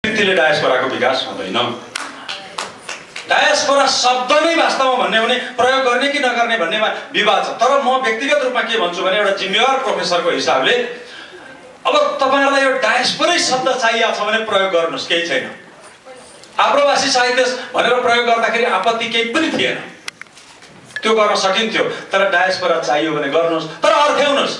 व्यक्तिले डायस्पोराको विकास हुँदैन। डायस्पोरा शब्द नै वास्तवमा भन्ने भने प्रयोग गर्ने कि नगर्ने भन्नेमा विवाद छ। तर म व्यक्तिगत रूपमा के भन्छु भने एउटा जिम्मेवार प्रोफेसरको हिसाबले अब तपाईहरुलाई यो डायस्पोरै शब्द चाहिएको छ भने प्रयोग गर्नुस्, केही छैन। आप्रवासी साहित्य भनेर प्रयोग गर्दाखेरि आपत्ति केही पनि थिएन, त्यो गर्न सकिन्थ्यो। तर डायस्पोरा चाहियो भने गर्नुस्, तर अर्थ्याउनुस्।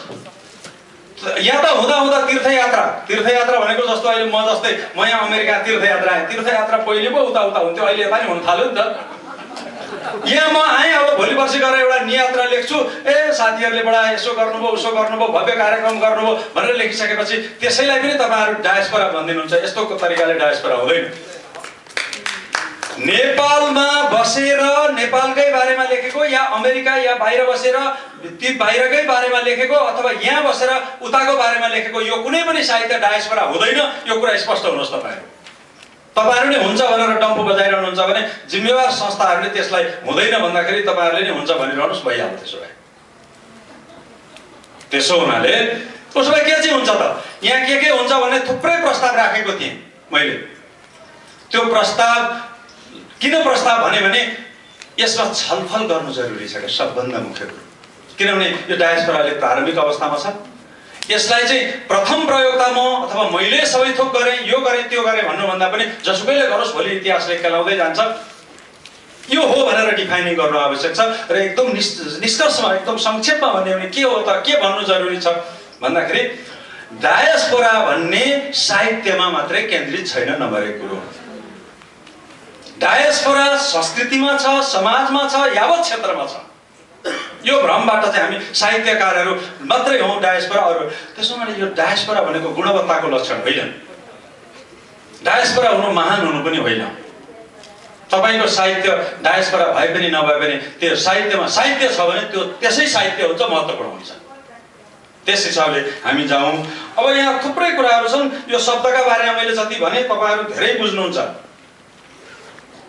यहाँ त हुँदा हुँदा तीर्थयात्रा भनेको जस्तो अहिले म जस्तै म यहाँ अमेरिका तीर्थयात्रा आएँ। तीर्थयात्रा पहिले पो उता हुन्थ्यो, अहिले यता नि हुन थाल्यो नि त। यहाँ म आएँ, अब भोलि पर्सि गएर एउटा नियात्रा लेख्छु, ए साथीहरूले बडा यसो गर्नुभयो उसो गर्नुभयो भव्य कार्यक्रम गर्नुभयो भनेर लेखिसकेपछि त्यसैलाई पनि तपाईहरु डायस्पोरा भनिदिनुहुन्छ। यस्तो तरिकाले डायस्पोरा हुँदैन। नेपालमा बसेर नेपालकै बारेमा लेखेको या अमेरिका या बाहिर बसेर ती बाहिरकै बारेमा लेखेको अथवा यहाँ बसेर उताको बारेमा लेखेको यो कुनै पनि साहित्य डायस्पोरा हुँदैन। यो कुरा स्पष्ट हुनुहोस्। तपाईहरु नै हुन्छ भनेर डम्फु बजाइरहनुहुन्छ भने जिम्मेवार संस्थाहरूले त्यसलाई हुँदैन भन्दाखेरि तपाईहरुले नै हुन्छ भनिरहनुस्, भइहाल्छ। त्यसो हुनाले उसो भए के चाहिँ हुन्छ त? यहाँ के हुन्छ भने थुप्रै प्रस्ताव राखेको थिएँ मैले। त्यो प्रस्ताव किन प्रस्ताव भने यसमा छलफल गर्नु जरुरी छ। सबभन्दा मुख्य कुरो किनभने यो डायस्पोराले प्रारम्भिक अवस्थामा छ। यसलाई चाहिँ प्रथम प्रयोगता म अथवा मैले सबै थोक गरेँ, यो गरेँ त्यो गरेँ भन्नुभन्दा पनि जसुकैले गरोस् भोलि इतिहासले खेलाउँदै जान्छ। यो हो भनेर डिफाइनिङ गर्नु आवश्यक छ। र एकदम निष्कर्षमा एकदम संक्षेपमा भन्ने भने के हो त, के भन्नु जरुरी छ भन्दाखेरि डायस्पोरा भन्ने साहित्यमा मात्रै केन्द्रित छैन। नम्बर 1 कुरो, डायस्पोरा संस्कृतिमा छ, समाजमा छ, यावत क्षेत्रमा छ। यो भ्रमबाट चाहिँ हामी साहित्यकारहरू मात्रै हौं डायस्पोरा अरु। त्यसोमा यो डायस्पोरा भनेको गुणवत्ताको लक्षण होइन। डायस्पोरा हुनु महान हुनु पनि होइन। तपाईको साहित्य डायस्पोरा भए पनि नभए पनि त्यो साहित्यमा साहित्य छ भने त्यो त्यसै साहित्य हुन्छ, महत्त्वपूर्ण हुन्छ। त्यस हिसाबले हामी जाउँ। अब यहाँ थुप्रै कुराहरू छन्। यो शब्दका बारेमा मैले जति भने तपाईहरु धेरै बुझ्नुहुन्छ।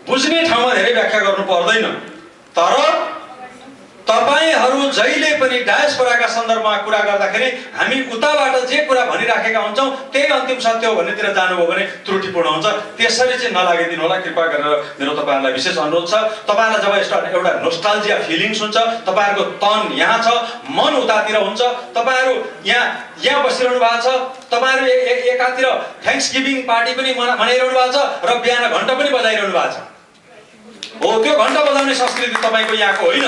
बुझ्ने ठाउँमा धेरै व्याख्या गर्नु पर्दैन। तर तपाईहरु जहिले पनि डायस्पोराका सन्दर्भमा कुरा गर्दाखेरि हामी उताबाट जे कुरा भनिराखेका हुन्छौं त्यही अन्तिम सत्य हो भन्नेतिर जानुभयो भने त्रुटिपूर्ण हुन्छ। त्यसरी चाहिँ नलागिदिनु होला कृपया गरेर मेरो तपाईहरुलाई विशेष अनुरोध छ। तपाईहरुलाई जब यस्तो एउटा नोस्टाल्जिया फिलिङ्स हुन्छ, तपाईहरुको तन यहाँ छ, मन उतातिर हुन्छ, तपाईहरु यहाँ बसिरहनु भएको छ, तपाईहरु एकातिर थ्याङ्क्सगिभिङ पार्टी पनि मनाइरहनु भएको छ र बिहान घण्टा पनि बजाइरहनु भएको छ। हो, त्यो घण्टा बजाउने संस्कृति तपाईको यहाँको होइन।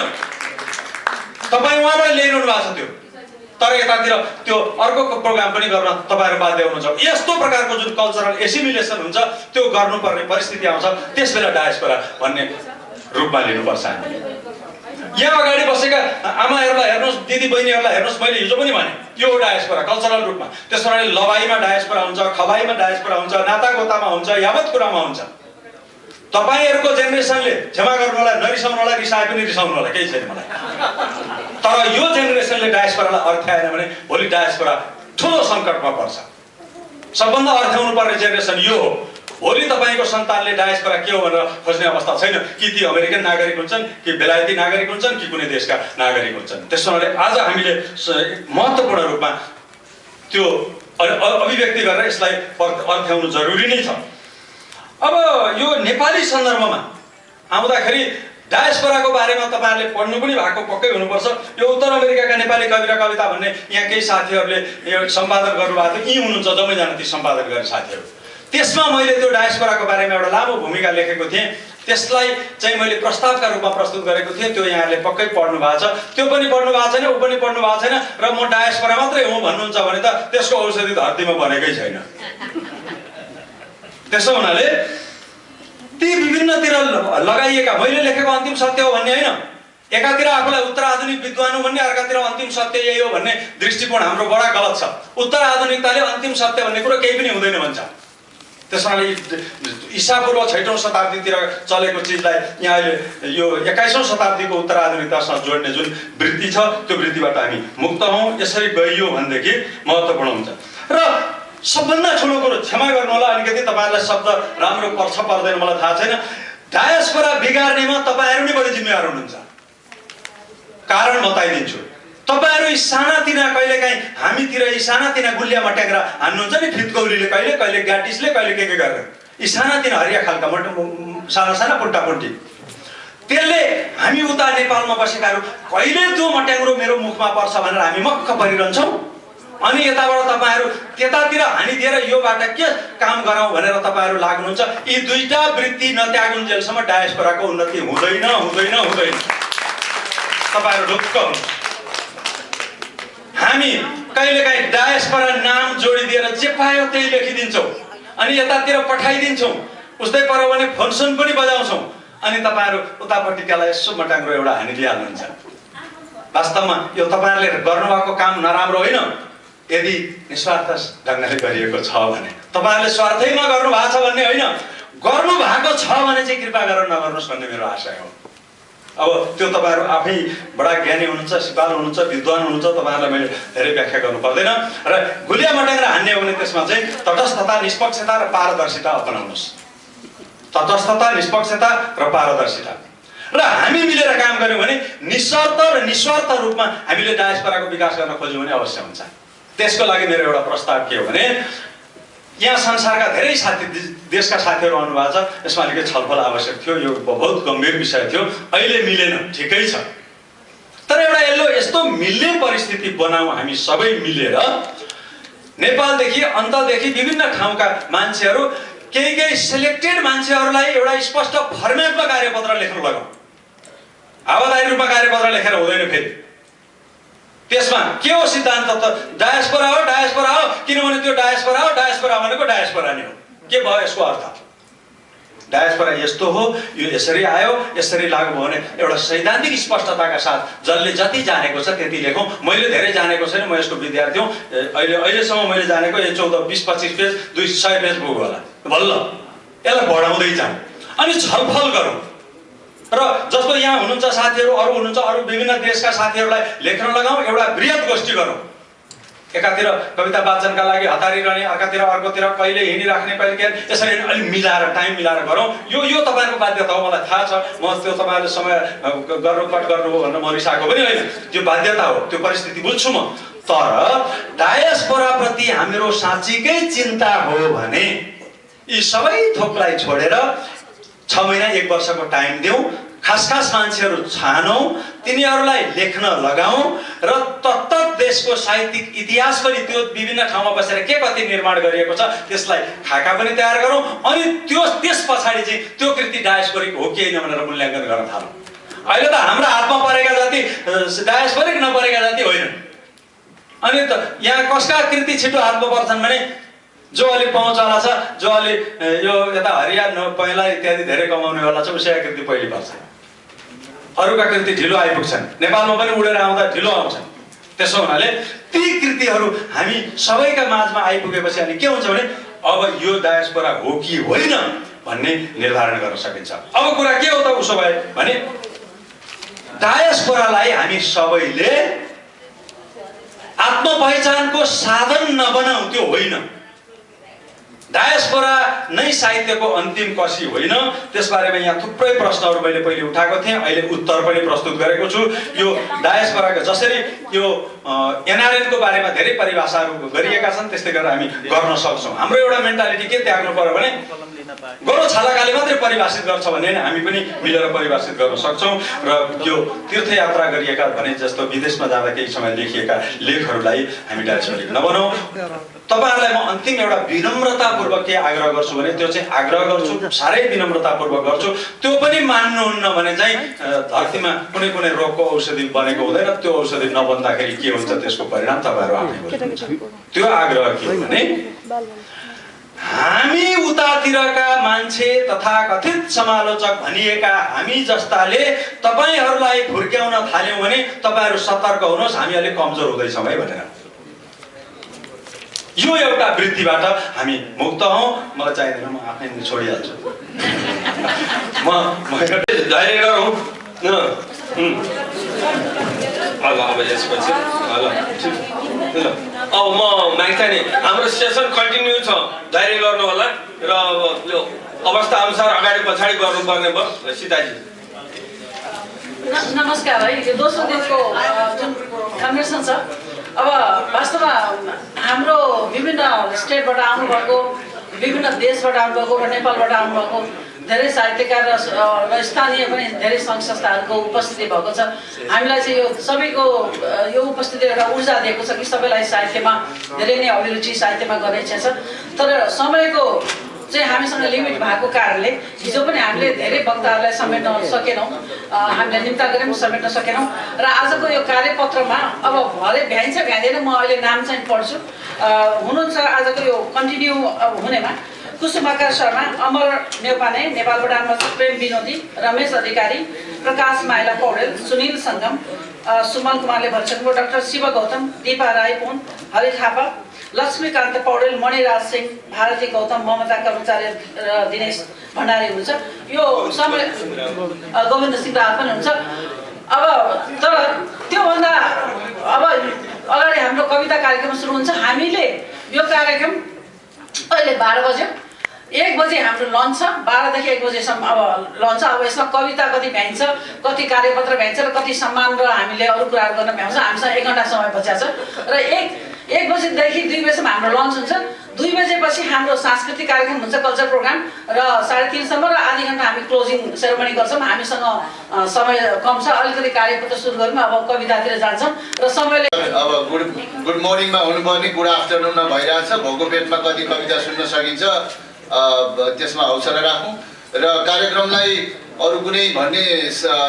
तपाई उहाँबाट ल्याइरहनु भएको छ त्यो। तर यतातिर त्यो अर्को प्रोग्राम पनि गर्न तपाईहरु बाध्य हुनुहुन्छ। यस्तो प्रकारको जुन कल्चरल एसिमिलेसन हुन्छ त्यो गर्नुपर्ने परिस्थिति आउँछ। त्यसबेला डायस्पोरा भन्ने रूपमा लिनुपर्छ हामीले। यहाँ अगाडि बसेका आमाहरुलाई हेर्नुस्, दिदी बहिनीहरुलाई हेर्नुस्, मैले हिजो पनि भने यो डायस्पोरा कल्चरल रूपमा। त्यसैले लवाईमा डायस्पोरा हुन्छ, खवाईमा डायस्पोरा हुन्छ, नातागोतामा हुन्छ, यावत कुरामा हुन्छ। तपाईहरुको जेनेरेसनले क्षमा गर्नु होला, नरिसाउनु होला, रिसाए पनि रिसाउनु होला, केही छैन मलाई। तर यो जेनेरेसनले डायस्पोरालाई अर्थ्याएन भने भोलि डायस्पोरा ठूलो संकटमा पर्छ। सबभन्दा अर्थ्याउनु पर्ने जेनेरेसन यो हो। भोलि तपाईको सन्तानले डायस्पोरा के हो भनेर खोज्ने अवस्था छैन। कि ती अमेरिकन नागरिक हुन्छन्, कि बेलायती नागरिक हुन्छन्, कि कुनै देशका नागरिक हुन्छन्। त्यसैले आज हामीले महत्त्वपूर्ण रूपमा त्यो अभिव्यक्ति गरेर यसलाई अर्थ्याउनु जरुरी नै छ। अब यो नेपाली सन्दर्भमा आउँदाखेरि डायस्पोराको बारेमा तपाईहरुले पढ्नु पनि भएको पक्कै हुनुपर्छ। यो उत्तर अमेरिकाका नेपाली कवि र कविता भन्ने यहाँ केही साथीहरुले यो सम्पादन गर्नुभएको थियो। यी हुनुहुन्छ जम्मैजना ती सम्पादन गर्ने साथीहरु। त्यसमा मैले त्यो डायस्पोराको बारेमा एउटा लामो भूमिका लेखेको थिएँ। त्यसलाई चाहिँ मैले प्रस्तावका रूपमा प्रस्तुत गरेको थिएँ। त्यो यहाँले पक्कै पढ्नु भएको छ। त्यो पनि पढ्नु भएको छैन, उ पनि पढ्नु भएको छैन र म डायस्पोरा मात्रै हुँ भन्नुहुन्छ भने त त्यसको औषधि धरतीमा बनेकै छैन। त्यसो हुनाले ती विभिन्नतिर लगाइएका मैले लेखेको अन्तिम सत्य हो भन्ने होइन। एकातिर आफूलाई उत्तर आधुनिक विद्वान हो भन्ने, अर्कातिर अन्तिम सत्य यही हो भन्ने दृष्टिकोण हाम्रो बडा गलत छ। उत्तर आधुनिकताले अन्तिम सत्य भन्ने कुरो केही पनि हुँदैन भन्छ। त्यसैले ईसापूर्व 6औं शताब्दीतिर चलेको चिजलाई यहाँ अहिले यो 21औं शताब्दीको उत्तर आधुनिकतासँग जोड्ने जुन वृत्ति छ त्यो वृत्तिबाट हामी मुक्त हौं। यसरी गइयो भनेदेखि महत्त्वपूर्ण हुन्छ। र सबभन्दा ठुलो कुरो, क्षमा गर्नु होला अलिकति तपाईहरुलाई शब्द राम्रो पर्छ पर्दैन मलाई थाहा छैन, डायस्पोरा बिगार्नेमा तपाईहरु नै बढी जिम्मेवार हुनुहुन्छ। कारण बताइदिन्छु। तपाईहरु यी सानातिना कहिलेकाहीँ हामीतिर यी सानातिना गुलियामा ट्याङ्ग्रा हान्नुहुन्छ नि, फितकौलीले कहिले कहिले ग्याटिसले कहिले के गरेर यी सानातिना हरिया खालका साना साना पुट्टापुट्टी त्यसले हामी उता नेपालमा बसेकाहरू कहिले त्यो मट्याङ्ग्रो मेरो मुखमा पर्छ भनेर हामी मक्क परिरहन्छौँ। अनि यताबाट तपाईँहरू त्यतातिर हानिदिएर योबाट के काम गरौँ भनेर तपाईँहरू लाग्नुहुन्छ। यी दुईटा वृत्ति नत्यागुन्जेलसम्म डायस्पोराको उन्नति हुँदैन हुँदैन हुँदैन। तपाईँहरू ढुक्क हुनुहुन्छ। हामी कहिलेकाहीँ डायस्पोरा नाम जोडिदिएर जे पायो त्यही लेखिदिन्छौँ अनि यतातिर पठाइदिन्छौँ। उस्तै पर्यो भने फोनसोन पनि बजाउँछौँ अनि तपाईँहरू उतापट्टि त्यसलाई यसो मटाङ्ग्रो एउटा हानिदिइहाल्नुहुन्छ। वास्तवमा यो तपाईँहरूले गर्नुभएको काम नराम्रो होइन यदि निस्वार्थ ढङ्गले गरिएको छ भने। तपाईँहरूले स्वार्थैमा गर्नुभएको छ भन्ने होइन, गर्नुभएको छ भने चाहिँ कृपा गरेर नगर्नुहोस् भन्ने मेरो आशय हो। अब त्यो तपाईँहरू आफै बडा ज्ञानी हुनुहुन्छ, सिपाल हुनुहुन्छ, विद्वान हुनुहुन्छ, तपाईँहरूलाई मैले धेरै व्याख्या गर्नु पर्दैन। र गुलिया मट्याङ्ग्रा हान्ने हो भने त्यसमा चाहिँ तटस्थता, निष्पक्षता र पारदर्शिता अपनाउनुहोस्। तटस्थता, निष्पक्षता र पारदर्शिता र हामी मिलेर काम गर्यौँ भने निस्वार्थ र निस्वार्थ रूपमा हामीले डायस्पोराको विकास गर्न खोज्यौँ भने अवश्य हुन्छ। त्यसको लागि मेरो एउटा प्रस्ताव के हो भने यहाँ संसारका धेरै साथी देशका साथीहरू आउनुभएको छ। यसमा अलिकति छलफल आवश्यक थियो। यो बहुत गम्भीर विषय थियो। अहिले मिलेन, ठिकै छ। तर एउटा यस्तो मिल्ने परिस्थिति बनाऊ हामी सबै मिलेर। नेपालदेखि अन्तदेखि विभिन्न ठाउँका मान्छेहरू केही सिलेक्टेड मान्छेहरूलाई एउटा स्पष्ट फर्मेटमा कार्यपत्र लेख्न लगाऊ। हावादारी रूपमा कार्यपत्र लेखेर हुँदैन। फेरि त्यसमा के हो सिद्धान्त त डायस्पोरा हो, डायस्पोरा हो, किनभने त्यो डायस्पोरा हो, डायस्पोरा भनेको डायस्पोरा नै हो। के भयो यसको अर्थ? डायस्पोरा यस्तो हो, यो यसरी आयो, यसरी लाग्यो भने एउटा सैद्धान्तिक स्पष्टताका साथ जसले जति जानेको छ त्यति लेखौँ। मैले धेरै जानेको छैन, म यसको विद्यार्थी हुँ। अहिलेसम्म मैले जानेको यो 14, 20, 25 पेज 200 पेज पुग्यो होला। बल्ल यसलाई बढाउँदै जाउँ अनि छलफल गरौँ। र जस्तो यहाँ हुनुहुन्छ साथीहरू, अरू हुनुहुन्छ, अरू विभिन्न देशका साथीहरूलाई लेख्न लगाउँ, एउटा बृहत गोष्ठी गरौँ। एकातिर कविता वाचनका लागि हतारी रहने, अर्कातिर अर्कोतिर कहिले हिँडिराख्ने, कहिले के, यसरी अलिक मिलाएर टाइम मिलाएर गरौँ। यो तपाईँहरूको बाध्यता हो, मलाई थाहा छ। म त्यो तपाईँहरूले समय गर्नु कट गर्नु हो भनेर म रिसाएको पनि होइन। त्यो बाध्यता हो, त्यो परिस्थिति बुझ्छु म। तर डायस्पोराप्रति हाम्रो साँच्चीकै चिन्ता हो भने यी सबै थोकलाई छोडेर 6 महिना 1 वर्षको टाइम दिउँ। खास मान्छेहरू छानौँ, तिनीहरूलाई लेख्न लगाउँ र तत्त देशको साहित्यिक इतिहास पनि त्यो विभिन्न ठाउँमा बसेर के कति निर्माण गरिएको छ त्यसलाई खाका पनि तयार गरौँ। अनि त्यस पछाडि चाहिँ त्यो कृति डायस्पोरिक हो कि होइन भनेर मूल्याङ्कन गर्न थालौँ। अहिले त हाम्रा हातमा परेका जति डायस्पोरिक नपरेका जति होइनन्। अनि त यहाँ कसका कृति छिटो हातमा पर्छन् भने जो अलि पहुँचवाला छ, जो अलि यो यता हरिया पहिला इत्यादि धेरै कमाउनेवाला छ, उसैका कृति पहिले पर्छ। अरूका कृति ढिलो आइपुग्छन्। नेपालमा पनि उडेर आउँदा ढिलो आउँछन्। त्यसो हुनाले ती कृतिहरू हामी सबैका माझमा आइपुगेपछि अनि के हुन्छ भने अब यो डायस्पोरा हो कि होइन भन्ने निर्धारण गर्न सकिन्छ। अब कुरा के हो त उसो भए भने डायस्पोरालाई हामी सबैले आत्मपहिचानको साधन नबनाऊ, त्यो होइन। डायस्पोरा नै साहित्यको अन्तिम कसी होइन। त्यसबारेमा यहाँ थुप्रै प्रश्नहरू मैले पहिले उठाएको थिएँ, अहिले उत्तर पनि प्रस्तुत गरेको छु। यो डायस्पोराको जसरी यो एनआरएनको बारेमा धेरै परिभाषाहरू गरिएका छन् त्यस्तै गरेर हामी गर्न सक्छौँ। हाम्रो एउटा मेन्टालिटी के त्याग्नु पर्यो भने गोरो छालाकाले मात्रै परिभाषित गर्छ भने हामी पनि मिलेर परिभाषित गर्न सक्छौँ। र यो तीर्थयात्रा गरिएका भने जस्तो विदेशमा जाँदा केही समय लेखिएका लेखहरूलाई हामी डायस्पोरिक नबनाऊ। तपाईँहरूलाई म अन्तिम एउटा विनम्रतापूर्वक के आग्रह गर्छु भने त्यो चाहिँ आग्रह गर्छु, साह्रै विनम्रतापूर्वक गर्छु। त्यो पनि मान्नुहुन्न भने चाहिँ धरतीमा कुनै रोगको औषधि बनेको हुँदैन। त्यो औषधि नबन्दाखेरि के हुन्छ त्यसको परिणाम तपाईँहरू आफै बुझ्नुहुन्छ। त्यो आग्रह के हो भने हामी उतातिरका मान्छे तथा कथित समालोचक भनिएका हामी जस्ताले तपाईँहरूलाई फुर्क्याउन थाल्यौँ भने तपाईँहरू सतर्क हुनुहोस्, हामी अलिक कमजोर हुँदैछौँ है भनेर। यो एउटा वृत्तिबाट हामी मुक्त हौँ। मलाई चाहिँदैन, म आफै छोडिहाल्छु। म धैर्य गरौँ न। अब यसपछि अब म माग्छ नि हाम्रो सेसन कन्टिन्यू छ, धैर्य गर्नु होला र यो अवस्था अनुसार अगाडि पछाडि गर्नुपर्ने भयो। सीताजी नमस्कार है। यो दोस्रो दिनको जुन कन्भेन्सन छ, अब वास्तवमा हाम्रो विभिन्न स्टेटबाट आउनुभएको विभिन्न देशबाट आउनुभएको र नेपालबाट आउनुभएको धेरै साहित्यकार र स्थानीय पनि धेरै सङ्घ संस्थाहरूको उपस्थिति भएको छ। हामीलाई चाहिँ यो सबैको यो उपस्थिति एउटा ऊर्जा दिएको छ कि सबैलाई साहित्यमा धेरै नै अभिरुचि साहित्यमा गर्ने इच्छा छ। तर समयको चाहिँ हामीसँग लिमिट भएको कारणले हिजो पनि हामीले धेरै वक्ताहरूलाई समेट्न सकेनौँ, हामीले निम्ता गऱ्यौँ समेट्न सकेनौँ र आजको यो कार्यपत्रमा अब भरे भ्याइन्छ भ्याइँदैन म अहिले नाम चाहिँ पढ्छु। हुनुहुन्छ आजको यो कन्टिन्यू हुनेमा कुसुमाकर शर्मा, अमर नेउपाने नेपालबाट आउनुहुन्छ, प्रेम विनोदी, रमेश अधिकारी, प्रकाश माइला पौडेल, सुनिल सङ्गम, सुमन कुमारले भन्छनुभयो, डाक्टर शिव गौतम, दीपा राई पुन, हरि थापा, लक्ष्मीकान्त पौडेल, मणिराज सिंह, भारती गौतम, ममता कर्मचारी र दिनेश भण्डारी हुनुहुन्छ। यो समय गोविन्द सिंह राज पनि हुन्छ। अब तर त्योभन्दा अब अगाडि हाम्रो कविता कार्यक्रम सुरु हुन्छ। हामीले यो कार्यक्रम अहिले 12 बज्यो, 1 बजे हाम्रो लन्च छ, 12 देखि 1 बजेसम्म अब लन्च। अब यसमा कविता कति भ्याइन्छ, कति कार्यपत्र भ्याइन्छ र कति सम्मान र हामीले अरू कुराहरू गर्न भ्याउँछ। हामीसँग 1 घन्टा समय बचा छ र 1 बजेदेखि 2 बजेसम्म हाम्रो लन्च हुन्छ। 2 बजेपछि हाम्रो सांस्कृतिक कार्यक्रम हुन्छ, कल्चर प्रोग्राम, र 3:30 सम्म र आधी घन्टा हामी क्लोजिङ सेरेमनी गर्छौँ। हामीसँग समय कम छ, अलिकति कार्यपत्र सुरु गरौँ, अब कवितातिर जान्छौँ र समयले अब गुड मर्निङमा हुनुपर्ने गुड आफ्टरनुनमा भइरहेछ। भोको पेटमा कति कविता सुन्न सकिन्छ त्यसमा हौसला राखौँ र कार्यक्रमलाई अरू कुनै भन्ने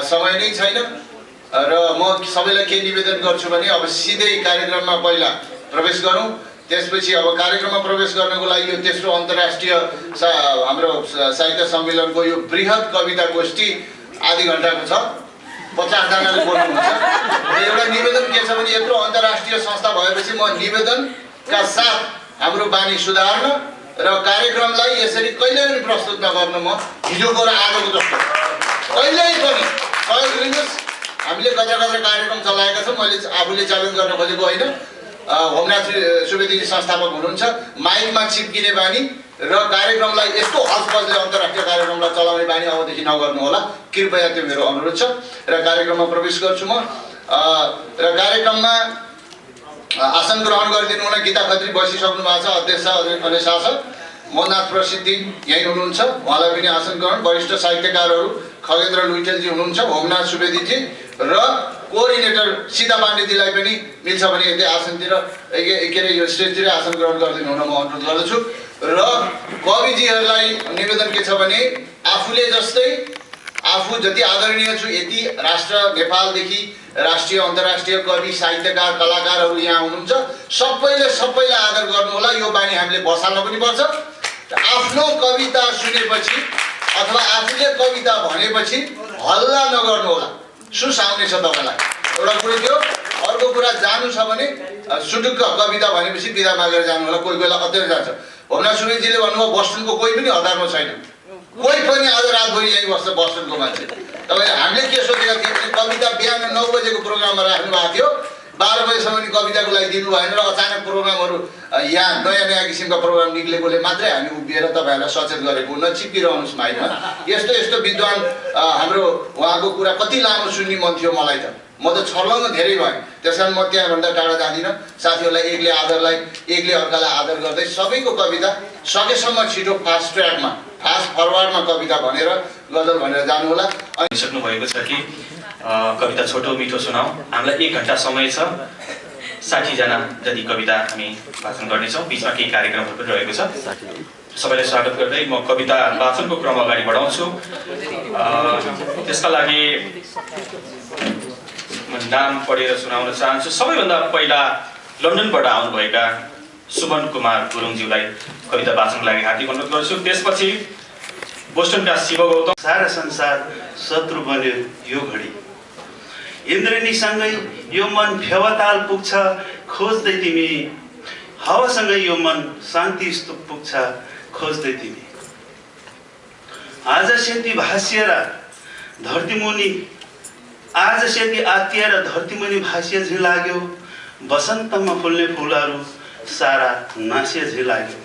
समय नै छैन र म सबैलाई के निवेदन गर्छु भने अब सिधै कार्यक्रममा पहिला प्रवेश गरौँ। त्यसपछि अब कार्यक्रममा प्रवेश गर्नको लागि यो तेस्रो अन्तर्राष्ट्रिय हाम्रो साहित्य सम्मेलनको यो बृहत कविता गोष्ठी आधी घन्टाको छ, 50 जनाले बोल्नुहुन्छ। एउटा निवेदन के छ भने यत्रो अन्तर्राष्ट्रिय संस्था भएपछि म निवेदनका साथ हाम्रो बानी सुधार्न र कार्यक्रमलाई यसरी कहिल्यै पनि प्रस्तुत नगर्न म हिजोको र आजको जस्तो कहिल्यै पनि सहयोग लिनुहोस्। हामीले कता कार्यक्रम चलाएका छौँ, मैले आफूले च्यालेन्ज गर्न खोजेको होइन। होमनाथ सुवेदीजी संस्थापक हुनुहुन्छ, माइकमा चिप्किने बानी र कार्यक्रमलाई यस्तो हजपजले अन्तर्राष्ट्रिय कार्यक्रमलाई चलाउने बानी अबदेखि नगर्नु होला, कृपया त्यो मेरो अनुरोध छ। र कार्यक्रममा प्रवेश गर्छु म र कार्यक्रममा आसन ग्रहण गरिदिनु हुन गीता खत्री बसिसक्नु भएको छ, अध्यक्ष अनुशासक मोहनाथ प्रसिद्धि यहीँ हुनुहुन्छ, उहाँलाई पनि आसन ग्रहण। वरिष्ठ साहित्यकारहरू खगेन्द्र लुइटेलजी हुनुहुन्छ, होमनाथ सुवेदीजी र कोअर्डिनेटर सीता पाण्डेजीलाई पनि मिल्छ भने यतै आसनतिर के अरे यो स्टेजतिर आसन ग्रहण गरिदिनु हुन म अनुरोध गर्दछु। र कविजीहरूलाई निवेदन के छ भने आफूले जस्तै आफू जति आदरणीय छु यति राष्ट्र नेपालदेखि राष्ट्रिय अन्तर्राष्ट्रिय कवि साहित्यकार कलाकारहरू यहाँ हुनुहुन्छ, सबैले आदर गर्नु होला। यो बानी हामीले बसाल्न पनि पर्छ। आफ्नो कविता सुनेपछि अथवा आफूले कविता भनेपछि हल्ला नगर्नु होला, सुस आउनेछ तपाईँलाई, एउटा कुरो थियो। अर्को कुरा जानु छ भने सुटुक्क कविता भनेपछि बिदा मागेर जानु होला, कोही बेला अत्याचार जान्छ। होमनाथ सुवेदीजीले भन्नुभयो बोस्टनको कोही पनि हतारमा छैन, कोही पनि आज रातभरि यहीँ बस्छ बोस्टनको मान्छे। तपाईँले हामीले के सोचेका थियौँ भने कविता बिहान 9 बजेको प्रोग्राममा राख्नु भएको थियो, 12 बजेसम्म नि कविताको लागि दिनु भएन र अचानक प्रोग्रामहरू यहाँ नयाँ किसिमका प्रोग्राम निक्लेकोले मात्रै हामी उभिएर तपाईँहरूलाई सचेत गरेको, नचिप्किरहनुहोस् माइकमा। यस्तो विद्वान हाम्रो उहाँको कुरा कति लामो सुन्ने मन थियो मलाई त, म त छर्लङ्ग धेरै भएँ। त्यस कारण म त्यहाँभन्दा टाढा जाँदिनँ। साथीहरूलाई एकले अर्कालाई आदर गर्दै सबैको कविता सकेसम्म छिटो फास्ट ट्र्याकमा फास्ट फरवार्डमा कविता भनेर गजल भनेर जानु होला। अनि सक्नु भएको छ कि कविता छोटो मिठो सुनाऊ। हामीलाई 1 घन्टा समय छ, 60 जना जति कविता हामी वाचन गर्नेछौँ। बिचमा केही कार्यक्रमहरू पनि रहेको छ। सबैलाई स्वागत गर्दै म कविता वाचनको क्रम अगाडि बढाउँछु। त्यसका लागि म नाम पढेर सुनाउन चाहन्छु। सबैभन्दा पहिला लन्डनबाट आउनुभएका सुमन कुमार गुरुङज्यूलाई कविता वाचनको लागि हार्दिक अनुरोध गर्छु। त्यसपछि बोस्टनका शिव गौतम। सारा संसार शत्रु बन्यो यो घडी, इन्द्रेणीसँगै यो मन फेवाताल पुग्छ खोज्दै तिमी, हावासँगै यो मन शान्ति स्तूप पुग्छ खोज्दै तिमी। आज सेती भाष्य र धरतीमुनि आज सेती आत्या र धरतीमुनि भाष्य झै लाग्यो, बसन्तमा फुल्ने फुलहरू सारा नास्य झै लाग्यो।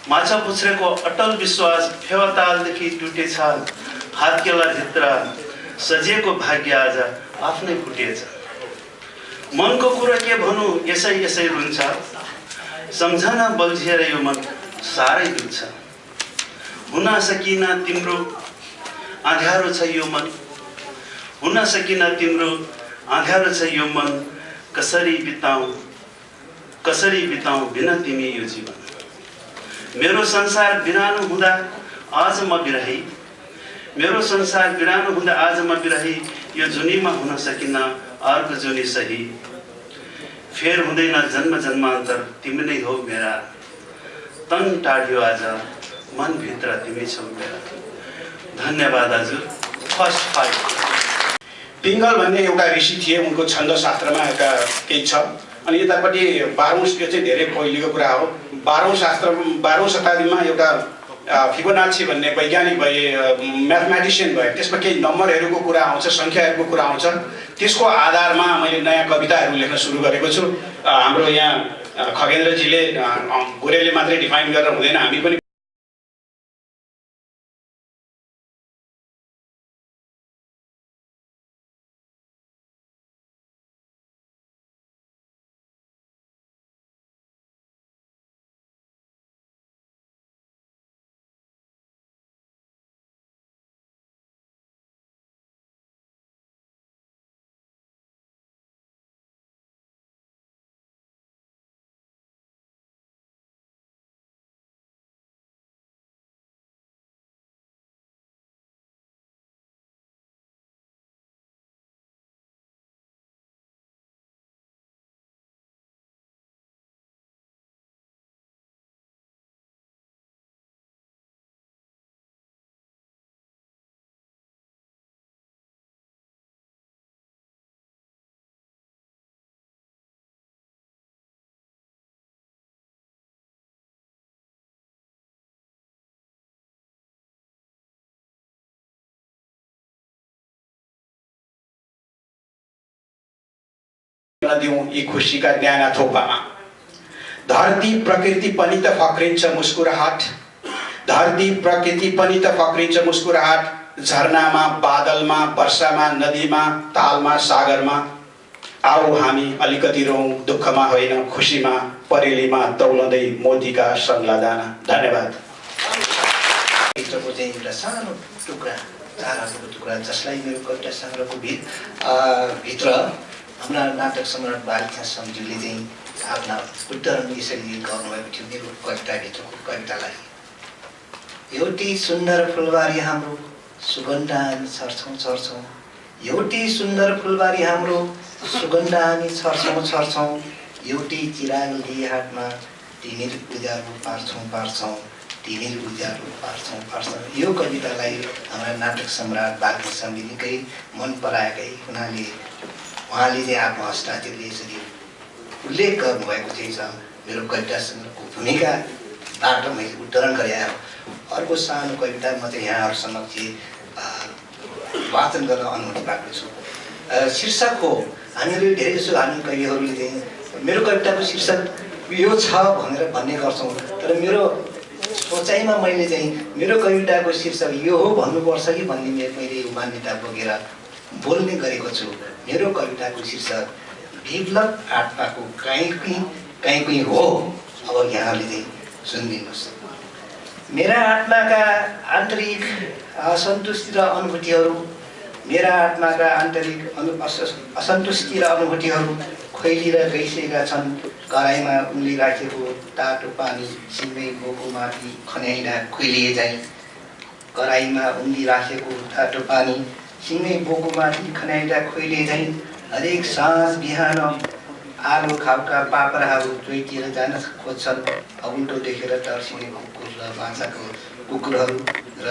माछा पुछ्रेको अटल विश्वास फेवातालदेखि टुटेछ, हातकेला भित्र सजिएको भाग्य आज आफ्नै फुटेछ। मनको कुरा के भनौँ यसै यसै रुन्छ, सम्झना बल्झिएर यो मन साह्रै दुख्छ। हुन सकिन तिम्रो अँध्यारो छ यो मन, हुन सकिन तिम्रो अँध्यारो छ यो मन, कसरी बिताउँ बिना तिमी यो जीवन। मेरो संसार बिरानो हुँदा आज म बिरही, मेरो संसार बिरानो हुँदा आज म बिरही, यो जुनीमा हुन सकिन अर्को जुनी सही। फेर हुँदैन जन्म जन्मान्तर तिमी नै हो मेरा, तन टाढ्यो आज मनभित्र तिमी छौ मेरा। धन्यवाद हजुर। फर्स्ट फाइभ पिङ्गल भन्ने एउटा ऋषि थिए, उनको छन्द शास्त्रमा एउटा केही छ। अनि यतापट्टि 12औं, यो चाहिँ धेरै पहिलेको कुरा हो। 12औं शताब्दीमा एउटा फिबोनाची भन्ने वैज्ञानिक भए, म्याथमेटिसियन भए। त्यसमा केही नम्बरहरूको कुरा आउँछ, सङ्ख्याहरूको कुरा आउँछ। त्यसको आधारमा मैले नयाँ कविताहरू लेख्न सुरु गरेको छु। हाम्रो यहाँ खगेन्द्रजीले गोरेले मात्रै डिफाइन गरेर हुँदैन, हामी पनि दिउँ यी खुसीका न्याना थोपामा। धरती प्रकृति पनि त फक्रिन्छ मुस्कुराहट, धरती प्रकृति पनि त फक्रिन्छ मुस्कुराहट। झरनामा, बादलमा, वर्षामा, नदीमा, तालमा, सागरमा। आओ हामी अलिकति रौँ, दुःखमा होइन खुसीमा, परेलीमा तौलँदै मोतीका सङ्ला दाना। धन्यवाद। भित्रको चाहिँ एउटा सानो टुक्रा, ताराको टुक्रा, जसलाई मेरो कविता सङ्ग्रहको भित्र हाम्रा नाटक सम्राट बालकृष्ण समज्यूले चाहिँ आफ्ना उद्धरण यसरी गर्नुभएको थियो मेरो कविताभित्रको कवितालाई। एउटी सुन्दर फुलबारी हाम्रो सुगन्ध हामी छर्छौँ, एउटी सुन्दर फुलबारी हाम्रो सुगन्ध हामी छर्छौँ। एउटी चिराग लिई हातमा तिमीहरू उज्यालो पार्छौँ, तिमीहरू उज्यालो पार्छौँ। यो कवितालाई हाम्रा नाटक सम्राट बालकृष्ण समज्यूले निकै मन पराएकै हुनाले उहाँले चाहिँ आफ्नो हस्ताक्षरले यसरी उल्लेख गर्नुभएको चाहिँ छ मेरो कविता सङ्ग्रहको भूमिकाबाट मैले उद्धरण गरे। अर्को सानो कविता म चाहिँ यहाँहरू समक्ष वाचन गर्न अनुमति पाएको छु। शीर्षक हो, हामीहरू धेरै जसो हामी कविहरूले चाहिँ मेरो कविताको शीर्षक यो छ भनेर भन्ने गर्छौँ, तर मेरो सोचाइमा मैले चाहिँ मेरो कविताको शीर्षक यो हो भन्नुपर्छ कि भन्ने मैले यो मान्यता बोकेर बोल्ने गरेको छु। मेरो कविताको शीर्षक विप्लव आत्माको कहीँ हो। अब यहाँले चाहिँ सुनिदिनुहोस्। मेरा आत्माका आन्तरिक असन्तुष्टि र अनुभूतिहरू, मेरा आत्माका आन्तरिक असन्तुष्टि र अनुभूतिहरू खोइलिएर गइसकेका छन्। कराईमा उम्लिराखेको तातो पानी सिङ्गै बोको माथि खन्याइँदा खोइलिए चाहिँ, कराईमा उम्लिराखेको तातो पानी सिङ्गै बोको माथि खन्याइँदा खोइलिए चाहिँ। हरेक साँझ बिहान आलो खालका पापराहरू चोइटिएर जान खोज्छन्। उल्टो देखेर तर्सिने कुकुर र कुकुरहरू र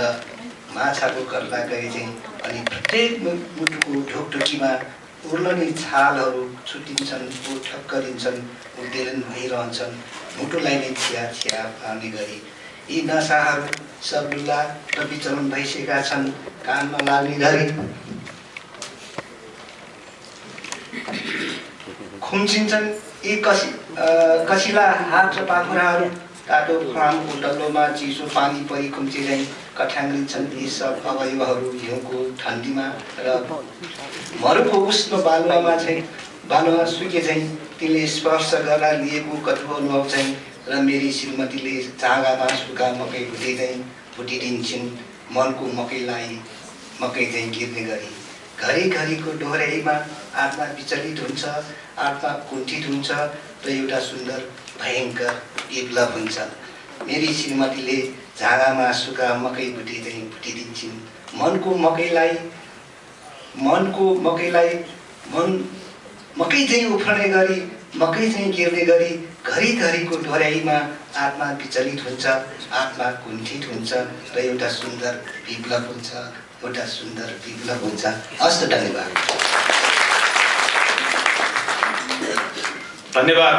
माछाको कर्ला गए चाहिँ। अनि प्रत्येक मुटुको ढोकढोकीमा उर्लने छालहरू छुट्टिन्छन्, ठक्करिन्छन्, उड्डेलन भइरहन्छन्, मुटुलाई नै छिया पार्ने गरी। यी नसाहरू सब लुला र विचलन भइसकेका छन् कानमा लाग्ने गरी। खुम्चिन्छन् यी कसिला हात र पाखुराहरू, तातो फार्मको डल्लोमा चिसो पानी परि खुम्चे झैँ कठ्याङ्ग्रिन्छन् यी सब अवयवहरू हिउँको ठन्डीमा र मरुको उष्ण बालुवामा चाहिँ बानुवा सुके चाहिँ तिनले स्पर्श गर्दा लिएको कतिपय अनुभव चाहिँ र मेरी श्रीमतीले चागामा सुका मकै भुटे चाहिँ भुटिदिन्छन् मनको मकैलाई मकै चाहिँ गिर्ने गरी घरिघरिको डोहोऱ्याइमा आत्मा विचलित हुन्छ, आत्मा कुण्ठित हुन्छ र एउटा सुन्दर भयङ्कर विप्लव हुन्छ। मेरी श्रीमतीले झागामा सुका मकै भुटे चाहिँ भुटिदिन्छन् मकै चाहिँ उफ्रने गरी मकै चाहिँ गिर्ने गरी घरिघरिको डोहोऱ्याइमा आत्मा विचलित हुन्छ, आत्मा कुण्ठित हुन्छ र एउटा सुन्दर विप्लव हुन्छ, एउटा सुन्दर विप्लव हुन्छ। हस्त धन्यवाद। धन्यवाद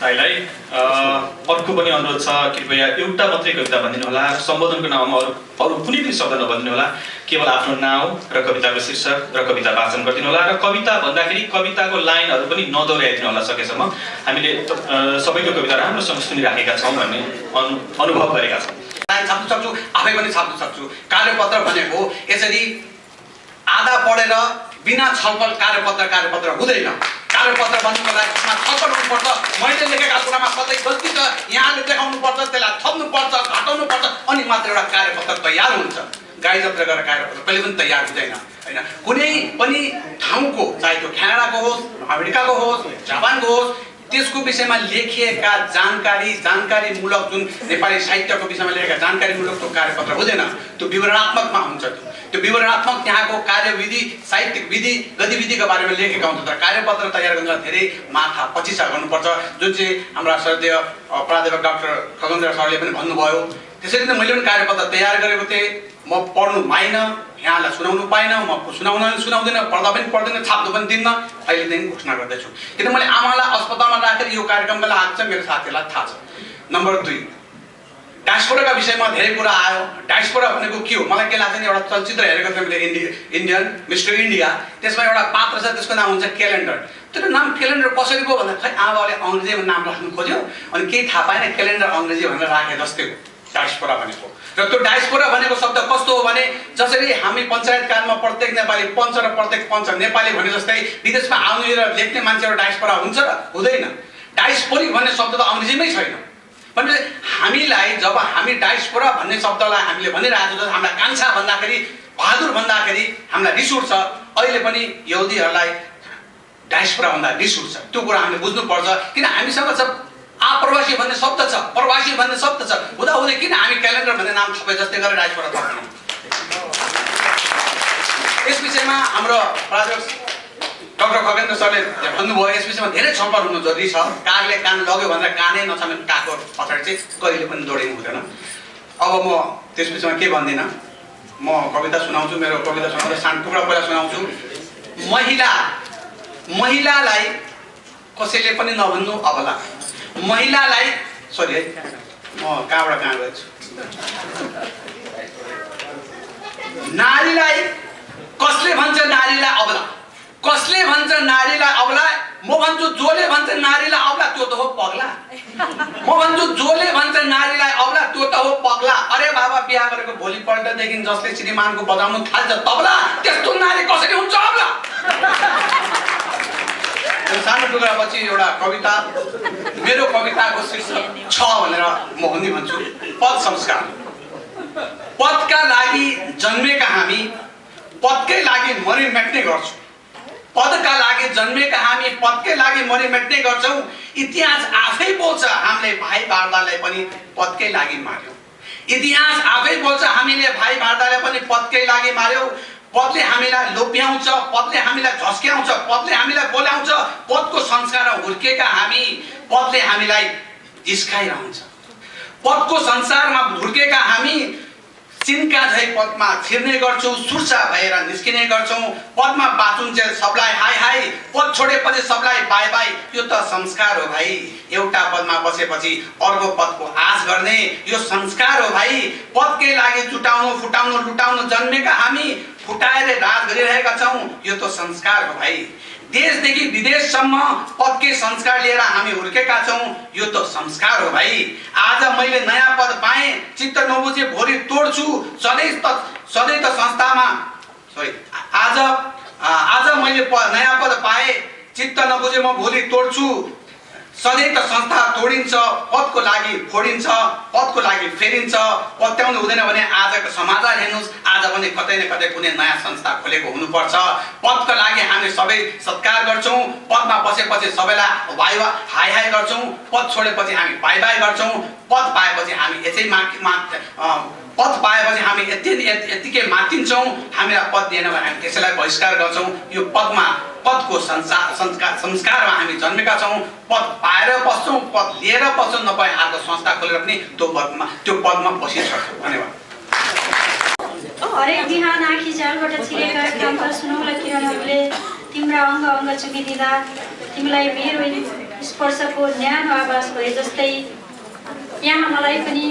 दाइलाई। अर्को पनि अनुरोध छ, कृपया एउटा मात्रै कविता भनिदिनु होला र सम्बोधनको नाममा अरू कुनै पनि शब्द नभनिदिनु होला। केवल आफ्नो नाउँ र कविताको शीर्षक र कविता वाचन गरिदिनु होला र कविता भन्दाखेरि कविताको लाइनहरू पनि नदोहोऱ्याइदिनु होला सकेसम्म। हामीले सबैको कविता राम्रोसँग सुनिराखेका छौँ भन्ने अनुभव गरेका छौँ। छाप्नु सक्छु, आफै पनि छाप्नु सक्छु। कार्यपत्र भनेको यसरी आधा पढेर बिना छलफल कार्यपत्र हुँदैन। कार्यपत्र भन्नुको लागि त्यसमा छलफल हुनुपर्छ। मैले लेखेका कुरामा कतै गल्ती छ, यहाँले देखाउनु पर्छ, त्यसलाई थप्नु पर्छ, घटाउनु पर्छ, अनि मात्र एउटा कार्यपत्र तयार हुन्छ। गाई जत्रा गरेर कार्यपत्र कहिले पनि तयार हुँदैन हैन। कुनै पनि ठाउँको, चाहे त्यो क्यानाडाको होस्, अमेरिकाको होस्, जापानको होस्, त्यसको विषयमा लेखिएका जानकारीमूलक जुन नेपाली साहित्यको विषयमा लेखेका जानकारीमूलक त्यो कार्यपत्र हुँदैन। त्यो विवरणात्मकमा हुन्छ। त्यो विवरणात्मक त्यहाँको कार्यविधि, साहित्यिक विधि, गतिविधिका बारेमा लेखेका हुन्छ। तर कार्यपत्र तयार गर्न धेरै माथा पछिसा गर्नुपर्छ, जुन चाहिँ हाम्रा श्रद्धेय प्राध्यापक डाक्टर खगेन्द्र सरले पनि भन्नुभयो। त्यसरी नै मैले पनि कार्यपत्र तयार गरेको थिएँ। म पढ्नु पाइनँ, यहाँलाई सुनाउनु पाइनँ, म सुनाउँदिनँ, पढ्दा पनि पढ्दैन, छाप्नु पनि दिन्न। अहिलेदेखि घोषणा गर्दैछु, किन मैले आमालाई अस्पतालमा राखेर यो कार्यक्रमको लागि आएको छ, मेरो साथीहरूलाई थाहा छ। नम्बर 2, डायस्पोराका विषयमा धेरै कुरा आयो। डायस्पोरा भनेको के हो? मलाई के लाग्छ नि, एउटा चलचित्र हेरेको थिएँ मैले, इन्डियन मिस्टर इन्डिया। त्यसमा एउटा पात्र छ, त्यसको नाम हुन्छ क्यालेन्डर। त्यो नाम क्यालेन्डर कसरी पो भन्दा खै आमाले अङ्ग्रेजीमा नाम राख्नु खोज्यो अनि केही थाहा पाएन, क्यालेन्डर अङ्ग्रेजी भनेर राखे जस्तै हो डायस्पोरा भनेको। र त्यो डायस्पोरा भनेको शब्द कस्तो हो भने, जसरी हामी पञ्चायत कालमा प्रत्येक नेपाली पञ्च र प्रत्येक पञ्च नेपाली भने जस्तै विदेशमा आउने र लेख्ने मान्छेहरू डायस्पोरा हुन्छ र हुँदैन। डायस्पोरिक भन्ने शब्द त अङ्ग्रेजीमै छैन। भने हामीलाई जब हामी डायस्पोरा भन्ने शब्दलाई हामीले भनिरहेको छौँ, हामीलाई कान्छा भन्दाखेरि, बहादुर भन्दाखेरि हामीलाई रिस उठ्छ। अहिले पनि यहुदीहरूलाई डायस्पोरा भन्दा रिस उठ्छ। त्यो कुरा हामीले बुझ्नुपर्छ। किन हामीसँग छ आप्रवासी भन्ने शब्द छ, प्रवासी भन्ने शब्द छ, हुँदाहुँदै किन हामी क्यालेन्डर भन्ने नाम थपे जस्तै गरेर डायस्पोरा थप्छौँ? यस विषयमा हाम्रो प्राध्यापक डाक्टर खगेन्द्र सरले भन्नुभयो, यस विषयमा धेरै छलफल हुनु जरुरी छ। कागले कान लग्यो भनेर कानै नछामेर कागको पछाडि चाहिँ कहिले पनि दौडिनु हुँदैन। अब म त्यस विषयमा के भन्दिनँ, म कविता सुनाउँछु। मेरो कविता सुनाउँदा सानो टुक्रा पहिला सुनाउँछु। महिलालाई कसैले पनि नभन्नु अबला। महिलालाई सरी है, म कहाँबाट कहाँ गएछु। नारीलाई कसले भन्छ नारीलाई अबला? कसले भन्छ नारीलाई अबला? म भन्छु जोले भन्छ नारीलाई अबला, त्यो त हो पगला। म भन्छु जोले भन्छ नारीलाई अबला, त्यो त हो पगला। अरे बाबा, बिहा गरेको भोलिपल्टदेखि जसले श्रीमानको बजाउनु थाल्छ तबला, त्यस्तो नारी कसरी हुन्छ अबला? सानो टुक्रापछि एउटा कविता। मेरो कविताको शीर्षक छ भनेर म हुने भन्छु, पद संस्कार। पदका लागि जन्मेका हामी पदकै लागि मरिमेट्ने गर्छौँ। पदका लागि जन्मेका हामी पदकै लागि मरिमेट्ने गर्छौँ। इतिहास आफै बोल्छ हामीले भाइ भारदालाई पनि पदकै लागि मार्यौँ। इतिहास आफै बोल्छ हामीले भाइ भारदालाई पनि पदकै लागि मार्यौँ। पदले हामीलाई लोभ्याउँछ, पदले हामीलाई झस्क्याउँछ, पदले हामीलाई बोलाउँछ। पदको संस्कार हुर्केका हामी पदले हामीलाई जिस्काइरहन्छ। पदको संसारमा हुर्केका हामी चिन्का झै पदमा छिर्ने गर्छौँ, सुर्सा भएर निस्किने गर्छौँ। पदमा बाँचुन्जेल सबलाई हाई हाई, पद छोडेपछि सबलाई बाई बाई। यो त संस्कार हो भाइ। एउटा पदमा बसेपछि अर्को पदको आश गर्ने यो संस्कार हो भाइ। पदकै लागि जुटाउनु, फुटाउनु, लुटाउनु जन्मेका हामी फुटाएर राज गरिरहेका छौँ। यो त संस्कार हो भाइ। देशदेखि विदेशसम्म पदकै संस्कार लिएर हामी हुर्केका छौँ। यो त संस्कार हो भाइ। आज मैले नयाँ पद पाएँ, चित्त नबुझे भोलि तोड्छु। सधैँ त संस्थामा आज मैले नयाँ पद पाएँ, चित्त नबुझे म भोलि तोड्छु। सधैँ त संस्था तोडिन्छ, पदको लागि फोडिन्छ, पदको लागि फेरिन्छ। पत्याउनु हुँदैन भने आजको समाचार हेर्नुहोस्, आज पनि कतै न कतै कुनै नयाँ संस्था खोलेको हुनुपर्छ। पदको लागि हामी सबै सत्कार गर्छौँ, पदमा बसेपछि सबैलाई वाइ हाई हाई गर्छौँ, पद छोडेपछि हामी बाई बाई गर्छौँ, पद पाएपछि हामी यसै पद पाएपछि हामी यतिकै मातिन्छौँ। हामीलाई पद दिएन भने हामी त्यसैलाई बहिष्कार गर्छौँ। यो पदको संस्कारमा हामी जन्मेका छौँ। पद पाएर बस्छौँ, पद लिएर बस्छौँ, नभए अर्को संस्था खोलेर पनि त्यो पदमा बसिसक्छौँ। धन्यवाद। हरेक बिहान आँखी झ्यालबाट छिरेका कामका सुनौला किरणहरूले तिम्रा अङ्ग अङ्ग चुमिदिँदा तिमीलाई मेरो स्पर्शको न्यानो आवाज भए जस्तै यहाँ मलाई पनि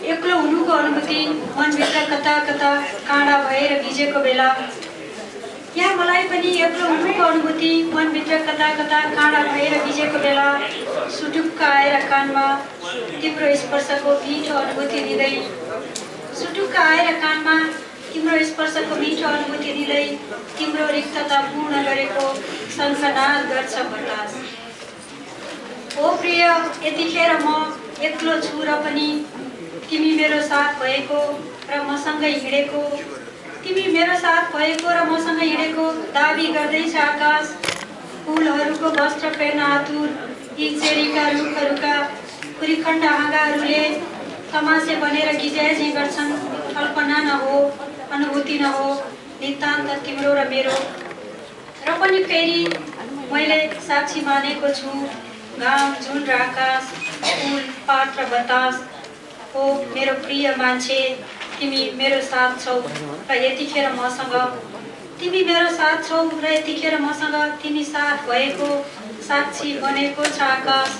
एक्लो हुनुको अनुभूति मनभित्र कता कता काँडा भएर भिजेको बेला, यहाँ मलाई पनि एक्लो हुनुको अनुभूति मनभित्र कता कता काँडा भएर भिजेको बेला सुटुक्क आएर कानमा तिम्रो स्पर्शको मिठो अनुभूति दिँदै, सुटुक्क आएर कानमा तिम्रो स्पर्शको मिठो अनुभूति दिँदै तिम्रो रिक्तता पूर्ण गरेको शङ्खनाद गर्छ बतास। ओ प्रिय, यतिखेर म एक्लो छु र पनि तिमी मेरो साथ भएको र मसँगै हिँडेको, तिमी मेरो साथ भएको र मसँगै हिँडेको दाबी गर्दैछ आकाश। फुलहरूको वस्त्र पेर्न आतुर यी चेरीका रुखहरूका खुरीखण्ड हाँगाहरूले तमासे बनेर गिजाइझै गर्छन्। कल्पना नहो, अनुभूति नहो, नितान्त तिम्रो र मेरो। र पनि फेरि मैले साक्षी मानेको छु, घाम, जुन र आकाश, फुल, पात र बतास। हो मेरो प्रिय मान्छे, तिमी मेरो साथ छौ र यतिखेर मसँग, तिमी मेरो साथ छौ र यतिखेर मसँग तिमी साथ भएको साक्षी बनेको छ आकाश।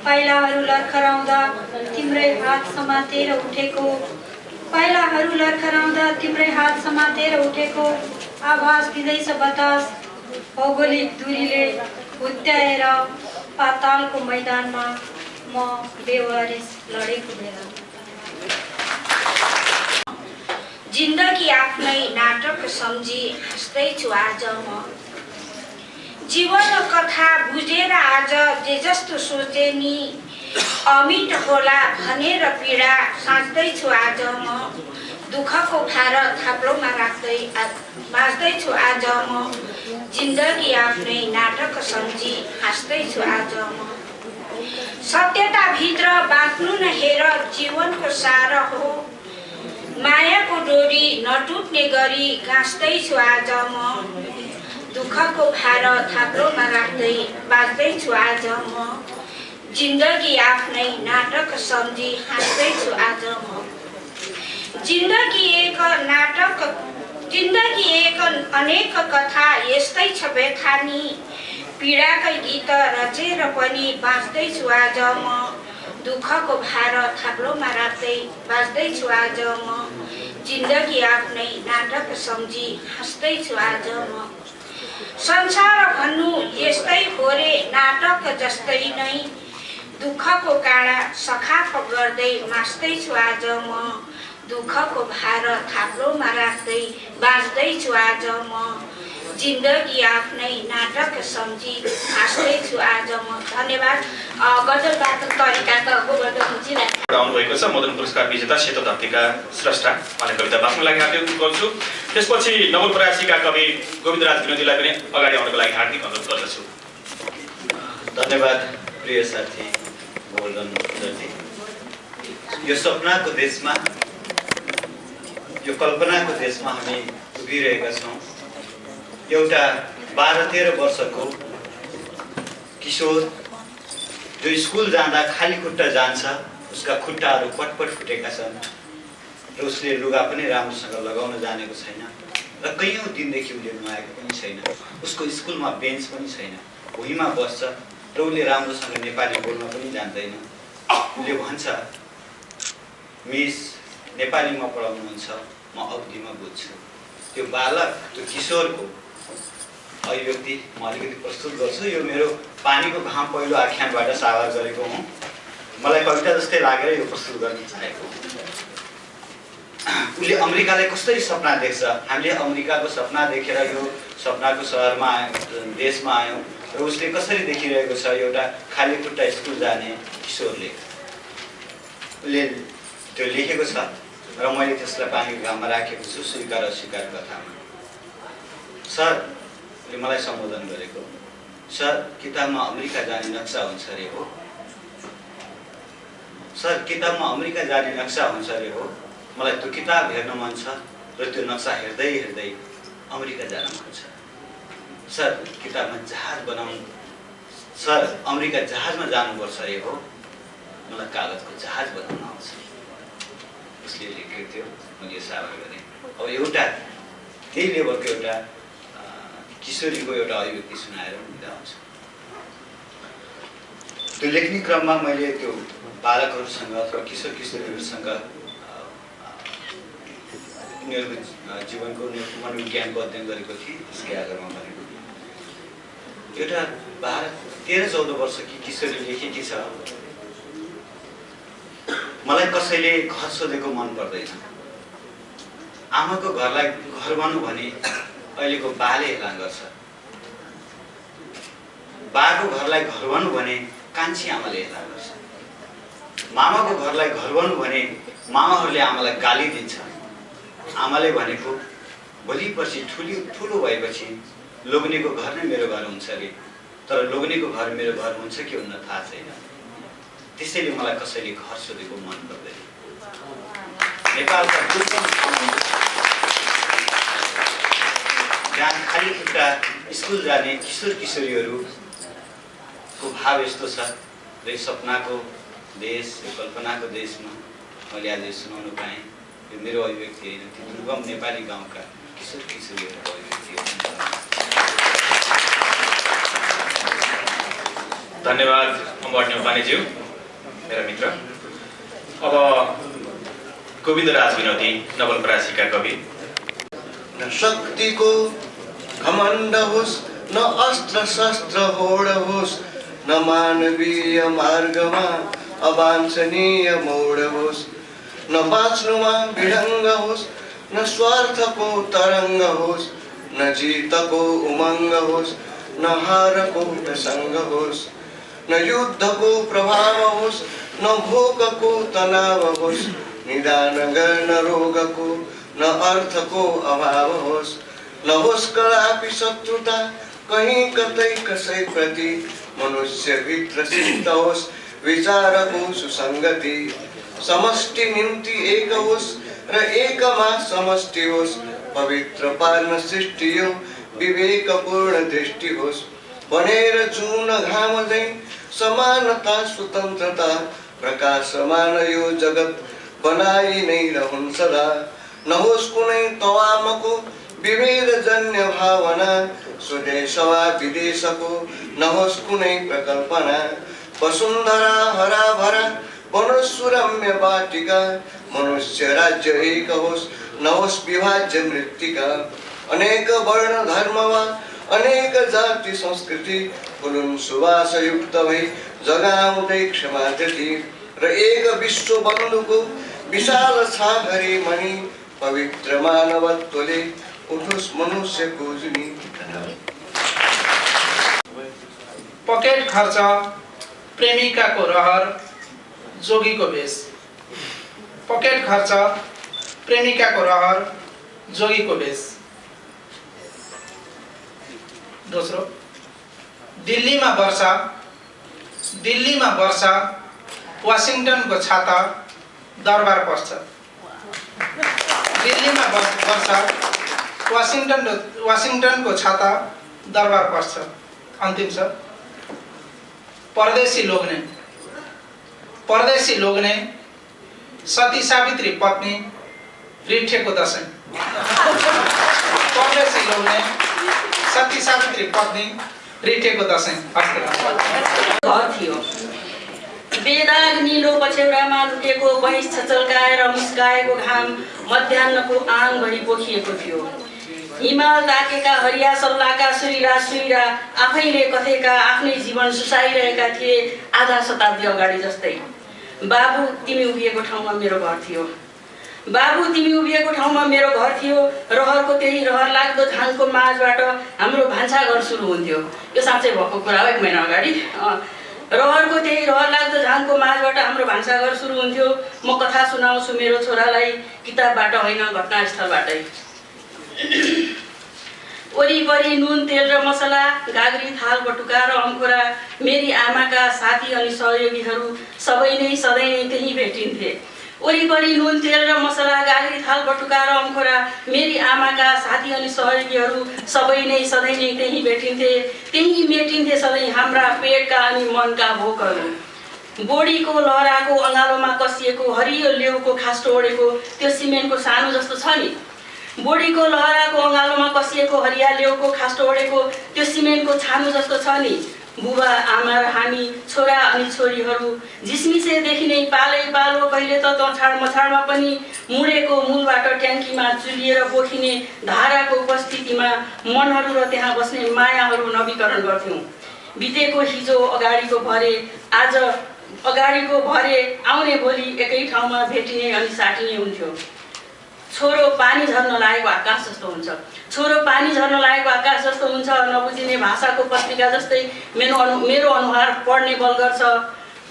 पाइलाहरू लर्खराउँदा तिम्रै हात समातेर उठेको, पाइलाहरू लर्खराउँदा तिम्रै हात समातेर उठेको आवाज दिँदैछ बतास। भौगोलिक दूरीले हुत्याएर पातालको मैदानमा म बेवारिस लडेको बेला। जिन्दगी आफ्नै नाटक सम्झी हाँस्दैछु आज म। जीवन कथा बुझेर आज जे जस्तो सोचे नि अमिट होला भनेर पीडा साँच्दैछु आज म। दुःखको भार थाप्लोमा राख्दै बाँच्दैछु आज म। जिन्दगी आफ्नै नाटक सम्झी हाँस्दैछु आज म। सत्यताभित्र बाँच्नु न हेर जीवनको सार हो, मायाको डोरी नटुट्ने गरी गाँच्दैछु आज म। दुःखको भार थाप्लोमा राख्दै बाँच्दैछु आज म। जिन्दगी आफ्नै नाटक सम्झी हाँस्दैछु आज म। जिन्दगी एक नाटक, जिन्दगी एक अनेक कथा यस्तै छ बेथानी। पीडाकै गीत रचेर पनि बाँच्दैछु आज म। दुःखको भार थाप्लोमा राख्दै बाँच्दैछु आज म। जिन्दगी आफ्नै नाटक सम्झी हाँस्दैछु आज म। संसार भन्नु यस्तै हो रे नाटक जस्तै नै, दुःखको काँडा सखाप गर्दै मास्दैछु आज म। दुःखको भार थाप्लोमा राख्दै बाँच्दैछु आज म। जिन्दगी आफ्नै नाटक सम्झी हाँस्दैछु आज म। धन्यवाद। गजलबाट तरिका त गोवर्धनजी आउनुभएको छ। मदन पुरस्कार विजेता सेतो धरतीका स्रष्टा उहाँले कविता वाचनको लागि हार्दिक गर्छु। त्यसपछि नवलपरासीका कवि गोविन्दराज विनोदीलाई पनि अगाडि आउनको लागि हार्दिक अनुरोध गर्दछु। धन्यवाद प्रिय साथी गोवर्धनजी। यो सपनाको देशमा, यो कल्पनाको देशमा हामी उभिरहेका छौँ। एउटा 12-13 वर्षको किशोर जो स्कुल जाँदा खाली खुट्टा जान्छ, उसका खुट्टाहरू पटपट फुटेका छन् र उसले लुगा पनि राम्रोसँग लगाउन जानेको छैन र कैयौँ दिनदेखि उसले नुहाएको पनि छैन। उसको स्कुलमा बेन्च पनि छैन, भुइँमा बस्छ र उसले राम्रोसँग नेपाली बोल्न पनि जान्दैन। उसले भन्छ, मिस नेपालीमा पढाउनुहुन्छ, म अवधिमा बुझ्छु। त्यो बालक, त्यो किशोरको अभिव्यक्ति म अलिकति प्रस्तुत गर्छु। यो मेरो पानीको घाम पहिलो आख्यानबाट साभार गरेको हुँ। मलाई कविता जस्तै लागेर यो प्रस्तुत गर्न चाहेको। उसले अमेरिकालाई कसरी सपना देख्छ, हामीले अमेरिकाको सपना देखेर यो सपनाको सहरमा देशमा आयौँ र उसले कसरी देखिरहेको छ एउटा खाली खुट्टा स्कुल जाने किशोरले। उसले त्यो लेखेको छ र मैले त्यसलाई पानीको घाममा राखेको छु स्वीकार अस्वीकार कथामा। सरले मलाई सम्बोधन गरेको, सर किताबमा अमेरिका जाने नक्सा हुन्छ अरे हो, सर किताबमा अमेरिका जाने नक्सा हुन्छ अरे हो, मलाई त्यो किताब हेर्न मन छ र त्यो नक्सा हेर्दै हेर्दै अमेरिका जान मन छ। सर किताबमा जहाज बनाउनु, सर अमेरिका जहाजमा जानुपर्छ अरे हो, मलाई कागजको जहाज बनाउन आउँछ। उसले लेखेको थियो, मैले साबर गरेँ। अब एउटा त्यही लेभलको एउटा किशोरीको एउटा अभिव्यक्ति सुनाएर बिदा हुन्छ। त्यो लेख्ने क्रममा मैले त्यो बालकहरूसँग अथवा किशोर किशोरीहरूसँग उनीहरूको जीवनको मनोविज्ञानको अध्ययन गरेको थिएँ। त्यसकै आधारमा भनेको एउटा 13-14 वर्षकी किशोरी लेखेकी छ, मलाई कसैले घर सोधेको मन पर्दैन, आमाको घरलाई घर भनौँ भने अहिलेको बाले हेला गर्छ, बाको घरलाई घर भनौँ भने कान्छी आमाले हेला गर्छ, मामाको घरलाई घर भनौँ भने मामाहरूले आमालाई गाली दिन्छ, आमाले भनेको भोलि पर्सि ठुलो भएपछि लोग्नेको घर नै मेरो घर हुन्छ अरे, तर लोग्नेको घर मेरो घर हुन्छ कि हुन्न थाहा छैन, त्यसैले मलाई कसैले घर सोधेको मन पर्दैन। नेपालका दुर्गम जहाँ खाली खुट्टा स्कुल जाने किशोर किशोरीहरूको भाव यस्तो छ र सपनाको देश, यो कल्पनाको देशमा मैले आज सुनाउनु पाएँ। यो मेरो अभिव्यक्ति होइन, त्यो दुर्गम नेपाली गाउँका किशोर किशोरीहरूको अभिव्यक्ति हो। धन्यवाद अमर न्यौपानेज्यू, मेरा मित्र। अब गोविन्दराज विनोदी नवलपरासीका कवि। न शक्तिको घमण्ड होस्, न अस्त्र शस्त्र होड होस्, न मानवीय मार्गमा अवाञ्छनीय मोड होस्, न बाँच्नुमा विढङ्ग होस्, न स्वार्थको तरङ्ग होस्, न जितको उमङ्ग होस्, न हारको प्रसङ्ग होस्, न युद्धको प्रभाव होस्, न भोकको तनाव होस्, निदान गर्न रोगको न अर्थको अभाव होस्, न होस् कदापि शत्रुता कहीँ कतै कसैप्रति, मनुष्यभित्र सिद्ध होस् विचारको सुसङ्गति, समष्टि निम्ति एक होस् र एकमा समष्टि होस्, पवित्र पार्न सृष्टि यो विवेकपूर्ण दृष्टि होस्, भनेर जुन घाम झैँ समानता स्वतन्त्रता प्रकाशमान यो जगत बनाई नै रहन् सदा, नहोस् कुनै तवामको विभेदजन्य भावना, स्वदेश वा विदेशको नहोस् कुनै प्रकल्पना, वसुन्धरा हराभरा वनस्सुरम्य वाटिका, मनुष्य राज्य एक होस्, नहोस् विभाज्य मृत्तिका, अनेक वर्ण धर्म वा अनेक जाति संस्कृति, फुलुन् सुवासयुक्त भई जगाउँदै क्षमा धृति, र एक विश्व बन्धुको विशाल छाहरी मणि, पवित्र मानवत्वले उठोस् मनुष्यको जुनी। पकेट खर्च प्रेमिकाको रहर जोगीको भेष। पकेट खर्च प्रेमिकाको रहर जोगीको भेष। दोस्रो, दिल्लीमा वर्षा वाशिंगटनको छाता दरबार पर्छ। दिल्लीमा वर्षा वाशिंगटनको छाता दरबार पर्छ। अन्तिम छ, परदेशी लोग्ने सती सावित्री पत्नी रिठेको दशैं। परदेशी लोग्ने सती सावित्री पत्नी रिठेको दशैं। घर थियो, बेदाग निलो पछ्यौरामा लुटेको महिष छचल्काएर मुस्काएको घाम मध्याह्नको आँगभरि पोखिएको थियो। हिमाल ताकेका हरिया सल्लाका सुइरा आफैले कथेका आफ्नै जीवन सुसाइरहेका थिए आधा शताब्दी अगाडि जस्तै। बाबु तिमी उभिएको ठाउँमा मेरो घर थियो। बाबु तिमी उभिएको ठाउँमा मेरो घर थियो, रहरको त्यही रहर लाग्दो झाङको माझबाट हाम्रो भान्साघर सुरु हुन्थ्यो। यो साँच्चै भएको कुरा हो, 1 महिना अगाडि। रहरको त्यही रहर लाग्दो झाङको माझबाट हाम्रो भान्साघर सुरु हुन्थ्यो। म कथा सुनाउँछु मेरो छोरालाई, किताबबाट होइन घटनास्थलबाटै। वरिपरि नुन तेल र मसला, गाग्री थाल बटुका र अङ्कुरा, मेरी आमाका साथी अनि सहयोगीहरू सबै नै सधैँ नै त्यहीँ भेटिन्थे। वरिपरि नुन तेल र मसला, गाग्री थाल बटुका र अङ्कुरा, मेरी आमाका साथी अनि सहयोगीहरू सबै नै सधैँ नै त्यहीँ भेटिन्थे। त्यहीँ मेटिन्थे सधैँ हाम्रा पेटका अनि मनका भोकहरू। बोडीको लहराको अँगालोमा कसिएको हरियो लेउको खास्टो ओढेको त्यो सिमेन्टको सानो जस्तो छ नि। बोडीको लहराको अँगालोमा कसिएको हरिया लेउको खास्टो ओढेको त्यो सिमेन्टको छानो जस्तो छ नि। बुबा आमा र हामी छोरा अनि छोरीहरू झिसमिसेदेखि नै पालै पालो, कहिले त तछाड मछाडमा पनि मुडेको मूलबाट ट्याङ्कीमा चुलिएर पोखिने धाराको उपस्थितिमा मनहरू र त्यहाँ बस्ने मायाहरू नवीकरण गर्थ्यौँ। बितेको हिजो अगाडिको भरे, आज अगाडिको भरे, आउने भोलि एकै ठाउँमा भेटिने अनि साटिने हुन्थ्यो। छोरो पानी झर्न लागेको आकाश जस्तो हुन्छ, छोरो पानी झर्न लागेको आकाश जस्तो हुन्छ, नबुझिने भाषाको पत्रिका जस्तै मेरो अनुहार पढ्ने बल गर्छ।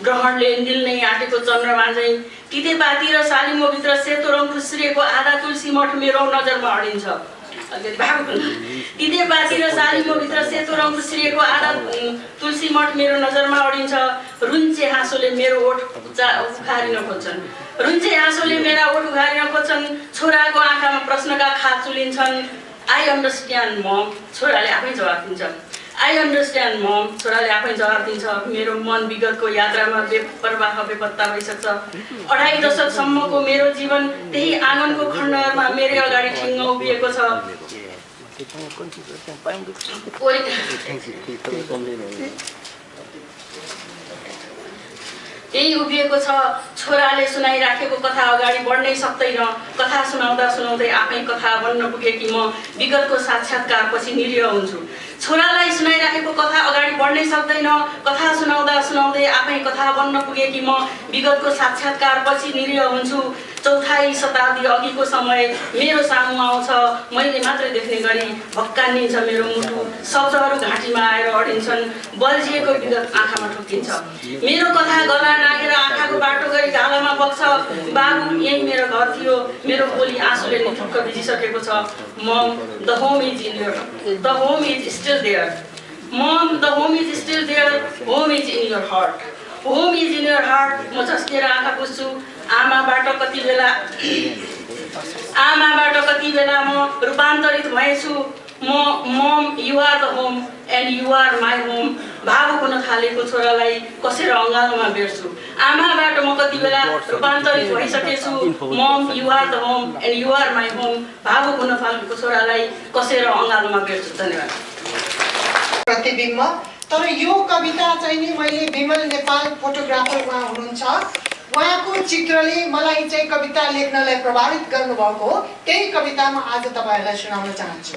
ग्रहणले निल्नै आँटेको चन्द्रमा झैँ तितेपाती र सालिमोभित्र सेतो रङ खुस्रिएको आधा तुलसी मठ मेरो नजरमा अडिन्छ। तितेपाती र सालिमोभित्र सेतो रङ खुस्रिएको आधा तुलसी मठ मेरो नजरमा अडिन्छ। रुन्चे हाँसोले मेरो ओठ उखारिन खोज्छन्, रुन्चे हाँसोले मेरा ओठ उखारिन खोज्छन्। छोराको आँखामा प्रश्नका खात चुलिन्छन्। आई अन्डरस्ट्यान्ड मम, छोराले आफै जवाफ दिन्छ। आई अन्डरस्ट्यान्ड मम, छोराले आफै जवाफ दिन्छ। मेरो मन विगतको यात्रामा बेपरवाह बेपत्ता भइसक्छ। 2.5 दशकसम्मको मेरो जीवन त्यही आँगनको खण्डहरमा मेरै अगाडि ठिङ्ग उभिएको छ। यही उभिएको छ। छोराले सुनाइराखेको कथा अगाडि बढ्नै सक्दैन। कथा सुनाउँदा सुनाउँदै आफै कथा बन्न पुगेकी म विगतको साक्षात्कारपछि निरीह हुन्छु। छोरालाई सुनाइराखेको कथा अगाडि बढ्नै सक्दैन। कथा सुनाउँदा सुनाउँदै आफै कथा बन्न पुगेकी म विगतको साक्षात्कारपछि निरीह हुन्छु। 4औं शताब्दी अघिको समय मेरो सामु आउँछ। मैले मात्रै देख्ने गरी भक्कानिन्छ मेरो मुटु। शब्दहरू घाँटीमा आएर अडिन्छन्। बल्झिएको विगत आँखामा ठोकिन्छ। मेरो कथा गला नागेर आँखाको बाटो गरी गालामा बग्छ। बाबु यही मेरो घर थियो। मेरो बोली आँसुले निथुक्क भिजिसकेको छ। Hmm, the home is in your, the home is still there. Hmm, the home is still there, home is in your heart, home is in your heart. म झस्केर आँखा पुस्छु। आमाबाट कति बेला म रूपान्तरित भएछु। Hmm, you are the home and you are my home. भावुक हुन थालेको छोरालाई कसेर अँगालोमा बेर्छु। आमाबाट म कति बेला रूपान्तरित भइसकेछु। Hmm, you are the home and you are my home. भावुक हुन थालेको छोरालाई कसेर अँगालोमा बेर्छु। धन्यवाद। प्रतिबिम्ब। तर यो कविता चाहिँ नि मैले विमल नेपाल फोटोग्राफर उहाँ हुनुहुन्छ, उहाँको चित्रले मलाई चाहिँ कविता लेख्नलाई प्रभावित गर्नुभएको हो। त्यही कविता म आज तपाईहरुलाई सुनाउन चाहन्छु।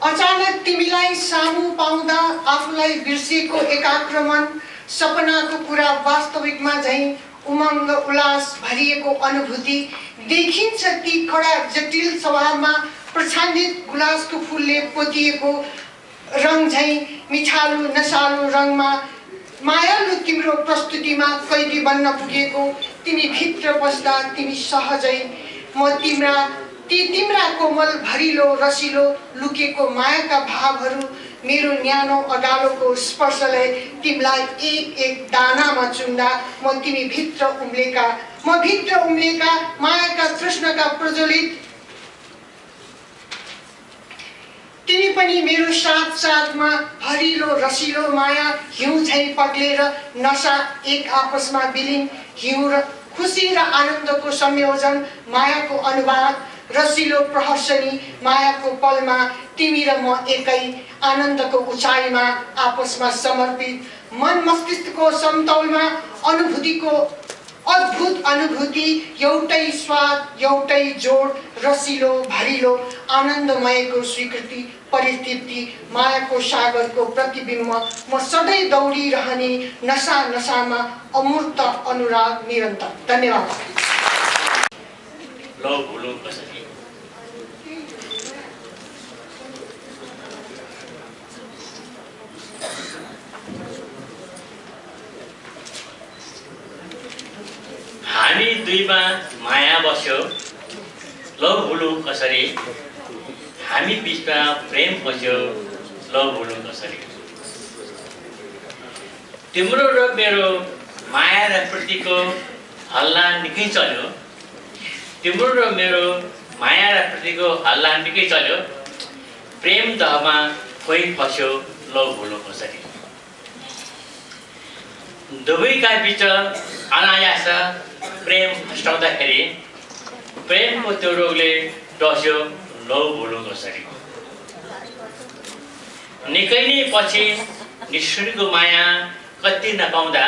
अचानक तिमीलाई सामु पाउँदा आफूलाई बिर्सिएको एकाक्रमण, सपनाको कुरा वास्तविकमा झैं उमङ्ग उल्लास भरिएको अनुभूति देखिन्छ। ती कडा जटिल स्वभावमा प्रछान्दित गुलासको फूलले पोतिएको रङ झैं मिठालु नसालु रङमा मायालु तिम्रो प्रस्तुतिमा कैदी बन्न पुगेको। तिमी भित्र बस्दा तिमी सहजै म तिम्रा कोमल भरिलो रसिलो लुकेको मायाका भावहरू, मेरो न्यानो अगालोको स्पर्शले तिमीलाई एक एक दानामा चुन्दा म भित्र उम्लेका मायाका तृष्णका प्रज्वलित। तिमी पनि मेरो साथमा भरिलो रसिलो माया हिउँ झैं पग्लेर नशा एक आपसमा विलीन। हिउँ र खुसी र आनन्दको संयोजन, मायाको अनुवाद, रसिलो प्रहर्षणी मायाको पलमा तिमी र म एकै आनन्दको उचाइमा आपसमा समर्पित। मन मस्तिष्कको समतौलमा अनुभूतिको अद्भुत अनुभूति, एउटै स्वाद एउटै जोड, रसिलो भरिलो आनन्दमयको स्वीकृति परितृप्ति, मायाको सागरको प्रतिबिम्ब। म सधैँ दौडिरहने नसामा अमूर्त अनुराग निरन्तर। धन्यवाद। लौ भुलौँ कसरी। हामी दुईमा माया बस्यो लौ भुलौँ कसरी। हामी बिचमा प्रेम बस्यो लौ भुलौँ कसरी। तिम्रो र मेरो माया र प्रतिको हल्ला निकै चल्यो। तिम्रो र मेरो माया र प्रतिको हल्ला निकै चल्यो। प्रेम दहमा कोही फस्यो लौ भुलौँ कसरी। दुवैका बीच अनायास प्रेम हस्टाउँदाखेरि प्रेमको त्यो रोगले डस्यो लौ भुलौँ कसरी। निकै नै पछि निष्ठुरीको माया कति नपाउँदा,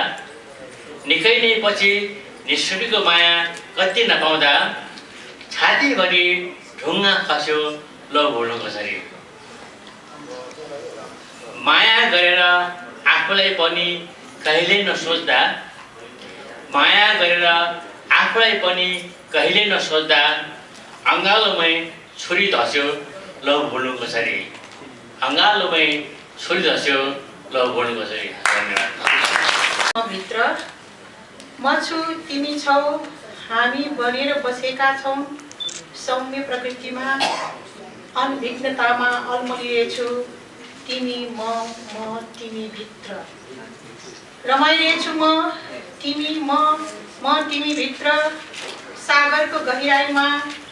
निकै नै पछि निष्ठुरीको माया कति नपाउँदा छातीभरि ढुङ्गा खस्यो लौ भुलौँ कसरी। माया गरेर आफूलाई पनि कहिले नसोच्दा, माया गरेर आफूलाई पनि कहिले नसोच्दा अँगालोमै छुरी धस्यो लौ भुलौँ कसरी। अँगालोमै छुरी धस्यो लौ भुलौँ कसरी। धन्यवाद। भित्र म छु तिमी छौ, हामी बनेर बसेका छौँ सौम्य प्रकृतिमा, अनभिज्ञतामा अल्मलिएछु तिमी म तिमी भित्र। रमाइरहेछु म तिमी भित्र, सागरको गहिराईमा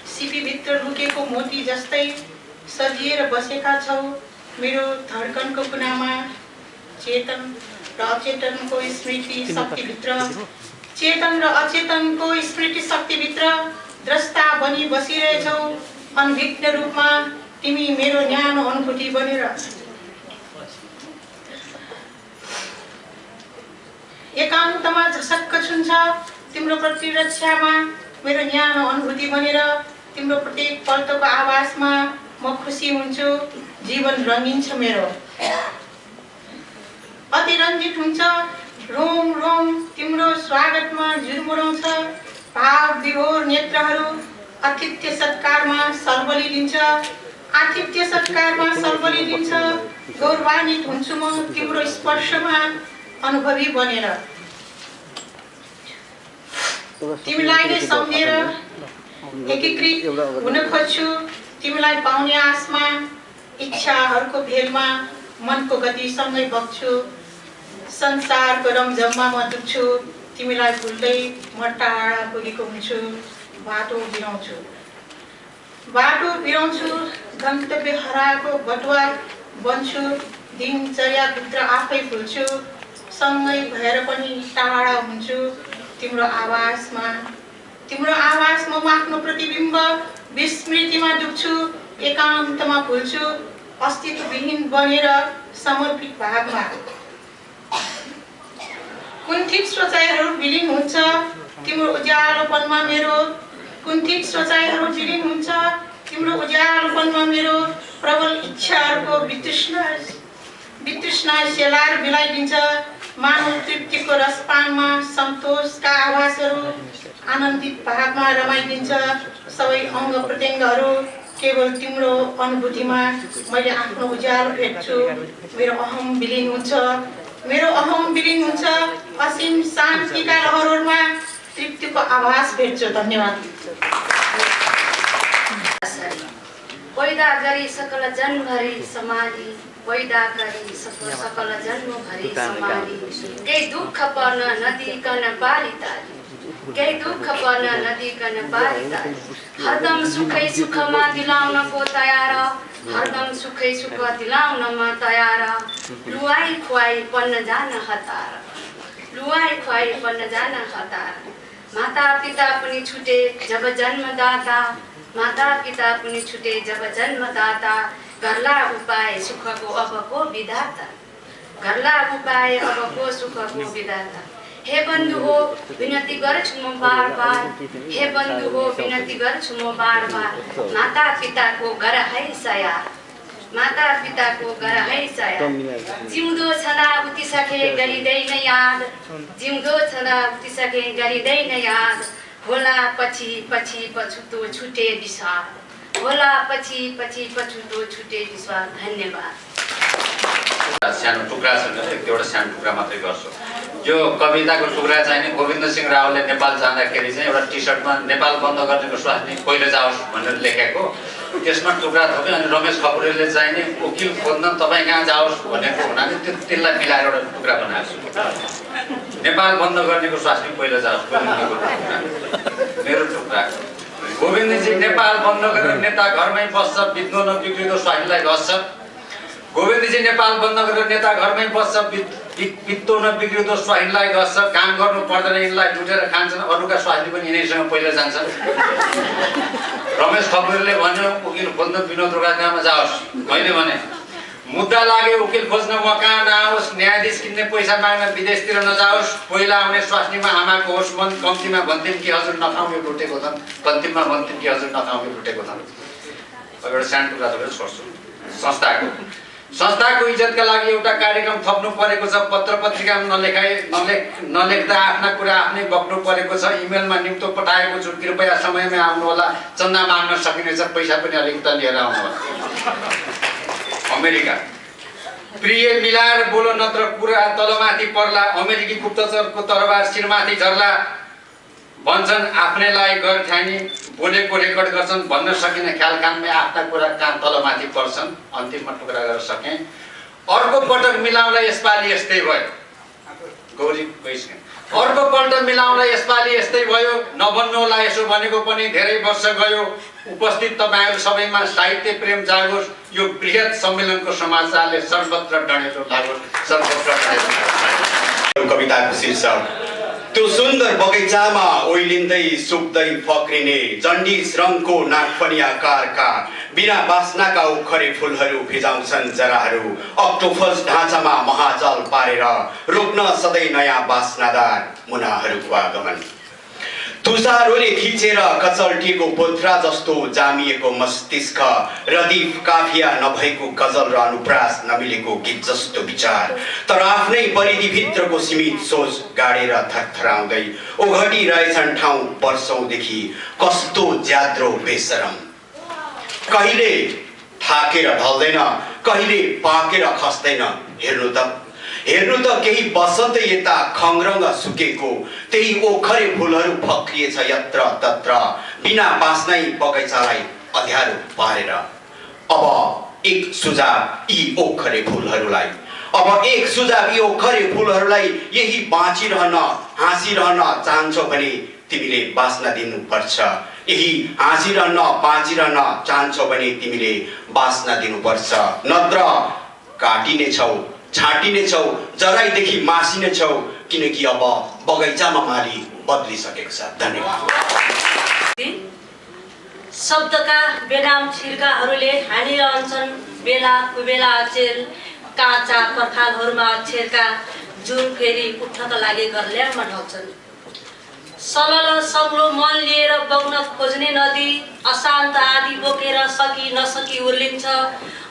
सिपीभित्र लुकेको मोती जस्तै सजिएर बसेका छौ मेरो धड्कनको कुनामा। चेतन र अचेतनको स्मृति शक्तिभित्र, चेतन र अचेतनको स्मृति शक्तिभित्र द्रष्टा बनी बसिरहेछौ अनभिज्ञ रूपमा तिमी मेरो न्यानो अनुभूति बनेर। एकान्तमा झसक्क छुन्छ तिम्रो प्रतिरक्षामा मेरो न्यानो अनुभूति बनेर। तिम्रो प्रत्येक पल्टको आवाजमा म खुसी हुन्छु, जीवन रङ्गिन्छ मेरो। अतिरञ्जित हुन्छ रोम रोम तिम्रो स्वागतमा झुरमुराउँछ। भाव विभोर नेत्रहरू आतिथ्य सत्कारमा सरबली दिन्छ, आतिथ्य सत्कारमा सरबली दिन्छ। गौरवान्वित हुन्छु म तिम्रो स्पर्शमा अनुभवी बनेर। तिमीलाई नै सम्झेर एकीकृत हुन खोज्छु, तिमीलाई पाउने आशमा इच्छाहरूको भेलमा मनको गतिसँगै बग्छु। संसारको रमझममा म डुब्छु, तिमीलाई भुल्दै म टाढा पुगेको हुन्छु। बाटो बिराउँछु गन्तव्य हराएको बटुवा बन्छु। दिनचर्याभित्र आफै भुल्छु, सँगै भएर पनि टाढा हुन्छु। तिम्रो आवाजमा म आफ्नो प्रतिबिम्ब विस्मृतिमा डुब्छु। एकान्तमा भुल्छु अस्तित्वविहीन बनेर समर्पित भावमा। कुण्ठित सोचाइहरू विलीन हुन्छ तिम्रो उज्यालोपनमा मेरो। कुण्ठित सोचाइहरू विलीन हुन्छ तिम्रो उज्यालोपनमा मेरो। प्रबल इच्छाहरूको वितृष्णा सेलाएर बिलाइदिन्छ मानव तृप्तिको रसपानमा। सन्तोषका आवाजहरू आनन्दित भावमा रमाइदिन्छ सबै अङ्ग प्रत्यङ्गहरू। केवल तिम्रो अनुभूतिमा मैले आफ्नो उज्यालो भेट्छु। मेरो अहम विलीन हुन्छ असीम शान्तिका लहरहरूमा तृप्तिको आभास भेट्छु। धन्यवाद। पैदा गरी सकल जन्मभरि समाली, पैदा गरी सकल जन्मभरि समाली। केही दुःख पर्न नदिकन बालिताली, केही दुःख पर्न नदिकन बालिताली। हरदम सुखै सुखमा दिलाउनको तयार, हरदम सुखै सुख दिलाउनमा तयार। लुवाई खुवाई पन्न जान हतार, लुवाई खुवाई पन्न जान हतार। माता पिता पनि छुटे जब जन्मदाता, माता पिता पनि छुटे जब जन्मदाता। गर्ला उपाय सुखको अबको विधाता, गर्ला उपाय अबको सुखको विधाता। हे बन्धु हो विनती गर्छु म बार बार, हे बन्धु हो विनती गर्छु म बार बार। माता पिताको गर है सयार, माता पिताको गर है सयार। जिउँदो छँदा उतिसके गरिँदैन याद, जिउँदो छँदा उतिसके गरिँदैन याद। होला पछि पछि पछुतो छुटे विश्वास, होला पछि पछि पछुतो छुटे विश्वास। धन्यवाद। सानो टुक्रा छ, एक एउटा सानो टुक्रा मात्रै गर्छु। यो कविताको टुक्रा चाहिँ नि गोविन्द सिंह रावलले नेपाल जाँदाखेरि चाहिँ एउटा टी सर्टमा नेपाल बन्द गर्नेको स्वास्नी पहिले जाओस् भनेर लेखेको, त्यसमा टुक्रा थप्यो। अनि रमेश खकुरेलले चाहिँ नि वकिल खोज्न तपाईँ कहाँ जाओस् भनेको हुनाले त्यसलाई मिलाएर एउटा टुक्रा बनाएको छु। नेपाल बन्द गर्नेको स्वास्नी पहिले जाओस्, मेरो टुक्रा। गोविन्दजी नेपाल बन्द गरेर नेता घरमै बस्छ, बित्नो नबिग्रिँदो स्वास्नीलाई घस्छ। गोविन्दजी नेपाल बन्द गरेर नेता घरमै बस्छ, बित्तो नबिग्रिँदो स्वास्नीलाई घस्छ। काम गर्नु पर्दैन, यिनलाई लुटेर खान्छन्, अरूका स्वास्नी पनि यिनैसँग पहिला जान्छन्। रमेश खकुरेलले भन्यो वकिल खोज्न विनोद रोकागामा जाओस्, मैले भने मुद्दा लाग्यो वकिल खोज्न म कहाँ नआओस्, न्यायाधीश किन्ने पैसा माग्न विदेशतिर नजाओस्, पहिला आउने स्वास्नीमा आमाको होस् मन। कम्तीमा भन्थिन् कि हजुर नखाउँ लुटेको छन्, कम्तीमा भन्थिन् कि हजुर नखाउँ लुटेको छन्। अब एउटा सानो टुक्रा तपाईँले छोड्छु। संस्थाको इज्जतका लागि एउटा कार्यक्रम थप्नु परेको छ। पत्र पत्रिकामा नलेख्दा आफ्ना कुरा आफ्नै बक्नु परेको छ। इमेलमा निम्तो पठाएको छु, कृपया समयमै आउनुहोला, चन्दा माग्न सकिनेछ, पैसा पनि अलिकति लिएर आउनुहोला। अमेरिका प्रिय मिलाएर बोलो नत्र कुरा तलमाथि पर्ला, अमेरिकी गुप्तचरको तरबार शिरमाथि झर्ला। भन्छन् आफ्नैलाई गर ठानी, बोलेको रेकर्ड गर्छन्, भन्न सकिने ख्याल काममै आफ्ना कुरा कहाँ तलमाथि पर्छन्। अन्तिममा टुक्रा गरेर सकेँ। अर्को पटक मिलाउँदा यसपालि यस्तै भयो। गौरी गइसके अर्को पल्ट मिलाउँदा यसपालि यस्तै भयो। नभन्नुहोला यसो भनेको पनि धेरै वर्ष गयो। उपस्थित तपाईँहरू सबैमा साहित्य प्रेम जागोस्, यो बृहत सम्मेलनको समाचारले सर्वत्र डढेलो लागोस्, सर्वत्र डढेलो। कविताको शीर्षक त्यो सुन्दर बगैँचामा ओइलिँदै सुक्दै फक्रिने जन्डिस रङको नागफनी आकारका बिना बास्नाका उखरे फुलहरू फिजाउँछन् जराहरू। अक्टोपस ढाँचामा महाजल पारेर रोक्न सधैँ नयाँ बास्नादार मुनाहरूको आगमन। तुषारले खिचेर कचल्टिएको पोथ्रा जस्तो जामिएको मस्तिष्क, रदीफ काफिया नभएको गजल र अनुप्रास नमिलेको गीत जस्तो विचार। तर आफ्नै परिधिभित्रको सीमित सोच गाडेर थरथराउँदै ओघटी रहेछन् ठाउँ वर्षौँदेखि। कस्तो ज्याद्रो बेसरम, कहिले थाकेर ढल्दैन, कहिले पाकेर खस्दैन। हेर्नु त केही बसन्तै यता खङ्ग्रङ्ग सुकेको, त्यही ओखरे फुलहरू फक्रिएछ यत्र तत्र, बिना बाँच्नै बगैँचालाई अँध्यारो पारेर। अब एक सुझाव यी ओखरे फुलहरूलाई, यही बाँचिरहन हाँसिरहन चाहन्छौ भने तिमीले बाँच्न दिनुपर्छ। यही हाँसिरहन बाँचिरहन चाहन्छौ भने तिमीले बाँच्न दिनुपर्छ। नत्र काटिनेछौ, छाटिनेछौ, जराइदेखि मासिनेछौ, किनकि अब बगैँचामा माली बदलिसकेको छ। धन्यवाद। शब्दका बेनाम छिर्काहरूले हानिरहन्छन् बेला कुबेला अचेल, काँचा पर्खालहरूमा अक्षरका जुन फेरि उठ्नका लागि गर्ल्यामा ढल्छन्। सलल सग्लो मन लिएर बग्न खोज्ने नदी अशान्त आदि बोकेर सकी नसकी उर्लिन्छ।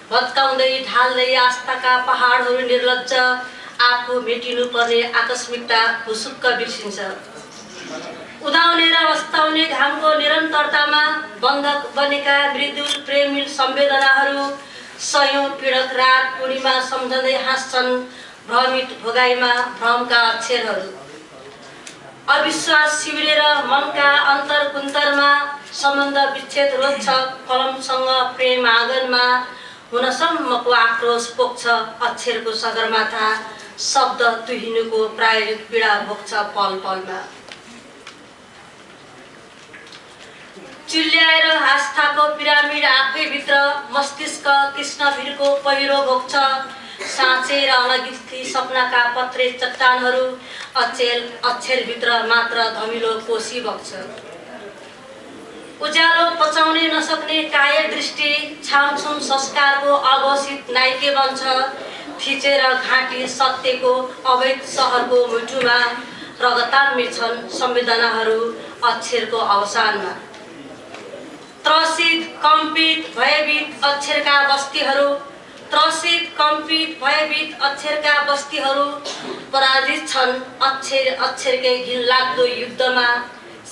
भत्काउँदै ढाल्दै आस्थाका पहाडहरू निर्लज्ज, आफू मेटिनु पर्ने आकस्मिकता हुसुक्क बिर्सिन्छ। उदाउने र अस्ताउने घामको निरन्तरतामा बन्धक बनेका मृदुल प्रेमिल संवेदनाहरू सयौं पीडक रात पूर्णिमा सम्झँदै हाँस्छन्। भ्रमित भोगाइमा भ्रमका अक्षरहरू अविश्वास सिबिरेर मनका अन्तरकुन्तरमा सम्बन्ध विच्छेद रोज्छ। कलमसँग प्रेम आँगनमा हुनसम्मको आक्रोश पोख्छ अक्षरको सगरमाथा। शब्द तुहिनुको प्रायोगिक पीडा भोग्छ पल पलमा। चिल्ल्याएर आस्थाको पिरामिड आफैभित्र मस्तिष्क कृष्णवीरको पहिरो भोग्छ। साँचे र अनगिन्ती सपनाका पत्रे चट्टानहरू अक्षरभित्र मात्र धमिलो कोसी बग्छ। उज्यालो पचाउने नसक्ने काय दृष्टि छामछुम संस्कारको अघोषित नाइके बन्छ। थिचेर घाँटी सत्यको अवैध सहरको मुटुमा रगतान्वित संवेदनाहरू अक्षरको अवसानमा। त्रसित कम्पित भयभीत अक्षरका बस्तीहरू पराजित छन्। अक्षरकै घिनलाग्दो युद्धमा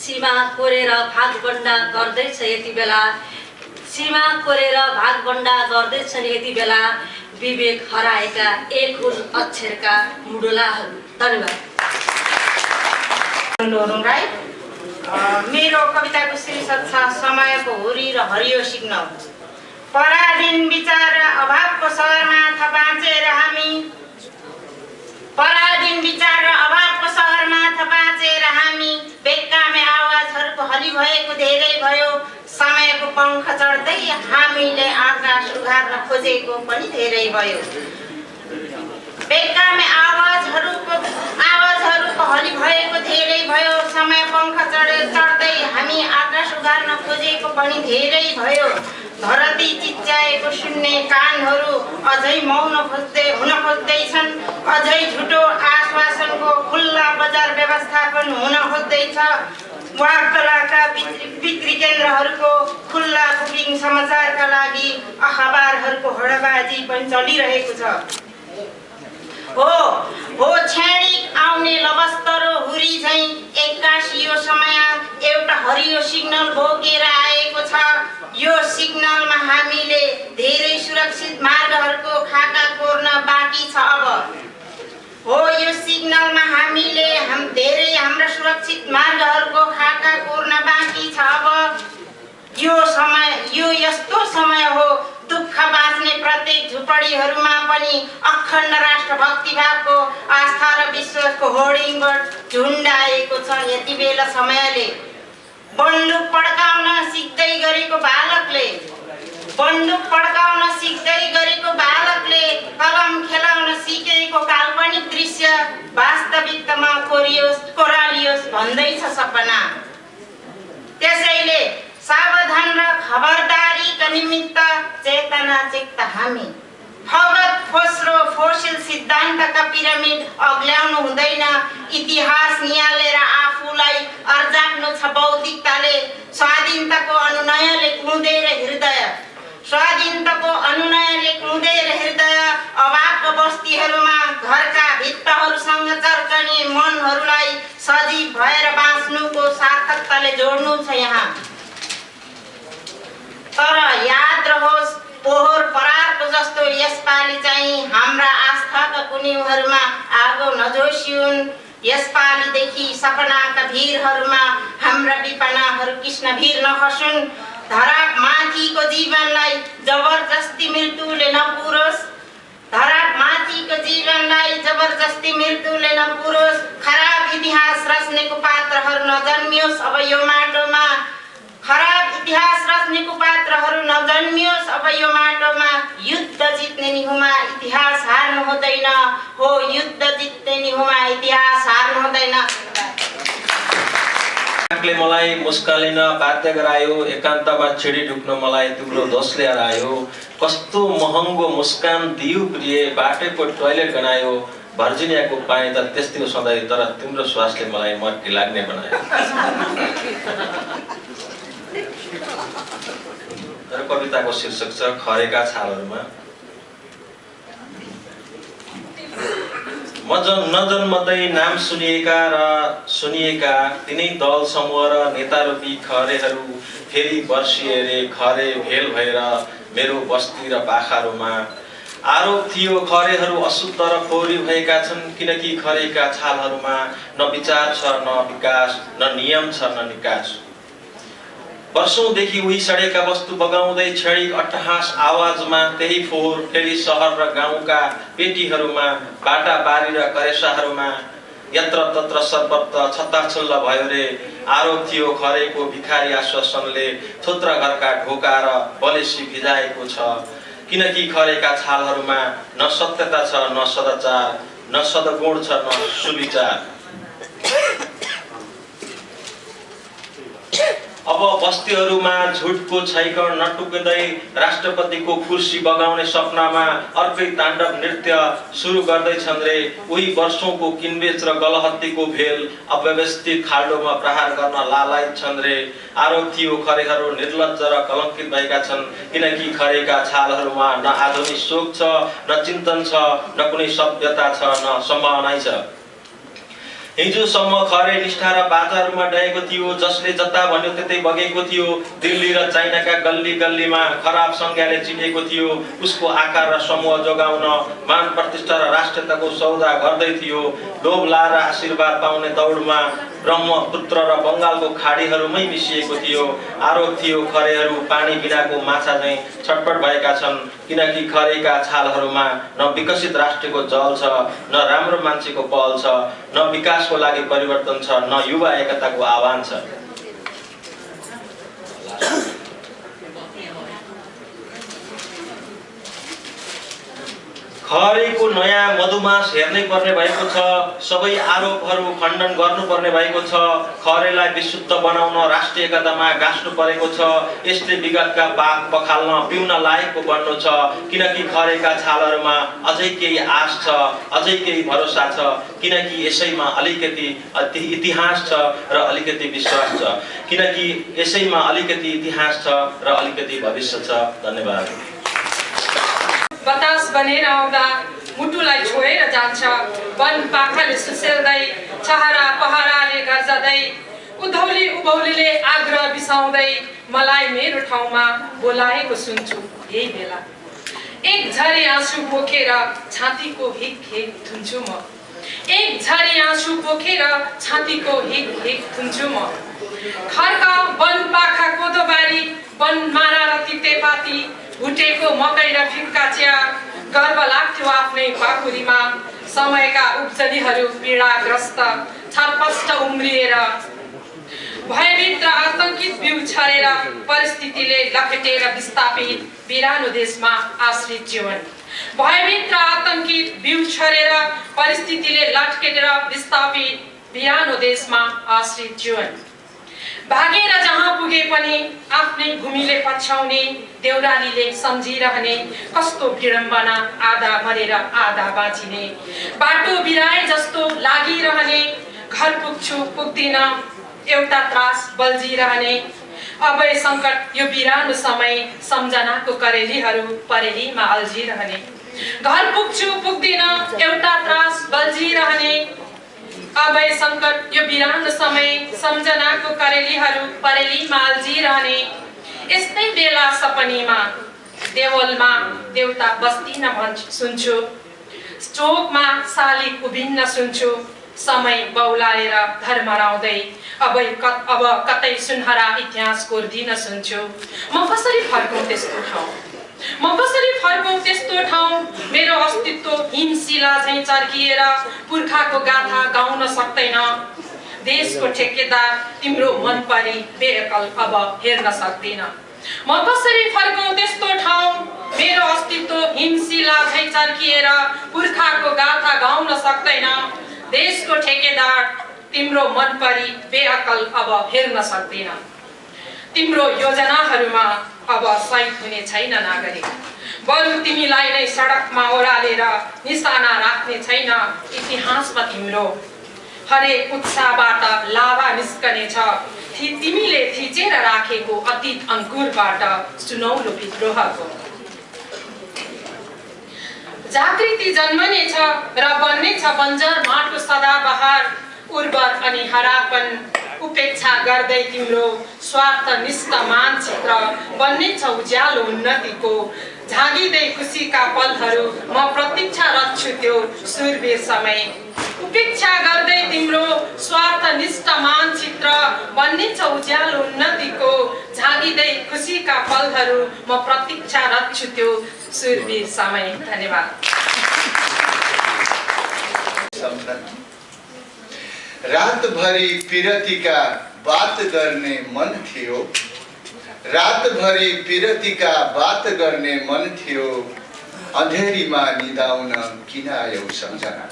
सीमा कोरेर भागभण्डा गर्दैछ यति बेला सीमा कोरेर भागभण्डा गर्दैछन् यति बेला विवेक हराएका एक हुन् अक्षरका मुडुलाहरू। धन्यवाद। मेरो कविताको शीर्षक छ समयको हुरी र हरियो सिग्नल। पराधीन विचार र अभावको सहरमा थपाचेर हामी बेकामे आवाजहरूको हली भएको धेरै भयो। समयको पङ्ख चढ्दै हामीले आकाश उघार्न खोजेको पनि धेरै भयो। बेकामे आवाजहरूको हली भएको धेरै भयो। समय पङ्ख चढ्दै हामी आकाश उघार्न खोजेको पनि धेरै भयो। धरती चिच्याएको सुन्ने कानहरू अझै मौन हुन खोज्दैछन्। अझै झुटो आश्वासनको खुल्ला बजार व्यवस्थापन हुन खोज्दैछ। वार्तालाका बिक्री केन्द्रहरूको खुल्ला बुकिङ समाचारका लागि अखबारहरूको हडबाजी पनि चलिरहेको छ। हो छेडी आउने लबस्तरो हुरी झैँ एक्कासी यो समय एउटा हरियो सिग्नल बोकेर आएको छ। यो सिग्नलमा हामीले धेरै सुरक्षित मार्गहरूको खाका कोर्न बाँकी छ। अब यो सिग्नलमा हामीले धेरै हाम्रा सुरक्षित मार्गहरूको खाका कोर्न बाँकी छ। अब यो यस्तो समय हो दुःख बाँच्ने प्रत्येक झुपडीहरूमा पनि अखण्ड राष्ट्रभक्तिभावको आस्था र विश्वासको होर्डिङ बोर्ड झुन्डाएको छ। यति बेला समयले बन्दुक पड्काउन सिक्दै गरेको बालकले कलम खेलाउन सिकेको काल्पनिक दृश्य वास्तविकतामा कोरालियोस् भन्दैछ सपना। त्यसैले सावधान र खबरदारीका निमित्त चेतना चेक्त हामी फगत फोस्रो फोसिल सिद्धान्तका पिरामिड अग्ल्याउनु हुँदैन। इतिहास निहालेर आफूलाई अर्जाप्नु छ बौद्धिकताले। स्वाधीनताको अनुनयले कुँदेर हृदय अभावको बस्तीहरूमा घरका भित्ताहरूसँग चर्कने मनहरूलाई सजीव भएर बाँच्नुको सार्थकताले जोड्नु छ यहाँ। तर याद रहोस् पोहोर परारको जस्तो यसपालि चाहिँ हाम्रा आस्थाका कुनीहरूमा आगो नजोसिउन्। यसपालिदेखि सपनाका भिरहरूमा हाम्रा विपनाहरू कृष्ण भिर नखसुन्। धराप माथिको जीवनलाई जबरजस्ती मृत्युले नपुरोस्। खराब इतिहास रच्नेको पात्रहरू नजन्मियोस् अब यो माटोमा। युद्ध जित्ने निहुमा इतिहास हार्नु हुँदैन। मलाई मुस्कालिन बाध्य गरायो। एकान्तमा छिडी ढुक्न मलाई तिम्रो दोषले हरायो। कस्तो महँगो मुस्कान दियो प्रिय बाटोको टोयलेट गनायो। भर्जिनियाको पानी त त्यस्तै हो सधैँ तर तिम्रो श्वासले मलाई मर्की लाग्ने बनायो। कविताको शीर्षक छ खरेका छालहरूमा। नजन्मदै नाम सुनिएका तिनै दल समूह र नेतारूपी खरेहरू फेरि वर्षिए खरे भेल भएर मेरो बस्ती र पाखाहरूमा। आरोप थियो खरेहरू अशुद्ध र फोहोरी भएका छन् किनकि खरेका छालहरूमा न विचार छ न विकास न नियम छ न निकास। वर्षौंदेखि उही सडेका वस्तु बगाउँदै क्षणिक अट्टहास आवाजमा त्यही फोहोर फेरि सहर र गाउँका पेटीहरूमा बाटा बारी र करेसाहरूमा यत्र तत्र सर्वत्र छत्ताछुल्ल भयो रे। आरोप थियो खरेको भिखारी आश्वासनले थोत्र घरका ढोका र बलेसी भिजाएको छ किनकि खरेका छालहरूमा न सत्यता छ न सदाचार न सद्गुण छ न सुविचार। अब बस्तीहरूमा झुटको छैकण नटुक्दै राष्ट्रपतिको कुर्सी बगाउने सपनामा अर्कै ताण्डव नृत्य सुरु गर्दैछन् रे। उही वर्षौंको किनबेच र गलहत्तीको भेल अव्यवस्थित खाल्डोमा प्रहार गर्न लालायित छन् रे। आरोप थियो खरेहरू निर्लज्ज र कलंकित भएका छन् किनकि खरेका छालहरूमा न आधुनिक सोच छ न चिन्तन छ न कुनै सभ्यता छ न सम्भावना छ। हिजोसम्म खरे निष्ठा र बाचाहरूमा डहेको थियो, जसले जता भन्यो त्यतै बगेको थियो। दिल्ली र चाइनाका गल्ली गल्लीमा खराब संज्ञाले चिनेको थियो। उसको आकार र समूह जोगाउन मान प्रतिष्ठा र राष्ट्रियताको सौदा गर्दै थियो। लोभ लाएर आशीर्वाद पाउने दौडमा ब्रह्मपुत्र र बङ्गालको खाडीहरूमै मिसिएको थियो। आरोप थियो खरेहरू पानी बिनाको माछा झैँ छटपट भएका छन्, किनकि खरेका छालहरूमा न विकसित राष्ट्रको जल छ, न राम्रो मान्छेको पहल छ, न विकासको लागि परिवर्तन छ, न युवा एकताको आह्वान छ। खरेको नयाँ मधुमास हेर्नै पर्ने भएको छ। सबै आरोपहरू खण्डन गर्नुपर्ने भएको छ। खरेलाई विशुद्ध बनाउन राष्ट्रिय एकतामा गाँस्नु परेको छ। यसले विगतका पाप पखाल्न पिउन लायकको बन्नु छ, किनकि खरेका छालहरूमा अझै केही आश छ, अझै केही भरोसा छ, किनकि यसैमा अलिकति इतिहास छ र अलिकति विश्वास छ, किनकि यसैमा अलिकति इतिहास छ र अलिकति भविष्य छ। धन्यवाद। बतास बनेर आउँदा मुटुलाई छोएर जान्छ, वन पाखाले सुसेल्दै, छहरा पहराले गर्जदै, उधौली उभौलीले आग्रह बिसाउँदै मलाई मेरो ठाउँमा बोलाएको सुन्छु यही बेला। एक झरी आँसु पोखेर छातीको हिक हिक थुन्छु म। एक झरी आँसु पोखेर छातीको हिक हिक थुन्छु म। खर्का वन पाखा कोदोबारी, वन मारा र तितेपाती, भुटेको मकै र फिक्का चिया, गर्व लाग्थ्यो आफ्नै पाखुरीमा। समयका उब्जनीहरू पीडाग्रस्त छरपष्ट उम्रिएर, भयभीत र आतंकित बिउ छरेर परिस्थितिले लखेटेर विस्थापित बिरानो देशमा आश्रित जीवन। भयभीत र आतंकित बिउ छरेर परिस्थितिले लखेटेर विस्थापित बिरानो देशमा आश्रित जीवन। भागेर जहाँ पुगे पनि आफ्नै भूमिले पछ्याउने देउरालीले सम्झिरहने कस्तो विडम्बना, आधा मरेर आधा बाँचिने। बाटो बिराए जस्तो लागिरहने, घर पुग्छु पुग्दिन एउटा त्रास बल्झिरहने। अभय सङ्कट यो बिरानो समय, सम्झनाको करेलीहरू परेलीमा अल्झिरहने। घर पुग्छु पुग्दिन एउटा त्रास बल्झिरहने। अभय सङ्कट यो बिरानो समय, सम्झनाको करेलीहरू परेलीमा अल्झिरहने। यस्तै बेला सपनीमा देवलमा देउता बस्दिन सुन्छु, चोकमा शालिग उभिन्न सुन्छु। समय बौलाएर धर्मराउँदै अब कतै सुनहरा इतिहास कोर्दिन सुन्छु। म कसरी फर्कौँ त्यस्तो ठाउँ, म कसरी फर्कौँ त्यस्तो ठाउँ। मेरो अस्तित्व हिमशिला झैँ चर्किएर पुर्खाको गाथा गाउन सक्दैन। देशको ठेकेदार तिम्रो मन परी बेअकल अब हेर्न सक्दिन। म कसरी फर्कौँ त्यस्तो ठाउँ, मेरो अस्तित्व हिमशिला झैँ चर्किएर पुर्खाको गाथा गाउन सक्दैन। देशको ठेकेदार तिम्रो मन परी बेअकल अब हेर्न सक्दिन। तिम्रो योजनाहरूमा अब सही हुने छैन नागरिक, बरु तिमीलाई नै सडकमा ओह्रालेर निशाना राख्ने छैन। इतिहासमा तिम्रो हरेक उत्साहबाट लाभा निस्कनेछ। तिमीले थिचेर राखेको अतीत अङ्कुरबाट सुनौलो विद्रोहको। जागृति जन्मनेछ र बन्नेछ बन्जर माटो सदाबहार, उर्वर अनि हरापन उपेक्षा गर्दै तिम्रो स्वार्थनिष्ठ मानचित्र बन्नेछ उज्यालो उन्नतिको। झागिँदै खुसीका पलहरू म प्रतीक्षारत छु त्यो सुरवीर समय। उपेक्षा गर्दै तिम्रो स्वार्थनिष्ठ मानचित्र बन्नेछ उज्यालो उन्नतिको। झागिँदै खुसीका पलहरू म प्रतीक्षारत छु त्यो सुरवीर समय। धन्यवाद। रातभरि पिरतीका बात गर्ने मन थियो, रातभरि पिरतीका बात गर्ने मन थियो। अँधेरीमा निदाउन किन आयौ सम्झना।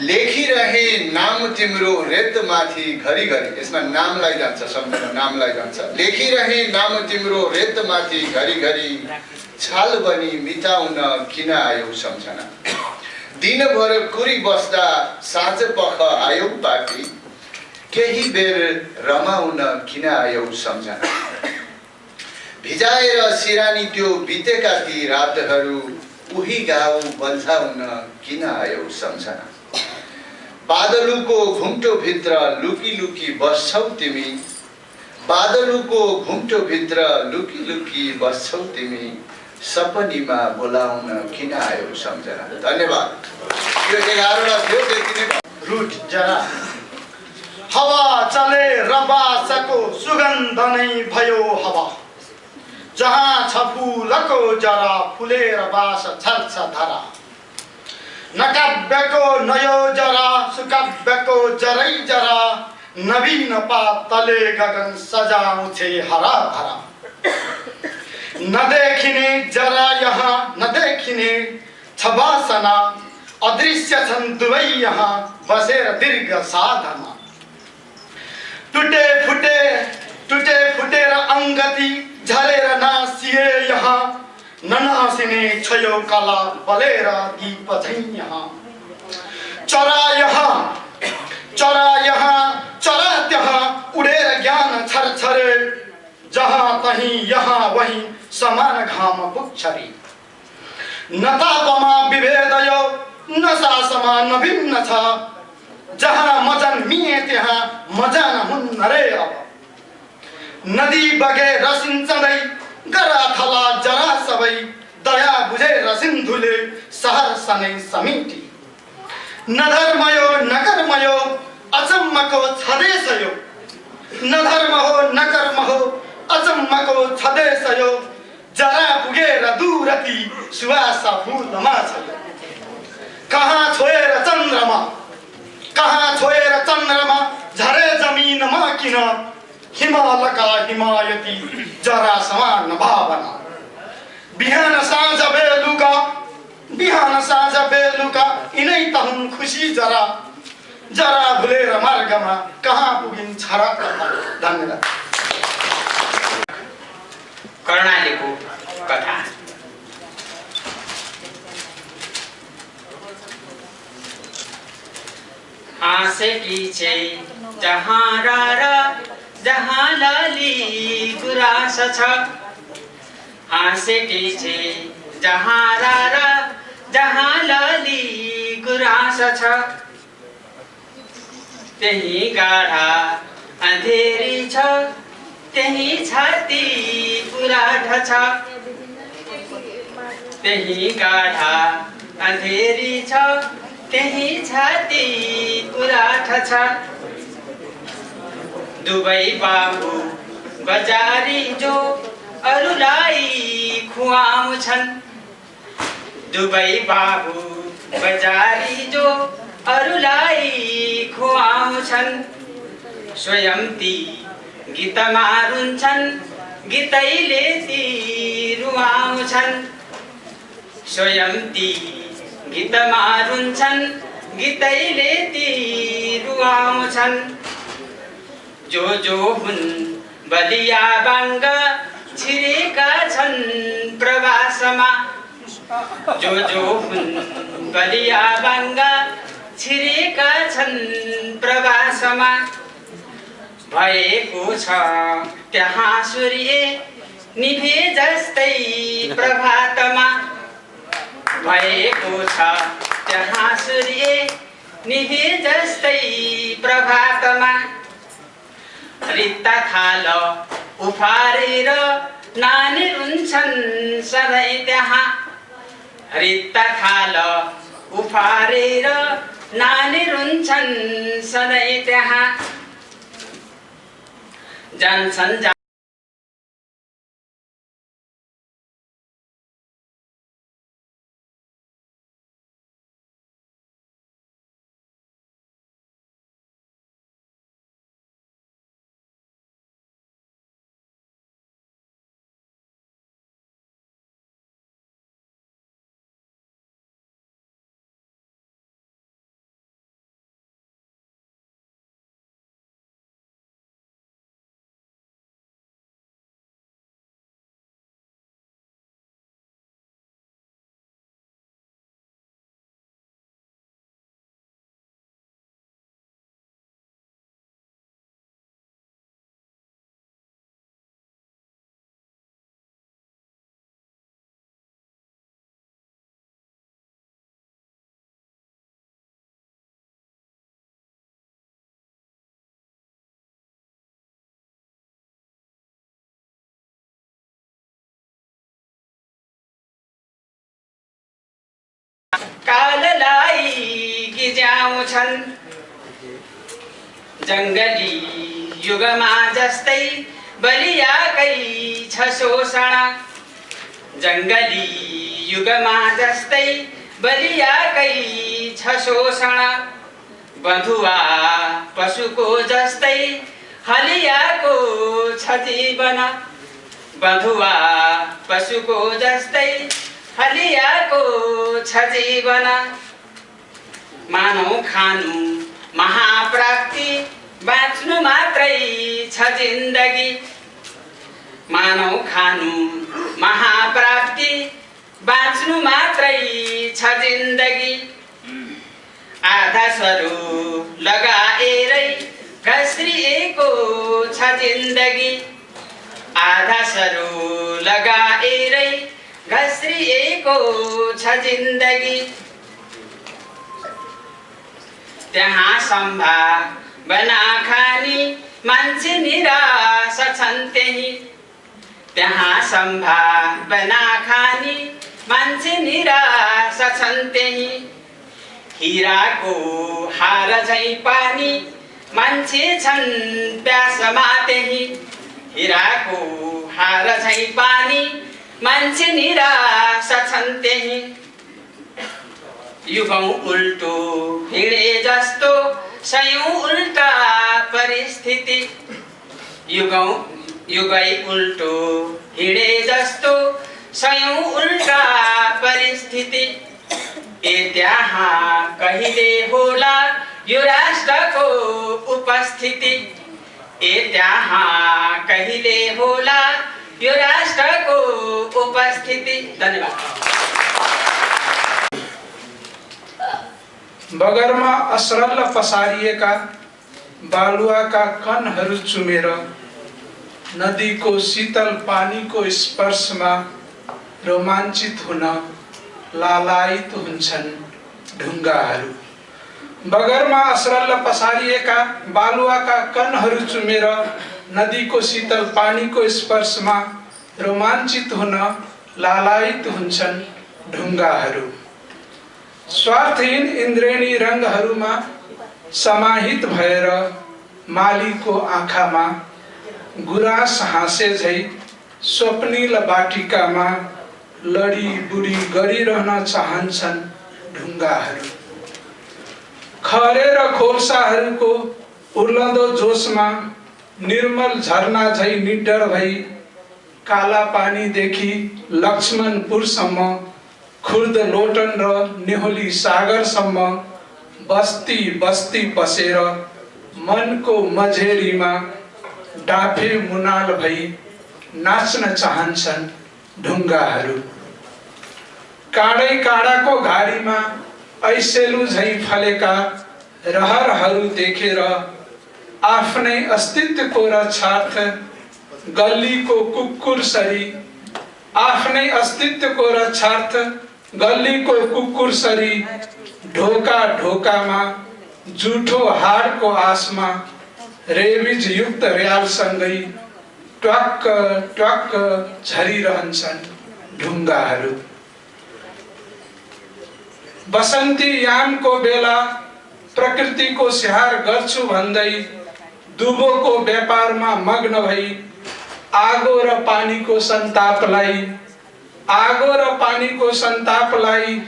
लेखिरहे नाम तिम्रो रेतमाथि घरिघरि, यसमा नामलाई जान्छ, सम्झना नामलाई जान्छ। लेखिरहे नाम तिम्रो रेतमाथि घरिघरि, छाल बनी मिटाउन किन आयौ सम्झना। दिनभर कुरी बस्दा साँझ पख आयौ पार्टी, केही बेर रमाउन किन आयौ सम्झना। भिजाएर सिरानी त्यो बितेका ती रातहरू, उही गाउँ बल्झाउन किन आयौ सम्झना। बादलुको घुम्टोभित्र लुकी लुकी बस्छौ तिमी, बादलुको घुम्टोभित्र लुकी लुकी बस्छौ तिमी, सपनीमा बोलाउन किन आयो सम्झना। धन्यवाद। यो 11वटा थियो, त्यति नै। रुट जरा हावा चले रबासको सुगन्ध नै भयो हावा, जहाँ छ फुलको जरा फुलेर बास छर्छ धरा, नकाव्यको नयो जरा सुकाव्यको जरै जरा, नवीन पात तले गगन सजाउँछे हरा भरा, नदेखिने जरा यहाँ नदेखिने छ वासना, अदृश्य छन् दुवै यहाँ बसेर दीर्घ साधना, टुटे फुटेर अङ्गति झरेर नासिए यहाँ, ननासिने छ यो कला बलेर दीप झैँ यहाँ, चरा यहाँ चरा त्यहाँ उडेर ज्ञान छरछरे, जहाँ तहीँ यहाँ वही समान घाम पुग्छ रे, न तापमा विभेद यो न सासमा न भिन्न छ, जहाँ म जन्मिए त्यहाँ म जान हुन्न रे अब, नदी बगे रसिन्छदै गरा थला जरा सबै, दया बुझेर सिन्धुले सहर सनै समेटी, न धर्म यो न कर्म यो अचम्मको छदेश यो, न धर्म हो न कर्म हो अचम्मको छदेश यो, जरा पुगेर दूरती सुवास फुलमा छ, कहाँ छोएर चन्द्रमा झरे जमिनमा किन, हिमालका हिमायती जरा समान भावना, बिहान साँझ बेलुका यिनै त हुन् खुसी जरा, जरा भुलेर मार्गमा कहाँ पुगिन्छ र कता। धन्यवाद। कर्णालीको कथा। हाँसेकी छे जहाँ रारा जहाँ लाली गुराँस छ, हाँसेकी छे जहाँ रारा जहाँ लाली गुराँस छ, त्यही गाढा अँधेरी छ त्यही छाती उराठ छ, त्यही गाढा अँधेरी छ त्यही छाती उराठ छ, दुवै बाबु बजारी जो अरूलाई खुवाउँछन्, दुवै बाबु बजारी जो अरूलाई खुवाउँछन्, स्वयं ती गीतमा रुन्छन् गीतैले ती रुवाउँछन्, स्वयं ती गीतमा रुन्छन् गीतैले ती रुवाउँछन्, जो हुन् बलिया बाङ्ग छिरेका छन् प्रवासमा, जो हुन् बलिया बाङ्ग छिरेका छन् प्रवासमा, भएको छ त्यहाँ सूर्य निभे जस्तै प्रभातमा, भएको छ त्यहाँ सूर्य निभे जस्तै प्रभातमा, रित्ता थाल उफारेर नानी रुन्छन् सधैँ त्यहाँ, रित्ता थाल उफारेर नानी रुन्छन् सधैँ त्यहाँ, जान्छन् छन् जङ्गली युगमा जस्तै बलियाकै छ शोषण जङ्गली युगमा जस्तै बलियाकै छ शोषण बन्धुवा पशुको जस्तै हलियाको छ जीवन बन्धुवा पशुको जस्तै हलियाको छ जीवन मानौ खानु महाप्राप्ति बाँच्नु मात्रै छ जिन्दगी मानौ खानु महाप्राप्ति बाँच्नु मात्रै छ जिन्दगी आधा सरू लगाएरै घस्रिएको छ जिन्दगी आधा सरू लगाएरै घस्रिएको छ जिन्दगी त्यहाँ सम्भावना खानी मान्छे निराश छन् त्यही त्यहाँ सम्भावना खानी मान्छे निराश छन् त्यही हिराको हार झैँ पानी मान्छे छन् प्यासमा त्यही हिराको हार झैँ पानी मान्छे निराश छन् त्यही युगौं उल्टो हिँडे जस्तो सयौं उल्टा परिस्थिति युगै उल्टो हिँडे जस्तो सयौं उल्टा परिस्थिति त्यहाँ कहिले होला यो राष्ट्रको उपस्थिति त्यहाँ कहिले होला यो राष्ट्रको उपस्थिति धन्यवाद बगरमा असरल पसारिएका बालुवाका कणहरू चुमेर नदीको शीतल पानीको स्पर्शमा रोमाञ्चित हुन लालायित हुन्छन् ढुङ्गाहरू बगरमा असरल पसारिएका बालुवाका कणहरू चुमेर नदीको शीतल पानीको स्पर्शमा रोमाञ्चित हुन लालायित हुन्छन् ढुङ्गाहरू स्वार्थहीन इन्द्रेणी रङ्गहरूमा समाहित भएर मालीको आँखामा गुराँस हाँसे झै स्वप्निल बाटिकामा लडी बुडी गरिरहन चाहन्छन् ढुङ्गाहरू खरेर खोल्साहरूको उर्लदो जोसमा निर्मल झरना झै निडर भई काला पानीदेखि लक्ष्मणपुरसम्म खुर्द लोटन र नेहोली सागरसम्म बस्ती बस्ती बसेर मनको मझेरीमा डाफे मुनाल भई नाच्न चाहन्छन् ढुङ्गाहरू काँडै काँडाको घारीमा ऐसेलु झै फलेका रहरहरू देखेर आफ्नै अस्तित्वको रक्षार्थ गल्लीको कुकुरसरी आफ्नै अस्तित्वको रक्षार्थ गल्लीको कुकुरसरी ढोका ढोकामा जुठो हाडको आसमा रेबिज युक्त र्यालसँगै ट्वाक्क ट्वाक्क झरिरहन्छन् ढुङ्गाहरू बसन्ती यामको बेला प्रकृतिको स्याहार गर्छु भन्दै दुबोको व्यापारमा मग्न भई आगो र पानीको सन्तापलाई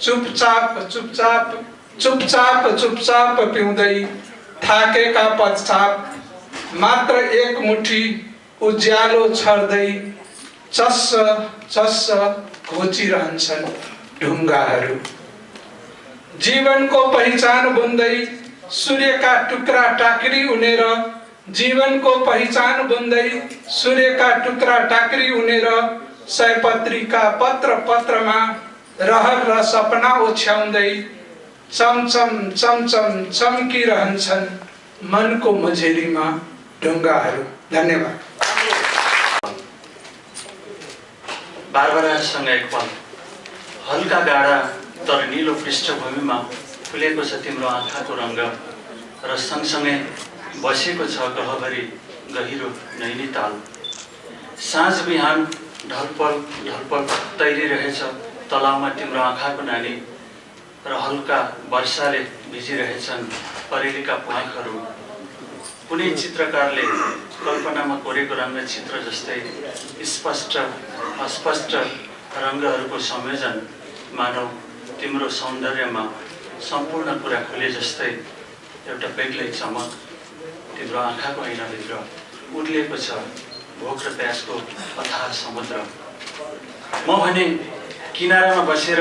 चुपचाप चुपचाप चुपचाप चुपचाप पिउँदै थाकेका पश्चात मात्र एक मुठी उज्यालो छर्दै चस्स चस्स घोचिरहन्छन् ढुङ्गाहरू जीवनको पहिचान बुन्दै सूर्यका टुक्रा टाक्री उनेर जीवनको पहिचान बुन्दै सूर्यका टुक्रा टाक्री उनेर सयपत्रीका पत्र पत्रमा रहर र सपना ओछ्याउँदै चमचम चमचम चम्किरहन्छन् मनको मझेरीमा ढुङ्गाहरू। धन्यवाद। बारबरासँग एक पल हल्का गाढा तर नीलो पृष्ठभूमिमा फुलेको छ तिम्रो आँखाको रङ्ग र सँगसँगै बसेको छ गहभरि गहिरो नैनीताल। साँझ बिहान ढलपल ढलपल तैरिरहेछ तलाउमा तिम्रो आँखाको नानी र हल्का वर्षाले भिजिरहेछन् परेलीका प्वाखहरू। कुनै चित्रकारले कल्पनामा कोरेको रङ्गचित्र जस्तै स्पष्ट अस्पष्ट रङ्गहरूको संयोजन मानव तिम्रो सौन्दर्यमा सम्पूर्ण कुरा खुले जस्तै एउटा बेग्लै चमक तिम्रो आँखाको ऐनाभित्र उर्लिएको छ भोक र प्यासको अथाह समुद्र। म भने किनारामा बसेर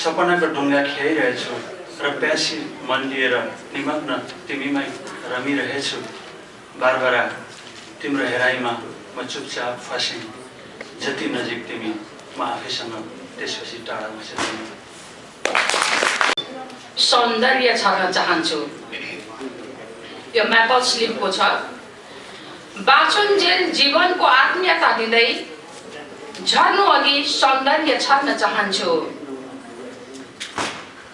सपनाको ढुङ्गा खेलिरहेछु र प्यासी मन लिएर निमग्न तिमीमै रमिरहेछु। बारबारा तिम्रो हेराइमा म चुपचाप फसेँ। जति नजिक तिमी म आफैसँग त्यसपछि टाढा बसेँ। सौन्दर्य छर्न चाहन्छु। यो म्यापल स्लिपको छ। बाँचुन्जेल जीवनको आत्मीयता दिँदै झर्नु अघि सौन्दर्य छर्न चाहन्छु।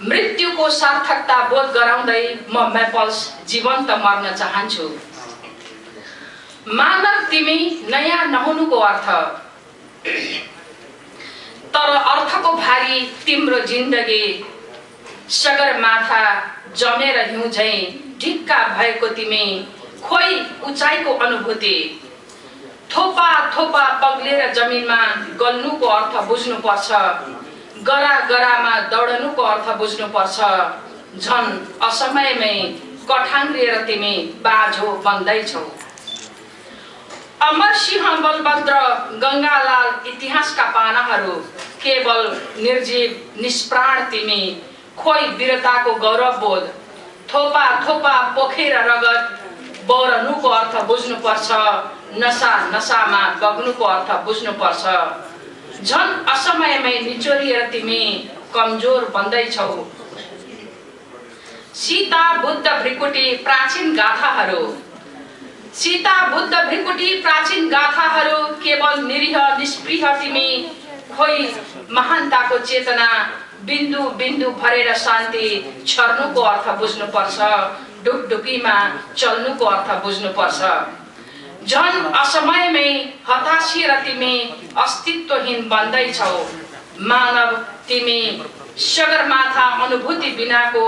मृत्युको सार्थकता बोध गराउँदै म म्यापल्स जीवन्त मर्न चाहन्छु। मानव तिमी नयाँ नहुनुको अर्थ, तर अर्थको भारी तिम्रो जिन्दगी सगरमाथा जमेर हिउँ झैं ढिक्का भएको तिमी खोइ उचाइको अनुभूति। थोपा थोपा पग्लेर जमिनमा गल्नुको अर्थ बुझ्नुपर्छ। गरा गरामा दौडनुको अर्थ बुझ्नुपर्छ। झन् असमयमै कठाङ्ग्रिएर तिमी बाझो बन्दैछौ। अमर सिंह बलभद्र गङ्गालाल इतिहासका पानाहरू केवल निर्जीव निष्प्राण तिमी खोइ वीरताको गौरवबोध। थोपा थोपा पोखेर रगत बौरनुको अर्थ बुझ्नुपर्छ। नशा नशामा बग्नुको अर्थ बुझ्नुपर्छ। झन् असमयमै निचोरिएर तिमी कमजोर बन्दैछौ। सीता बुद्ध भृकुटी प्राचीन गाथाहरू। सीता बुद्ध भृकुटी प्राचीन गाथाहरू केवल निरीह निष्प्रिय तिमी खोइ महानताको चेतना बिन्दु बिन्दु भरेर शान्ति छर्नुको अर्थ बुझ्नुपर्छ। ढुकढुकीमा चल्नुको अर्थ बुझ्नुपर्छ। झन् असमयमै हताशिएर तिमी अस्तित्वहीन बन्दैछौ। मानव तिमी सगरमाथा अनुभूति बिनाको,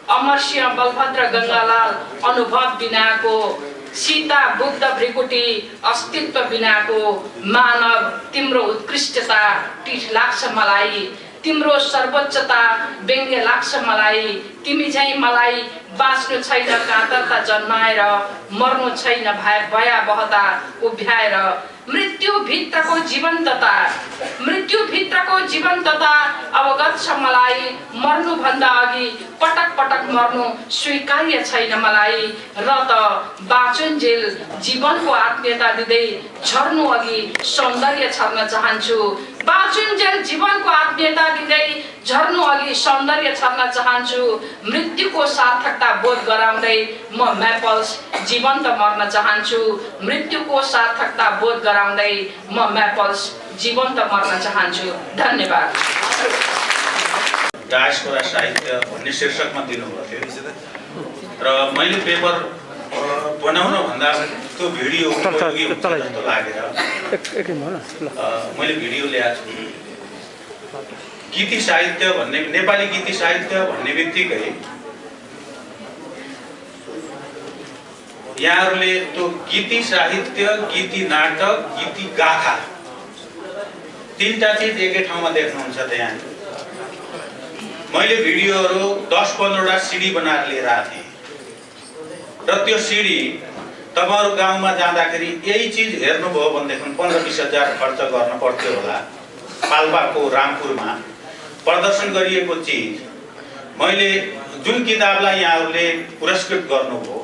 अमरसिंह बलभद्र गङ्गालाल अनुभव बिनाको, सीता बुद्ध भृकुटी अस्तित्व बिनाको। मानव तिम्रो उत्कृष्टता टिठ लाग्छ मलाई। तिम्रो सर्वोच्चता व्यङ्ग्य लाग्छ मलाई। तिमी झैं मलाई बाँच्नु छैन कातरता जन्माएर, मर्नु छैन भयावहता उभ्याएर। मृत्युभित्रको जीवन्तता अवगत छ मलाई। मर्नुभन्दा अघि पटक पटक मर्नु स्वीकार्य छैन मलाई। र त बाँचुन्जेल जीवनको आत्मीयता दिँदै झर्नु अघि सौन्दर्य छर्न चाहन्छु। बाँचुन्जेल जीवनको आत्मीयता दिँदै झर्नु अघि सौन्दर्य छर्न चाहन्छु। मृत्युको सार्थकता बोध गराउँदै म म्यापल्स जीवन्त मर्न चाहन्छु। मृत्युको सार्थकता बोध गराउँदै म म्यापल्स जीवन्त मर्न चाहन्छु। धन्यवाद। डायस्पोरा साहित्य भन्ने शीर्षकमा दिनुभएको थियो र मैले पेपर बनाउन भन्दा त्यो भिडियो उपयोगी हुन्छ जस्तो लागेर मैले भिडियो ल्याएको छु। गीति साहित्य भन्ने, नेपाली गीति साहित्य भन्ने बित्तिकै यहाँहरूले त्यो गीति साहित्य, गीति नाटक, गीति गाथा तीनटा चिज एकै ठाउँमा देख्नुहुन्छ। त्यहाँ मैले भिडियोहरू 10-15वटा सिडी बनाएर लिएर आएको थिएँ र त्यो सिडी तपाईँहरू गाउँमा जाँदाखेरि यही चिज हेर्नुभयो भनेदेखि 15-20 हजार खर्च गर्न पर्थ्यो होला। पाल्पाको रामपुरमा प्रदर्शन गरिएको चिज मैले जुन किताबलाई यहाँहरूले पुरस्कृत गर्नुभयो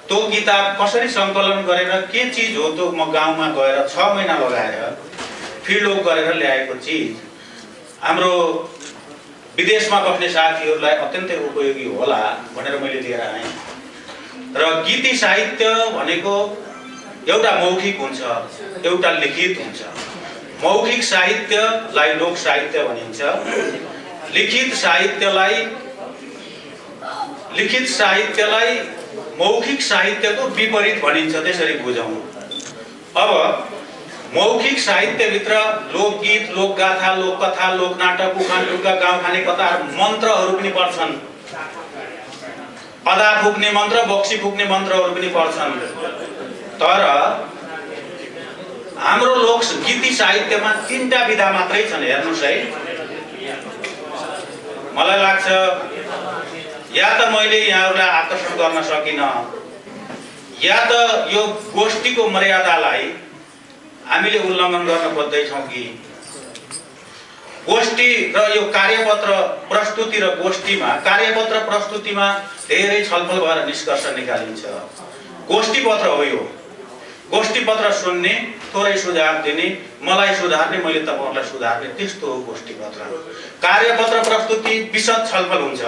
त्यो किताब कसरी सङ्कलन गरेर के चिज हो त्यो म गाउँमा गएर 6 महिना लगाएर फिल्ड वर्क गरेर ल्याएको चिज हाम्रो विदेशमा बस्ने साथीहरूलाई अत्यन्तै उपयोगी होला भनेर मैले लिएर आएँ। र गीति साहित्य भनेको एउटा मौखिक हुन्छ, एउटा लिखित हुन्छ। मौखिक साहित्यलाई लोक साहित्य भनिन्छ। लिखित साहित्यलाई मौखिक साहित्यको विपरीत भनिन्छ। त्यसरी बुझौँ। अब मौखिक साहित्यभित्र लोकगीत, लोकगाथा, लोककथा, लोकनाटक, उखान टुक्का, गाउँ खाने कथा, मन्त्रहरू पनि पर्छन्। अदा फुक्ने मन्त्र बक्सी फुक्ने मन्त्रहरू पनि पर्छन्। तर हाम्रो लोक गीति साहित्यमा 3टा विधा मात्रै छन्। हेर्नुस् है, मलाई लाग्छ या त मैले यहाँहरूलाई आकर्षण गर्न सकिनँ, या त यो गोष्ठीको मर्यादालाई हामीले उल्लङ्घन गर्न खोज्दैछौँ कि गोष्ठी र यो कार्यपत्र प्रस्तुति र गोष्ठीमा कार्यपत्र प्रस्तुतिमा धेरै छलफल भएर निष्कर्ष निकालिन्छ। गोष्ठीपत्र हो यो। गोष्ठीपत्र सुन्ने, थोरै सुझाव दिने, मलाई सुधार्ने, मैले तपाईहरुलाई सुधार्ने, त्यस्तो हो गोष्ठीपत्र। कार्यपत्र प्रस्तुति विशद छलफल हुन्छ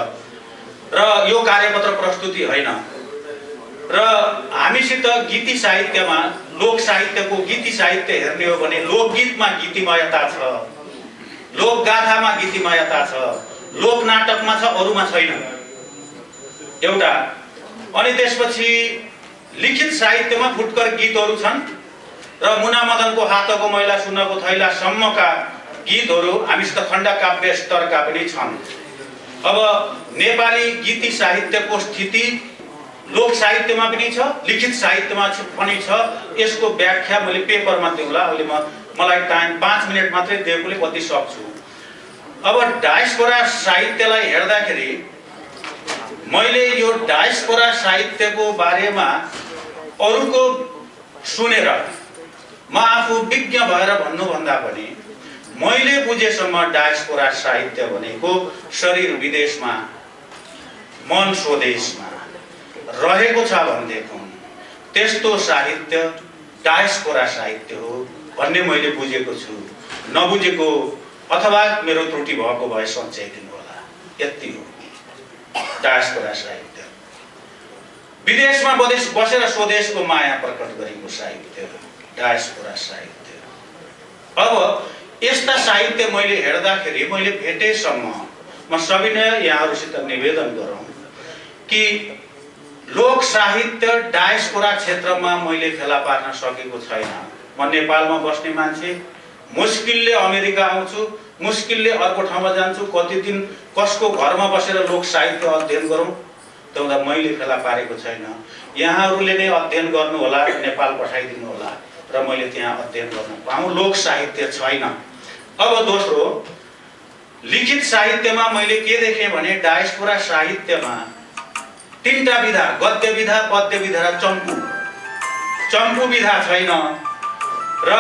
र यो कार्यपत्र प्रस्तुति होइन। र हामीसित गीति साहित्यमा लोक साहित्यको गीति साहित्य हेर्ने हो भने लोकगीतमा गीतिमयता छ, लोकगाथामा गीतिमयता छ, लोक नाटकमा छ, अरूमा छैन एउटा। अनि त्यसपछि लिखित साहित्यमा फुटकर गीतहरू छन् र मुना मदनको हातको मैला सुनको थैला सम्मका गीतहरू हामीसित खण्डकाव्य स्तरका पनि छन्। अब नेपाली गीति साहित्यको स्थिति लोक साहित्यमा पनि छ, लिखित साहित्यमा पनि छ। यसको व्याख्या मैले पेपरमा दिउँला। अहिले मलाई टाइम 5 मिनेट मात्रै दिएकोले कति सक्छु। अब डायस्पोरा साहित्यलाई हेर्दाखेरि मैले यो डायस्पोरा साहित्यको बारेमा अरूको सुनेर म आफू विज्ञ भएर भन्नुभन्दा पनि मैले बुझेसम्म डायस्पोरा साहित्य भनेको शरीर विदेशमा मन स्वदेशमा रहेको छ भनेदेखि त्यस्तो साहित्य डायस्पोरा साहित्य हो भन्ने मैले बुझेको छु। नबुझेको अथवा मेरो त्रुटि भएको भए सच्याइदिनु होला। यति हो डायस्पोरा साहित्य। विदेशमा बसेर स्वदेशको माया प्रकट गरेको साहित्य डायस्पोरा साहित्य। अब यस्ता साहित्य मैले हेर्दाखेरि मैले भेटेसम्म म सविनय यहाँहरूसित निवेदन गरौँ कि लोक साहित्य डायस्पोरा क्षेत्रमा मैले फेला पार्न सकेको छैन। म नेपालमा बस्ने मान्छे, मुस्किलले अमेरिका आउँछु, मुस्किलले अर्को ठाउँमा जान्छु, कति दिन कसको घरमा बसेर लोक साहित्य अध्ययन गरौँ त मैले फेला पारेको छैन। यहाँहरूले नै अध्ययन गर्नु होला, नेपाल पठाइदिनु होला र मैले त्यहाँ अध्ययन गर्न पाऊँ। लोक साहित्य छैन। अब दोस्रो, लिखित साहित्यमा मैले के देखेँ भने डायस्पोरा साहित्यमा 3टा विधा, गद्य विधा, पद्य विधा र चम्पू विधा छैन। र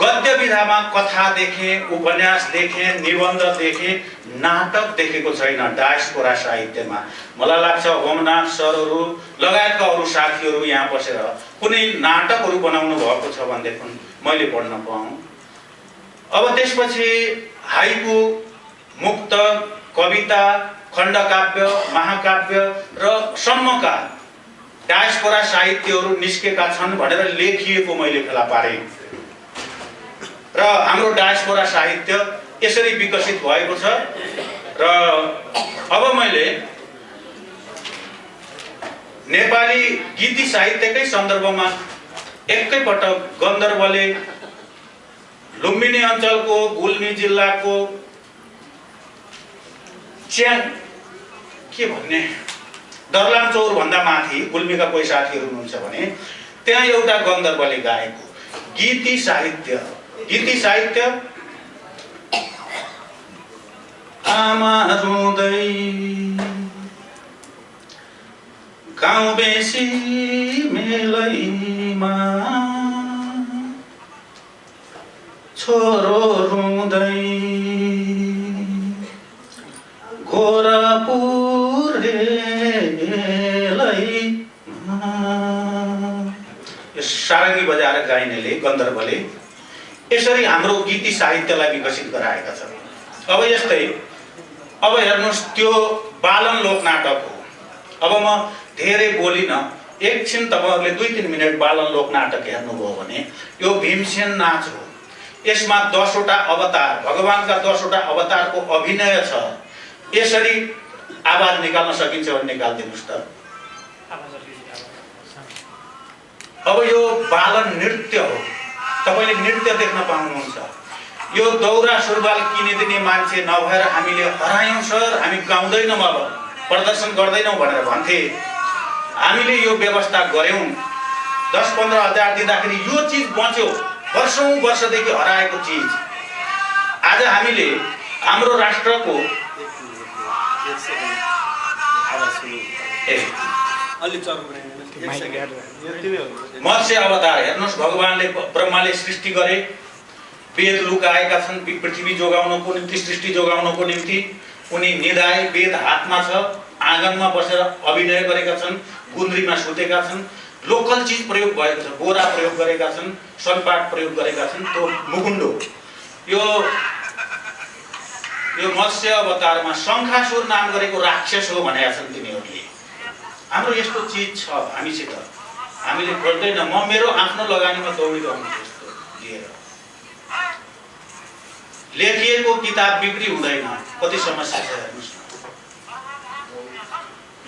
गद्य विधामा कथा देखे, उपन्यास देखे, निबन्ध देखे, नाटक देखेको छैन डायस्पोरा साहित्यमा। मलाई लाग्छ होमनाथ सरहरू लगायतका अरू साथीहरू यहाँ बसेर कुनै नाटकहरू बनाउनु भएको छ भनेदेखि मैले पढ्न पाऊँ। अब त्यसपछि हाइकु, मुक्तक, कविता, खण्डकाव्य, महाकाव्य र सम्मका डायस्पोरा साहित्यहरू निस्केका छन् भनेर लेखिएको मैले फेला पारेँ। र हाम्रो डायस्पोरा साहित्य यसरी विकसित भएको छ। र अब मैले नेपाली गीति साहित्यकै सन्दर्भमा एकैपटक गन्धर्वले लुम्बिनी अञ्चलको गुल्मी जिल्लाको के भन्ने दर्लाम चौर भन्दा माथि गुल्मीका कोही साथीहरू हुनुहुन्छ भने त्यहाँ एउटा गन्धर्वले गाएको गीति साहित्य आमा रुँदै गाउँ बेसी मेलैमा छोरो रुँदै सारङ्गी बजाएर गाइनेले गन्धर्वले यसरी हाम्रो गीति साहित्यलाई विकसित गराएका छन्। अब यस्तै अब हेर्नुहोस् त्यो बालन लोक नाटक हो। अब म धेरै बोलिन, एकछिन तपाईहरुले 2-3 मिनेट बालन लोक नाटक हेर्नुभयो भने यो भीमसेन नाच हो। यसमा 10 वटा अवतार, भगवानका 10 वटा अवतारको अभिनय छ। यसरी आवाज निकाल्न सकिन्छ भने निकाल्दिनुस् त। अब यो बालन नृत्य हो, तपाईले नृत्य देख्न पाउनुहुन्छ। यो दौरा सुरुवाल किनिदिने मान्छे नभएर हामीले हरायौं सर, हामी गाउँदैनौँ। अब प्रदर्शन गर्दैनौँ भनेर भन्थे। हामीले यो व्यवस्था गर्यौँ, 10-15 हजार दिँदाखेरि यो चिज बच्यो, वर्षौँदेखि हराएको चिज। आज हामीले हाम्रो राष्ट्रको मत्स्य अवतार हेर्नुहोस्, भगवानले ब्रह्माले सृष्टि गरे, वेद लुकाएका छन् पृथ्वी जोगाउनको निम्ति, सृष्टि जोगाउनको निम्ति। उनी निधाए, वेद हातमा छ, आँगनमा बसेर अभिनय गरेका छन्, गुन्द्रीमा सुतेका छन्, लोकल चिज प्रयोग भएको छ, बोरा प्रयोग गरेका छन्, सनपाट प्रयोग गरेका छन्। त्यो मुकुण्डो यो मत्स्य अवतारमा शङ्खासुर नाम गरेको राक्षस हो भनेका छन् तिनीहरूले। हाम्रो यस्तो चिज छ हामीसित, हामीले खोज्दैन। म मेरो आफ्नो लगानीमा दौडिरहनु जस्तो लिएर लेखिएको किताब बिक्री हुँदैन, कति समस्या छ हेर्नुहोस् न।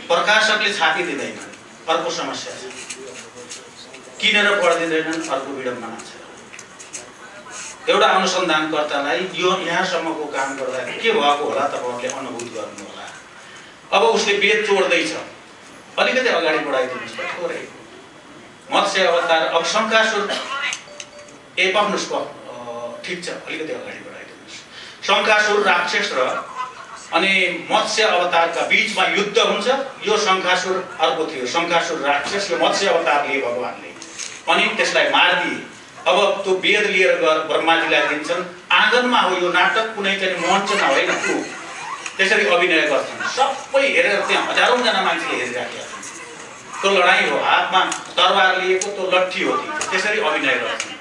प्रकाशकले छापिदिँदैन, अर्को समस्या छ। किनेर पढिदिँदैनन्, अर्को विडम्बना छ। एउटा अनुसन्धानकर्तालाई यो यहाँसम्मको काम गर्दा के भएको होला तपाईहरुले अनुभूत गर्नु होला। अब उसले वेद चोड्दैछ, अलिकति अगाडि बढाइदिनुस् त थोरै। मत्स्य अवतार अब शङ्खासुर पाउनुस् ठिक छ, अलिकति अगाडि बढाइदिनुस्। शङ्खासुर राक्षस र अनि मत्स्य अवतारका बीचमा युद्ध हुन्छ। यो शङ्खासुर अर्को थियो, शङ्खासुर राक्षस, यो मत्स्य अवतार लिए भगवानले, अनि त्यसलाई मारिदिए। अब त्यो वेद लिएर गएर ब्रह्माजीलाई दिन्छन्। आँगनमा हो यो नाटक, कुनै चाहिँ मञ्चमा होइन। त्यसरी अभिनय गर्छन्, सबै हेरेर त्यहाँ हजारौं जना मान्छेले हेरिराखेका छन्। त्यो लडाईँ हो, हातमा तरबार लिएको त्यो लट्ठी हो, त्यसरी अभिनय गर्छन्।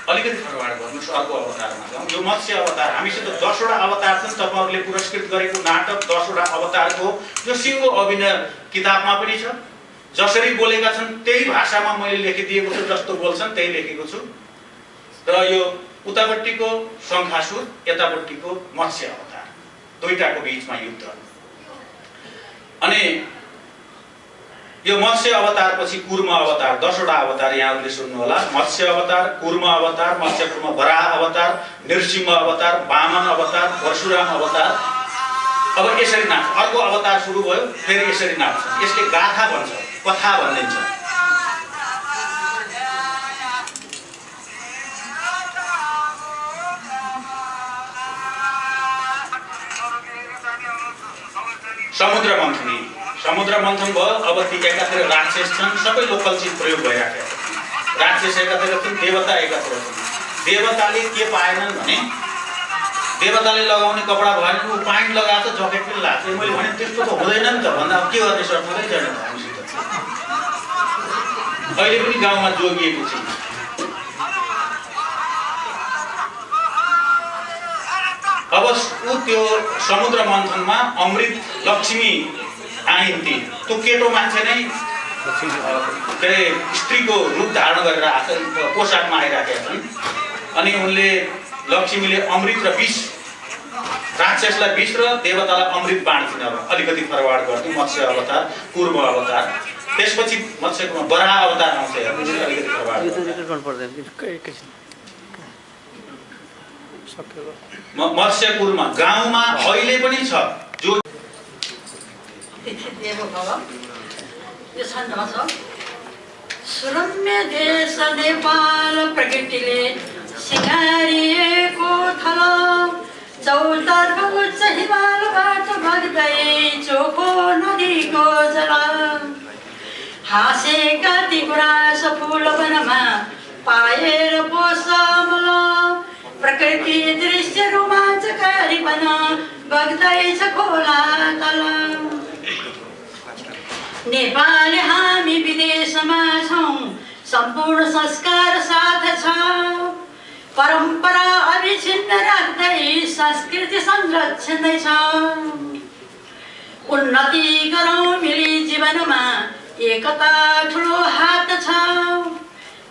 अलिकति फरवार्ड गर्नुहोस्, अर्को अवतारमा जाउँ। यो मत्स्य अवतार, हामीसित 10 वटा अवतार छन्। तपाईहरुले पुरस्कृत गरेको नाटक 10 वटा अवतारको यो सिङ्गो अभिनय किताबमा पनि छ। जसरी बोलेका छन् त्यही भाषामा मैले लेखिदिएको छु, जस्तो बोल्छन् त्यही लेखेको छु। र यो उतापट्टिको शङ्खासुर, यतापट्टिको मत्स्य अवतार, दुईटाको बीचमा युद्ध। अनि यो मत्स्य अवतार पछि कूर्म अवतार, 10 वटा अवतार यहाँहरूले सुन्नु होला। मत्स्य अवतार, कूर्म अवतार, मत्स्य कूर्म वराह अवतार, नृसिंह अवतार, वामन अवतार, परशुराम अवतार। अब यसरी नाच्छ, अर्को अवतार सुरु भयो, फेरि यसरी नाच्छ। यसले गाथा भन्छ, कथा भनिन्छ। समुद्र मन्थन भयो। अब ती एकातिर राक्षस छन्, सबै लोकल चिज प्रयोग भइराखेको छ। राक्षस एकातिर छन्, देवता एकातिर छन्। देवताले के पाएनन् भने देवताले लगाउने कपडा भएन, ऊ प्यान्ट लगाएको छ, ज्याकेट पनि लाग्छ। मैले भने त्यस्तो त हुँदैन नि त भन्दा के गर्ने सर्त हुँदै छैन हामीसित। अहिले पनि गाउँमा जोगिएको छ। अब ऊ त्यो समुद्र मन्थनमा अमृत लक्ष्मी आइन्। त्यो केटो मान्छे नै के अरे स्त्रीको रूप धारण गरेर आएको पोसाकमा आइराखेका छन्। अनि उनले लक्ष्मीले अमृत र विष, राक्षसलाई विष र देवतालाई अमृत बाँड्छिन्। अब अलिकति फरवार्ड गर्छु, मत्स्य अवतार, कूर्म अवतार, त्यसपछि मत्स्यको वराह अवतार आउँछ। अलिकति फरवार्ड मत्स्य कूर्म गाउँमा अहिले पनि छ। जो यो छन्दमा छ। सुरम्य देश नेपाल प्रकृतिले सिँगारिएको थल, चौतर्फ उच्च हिमालबाट बग्दै चोखो नदीको जल, हाँसेका ती गुराँस फुल वनमा पाएर पोषमल, प्रकृति दृश्य रोमाञ्चकारी बन बग्दैछ खोला तल। नेपाल हामी विदेशमा छौँ, सम्पूर्ण संस्कार साथ छ, परम्परा अविछिन्न राख्दै संस्कृति संरक्षण छ। उन्नति गरौँ मिली जीवनमा, एकता ठुलो हात छ,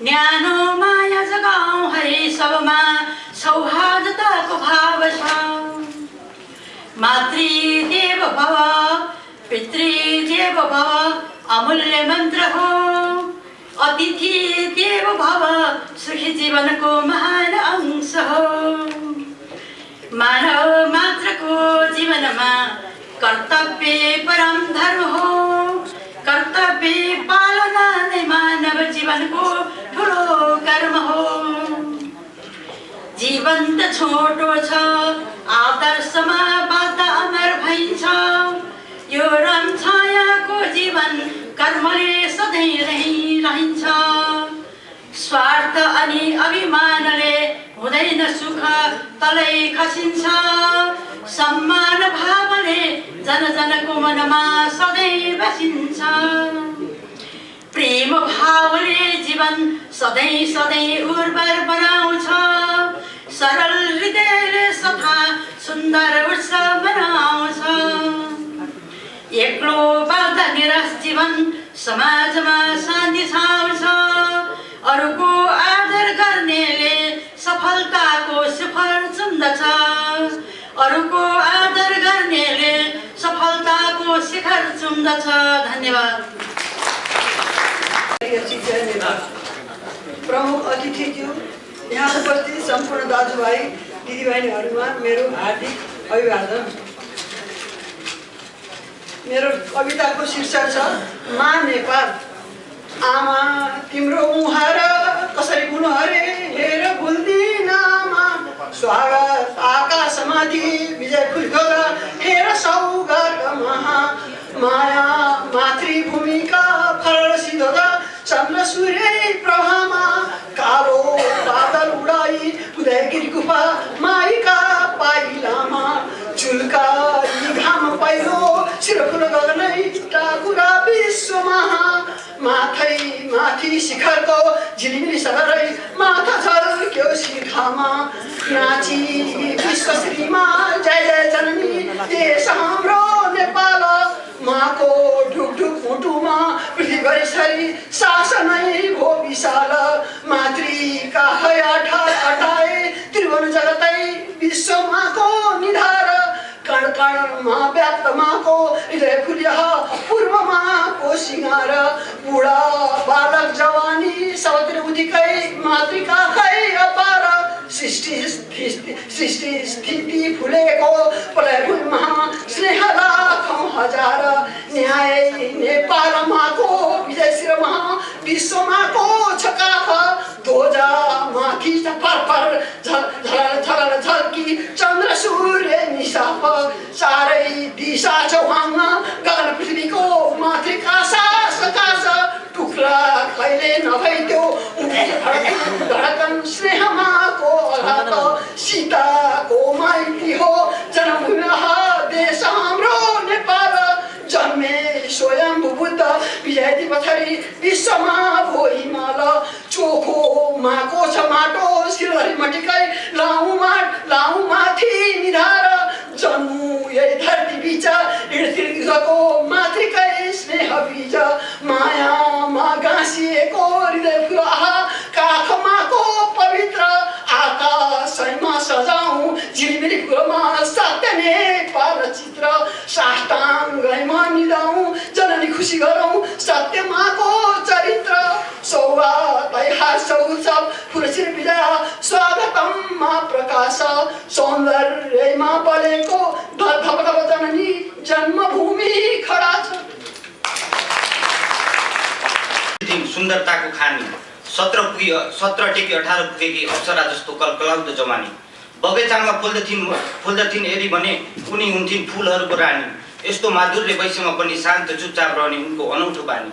न्यानो माया जगाउँ है सबमा, सौहार्दताको भाव छ। मातृदेव भव पितृदेव भव अमूल्य मन्त्र हो, अतिथि देव भव सुखी जीवनको महान अंश हो। मानव मात्रको जीवनमा कर्तव्य परम धर्म हो। कर्तव्य पालना नै मानव जीवनको ठुलो कर्म हो। जीवन त छोटो छ, आदर्शमा बाँच्दा अमर भइन्छ। यो राम छायाको जीवन कर्मले सधैँ रहिरहन्छ। स्वार्थ अनि अभिमानले हुँदैन सुख, तलै खसिन्छ। सम्मान भावले जन जनको मनमा सधैँ बसिन्छ। प्रेम भावले जीवन सधैँ सधैँ उर्वर बनाउँछ। सरल हृदयले सदा सुन्दर उत्सव बनाउँछ। एक्लो बाँच्दा निराश जीवन समाजमा शान्ति छाउँछ। अरूको आदर गर्नेले सफलताको शिखर चुम्दछ। अरूको आदर गर्नेले सफलताको शिखर चुम्दछ। धन्यवाद। प्रमुख अतिथिज्यू, यहाँ उपस्थित सम्पूर्ण दाजुभाइ दिदीबहिनीहरूमा मेरो हार्दिक अभिवादन। मेरो कविताको शीर्षक छ मा नेपाल। आमा तिम्रो मुहार कसरी गुण हरे, हेर भुल्दिन आमा। स्वागत आकाशमाथि विजय फुल्को हेर सौगात महा। माया मातृभूमिका फल सिधो चन्द्र सूर्य प्रभामा। कालो बादल उडाई उदयगिरी गुफा माइका पाइलामा। चुल्का घाम पहिरो शिरफुल गगनै टाकुरा विश्वमा। माथै माथि शिखरको झिलिमिली सगरै माथा झल्क्यो शिखामा। नाची विश्वश्रीमा जय जय जननी देश हाम्रो नेपाल। माको ढुकढुक मुटुमा पृथ्वीभरि छरी शासनै भो विशाल। मातृका अटाए त्रिभुवन जगतै विश्वमाको निधार। कण कणमा व्याप्त माको हृदय फुल्य पूर्वमा को सिंगार। बुढा बालक जवानी सबतिर उदिकै मातृकाकै अपार। सृष्टि स्थिति फुलेको प्रलयभूमिमा स्नेह लाखौँ हजार। न्याय नेपाल माको विजय शिरमा विश्वमाको छकाफ। ध्वजा माथि फरफर झल झल्की चन्द्र सूर्य निसाफ। चारै दिशा चौहानमा गगन पृथ्वीको मातृका सकाश। टुक्रा कहिले नभइदियो धडकन स्नेहमाको अघात। सीताको माइती हो जन्मभूमि देश हाम्रो नेपाल। जन्मे स्वयं बुद्ध विजयती पथरी विश्वमा भो हिमाल। चोखो माको छ माटो शिरभरि मटिकै लाउ माथि निधार। जन्मु यही धरती बीच हिँड्तिर्को मातृकै स्नेह बीज। मायामा गाँसिएको हृदय फुल काखमाको पवित्र। आकाशैमा सजाउँ झिलिमिली फुलमा सत्य नेपाल चित्र। साष्टाङ्गैमा निदाउँ जननी खुसी गरौँ सत्य माको चरित्र। सौगातै हास उत्सव फुलसिर विजय स्वागतम मा प्रकाश। सौन्दर्यमा बलेको धपधप जननी जन्मभूमि खडा छ। सुन्दरताको खानी 17 टेकी 18 पुगेकी अप्सरा जस्तो कलकलाउँदो जवानी। बगैँचामा फुल्दथिन् यदि भने उनी हुन्थिन् फुलहरूको रानी। यस्तो माधुर्य वैश्यमा पनि शान्त चुपचाप रहने उनको अनौठो बानी।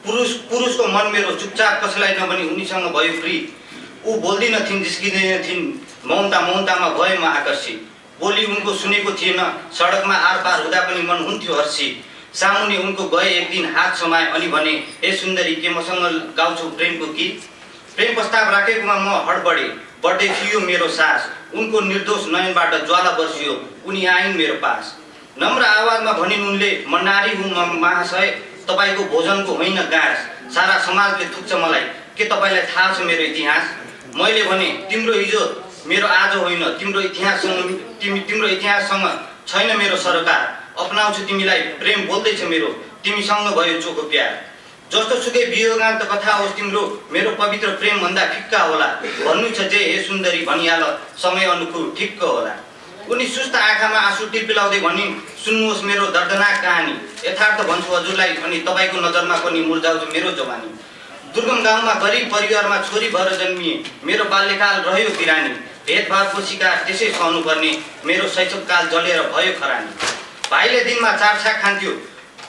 पुरुषको मन मेरो चुपचाप कसैलाई नभनी उनीसँग भयो प्रिय। ऊ बोल्दिनथिन् जिस्किँदैनथिन् मौनतामा भए म आकर्षित। बोली उनको सुनेको थिएन सडकमा आरपार हुँदा पनि मन हुन्थ्यो हर्षित। सामुने उनको गए एक दिन हात समाए अनि भने हे सुन्दरी के मसँग गाउँछु प्रेमको गीत। प्रेम प्रस्ताव राखेकोमा म हडबडे बढ्दै थियो मेरो सास। उनको निर्दोष नयनबाट ज्वाला बर्सियो उनी आइन् मेरो पास। नम्र आवाजमा भनिन् उनले म नारी हुँ म महाशय तपाईँको भोजनको होइन गाँस। सारा समाजले थुक्छ मलाई के तपाईँलाई थाहा छ मेरो इतिहास। मैले भने तिम्रो हिजो मेरो आज होइन तिम्रो इतिहाससँग छैन मेरो सरकार। अपनाउँछु तिमीलाई प्रेम बोल्दैछ मेरो तिमीसँग भयो चोखो प्यार। जस्तो सुकै वियोगान्त कथा होस् तिम्रो मेरो पवित्र प्रेम भन्दा फिक्का होला। भन्नु छ जे हे सुन्दरी भनिहाल समय अनुकूल ठिक्क होला। उनी सुस्त आँखामा आँसु टिपिलाउँदै भनी सुन्नुहोस् मेरो दर्दनाक कहानी यथार्थ भन्छु हजुरलाई अनि तपाईँको नजरमा पनि मुर्झाउँछ मेरो जवानी दुर्गम गाउँमा गरिब परिवारमा छोरी भएर जन्मिए मेरो बाल्यकाल रह्यो बिरानी भेदभावको शिकार त्यसै सहनुपर्ने मेरो शैशवकाल जलेर भयो खरानी भाइले दिनमा 4 छाक खान्थ्यो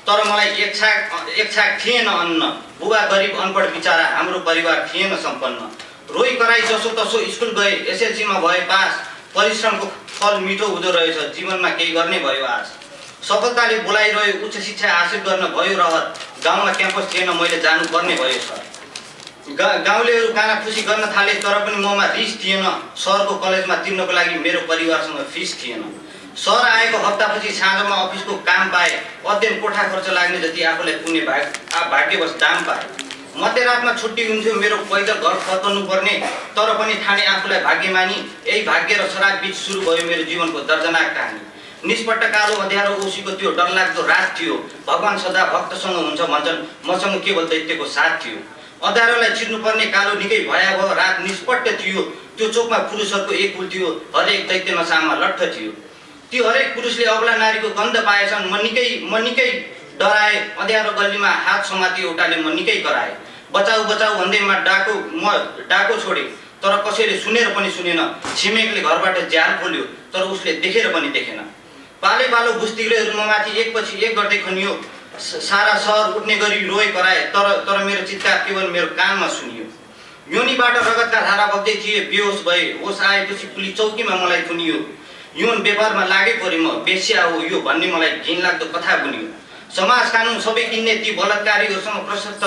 तर मलाई एक छाक थिएन अन्न बुबा गरिब अनपढ बिचारा हाम्रो परिवार थिएन सम्पन्न रोइ कराई जसो तसो स्कुल गए एसएलसीमा भए पास परिश्रमको फल मिठो हुँदो रहेछ जीवनमा केही गर्ने भयो आज सफलताले बोलाइरह्यो उच्च शिक्षा हासिल गर्न भयो रहर गाउँमा क्याम्पस थिएन मैले जानुपर्ने भयो सर गाउँलेहरू कानाफुसी गर्न थाले तर पनि ममा रिस थिएन सहरको कलेजमा तिर्नको लागि मेरो परिवारसँग फिस थिएन सर आएको हप्तापछि साँझमा अफिसको काम पाए अध्ययन कोठा खर्च लाग्ने जति आफूलाई पुग्ने भाग्यवश दाम पाए मध्यरातमा छुट्टी हुन्थ्यो मेरो पैदल घर फर्कनु पर्ने तर पनि ठाने आफूलाई भाग्यमानी यही भाग्य र शराब बीच सुरु भयो मेरो जीवनको दर्दनाक कहानी निष्पट्ट कालो अँध्यारो औँसीको त्यो डरलाग्दो रात थियो भगवान सदा भक्तसँग हुन्छ भन्छन् मसँग केवल दैत्यको साथ थियो अँध्यारोलाई चिर्नुपर्ने कालो निकै भयावह रात निष्पट्ट थियो त्यो चोकमा पुरुषहरूको एक कुल थियो हरेक दैत्य नसामा लट्ठ थियो ती हरेक पुरुषले अबला नारीको गन्ध पाएछन् म निकै डराए अँध्यारो गल्लीमा हात समाती एउटाले म निकै कराए बचाऊ बचाऊ भन्दै म डाको छोडे तर कसैले सुनेर पनि सुनेन छिमेकले घरबाट ज्याल खोल्यो तर उसले देखेर पनि देखेन पाले पालो बुस्तिलेहरू ममाथि एकपछि एक गर्दै खनियो सारा सहर उठ्ने गरी रोए कराए तर मेरो चित्कार केवल मेरो कानमा सुनियो योनीबाट रगतका धारा बग्दै थिए बेहोस भए होस आएपछि पुलिस चौकीमा मलाई थुनियो यौन व्यापारमा लागे परे म बेस्या हो यो भन्ने मलाई घिनलाग्दो कथा बुनियो समाज कानुन सबै किन्ने ती बलात्कारीहरूसँग प्रशस्त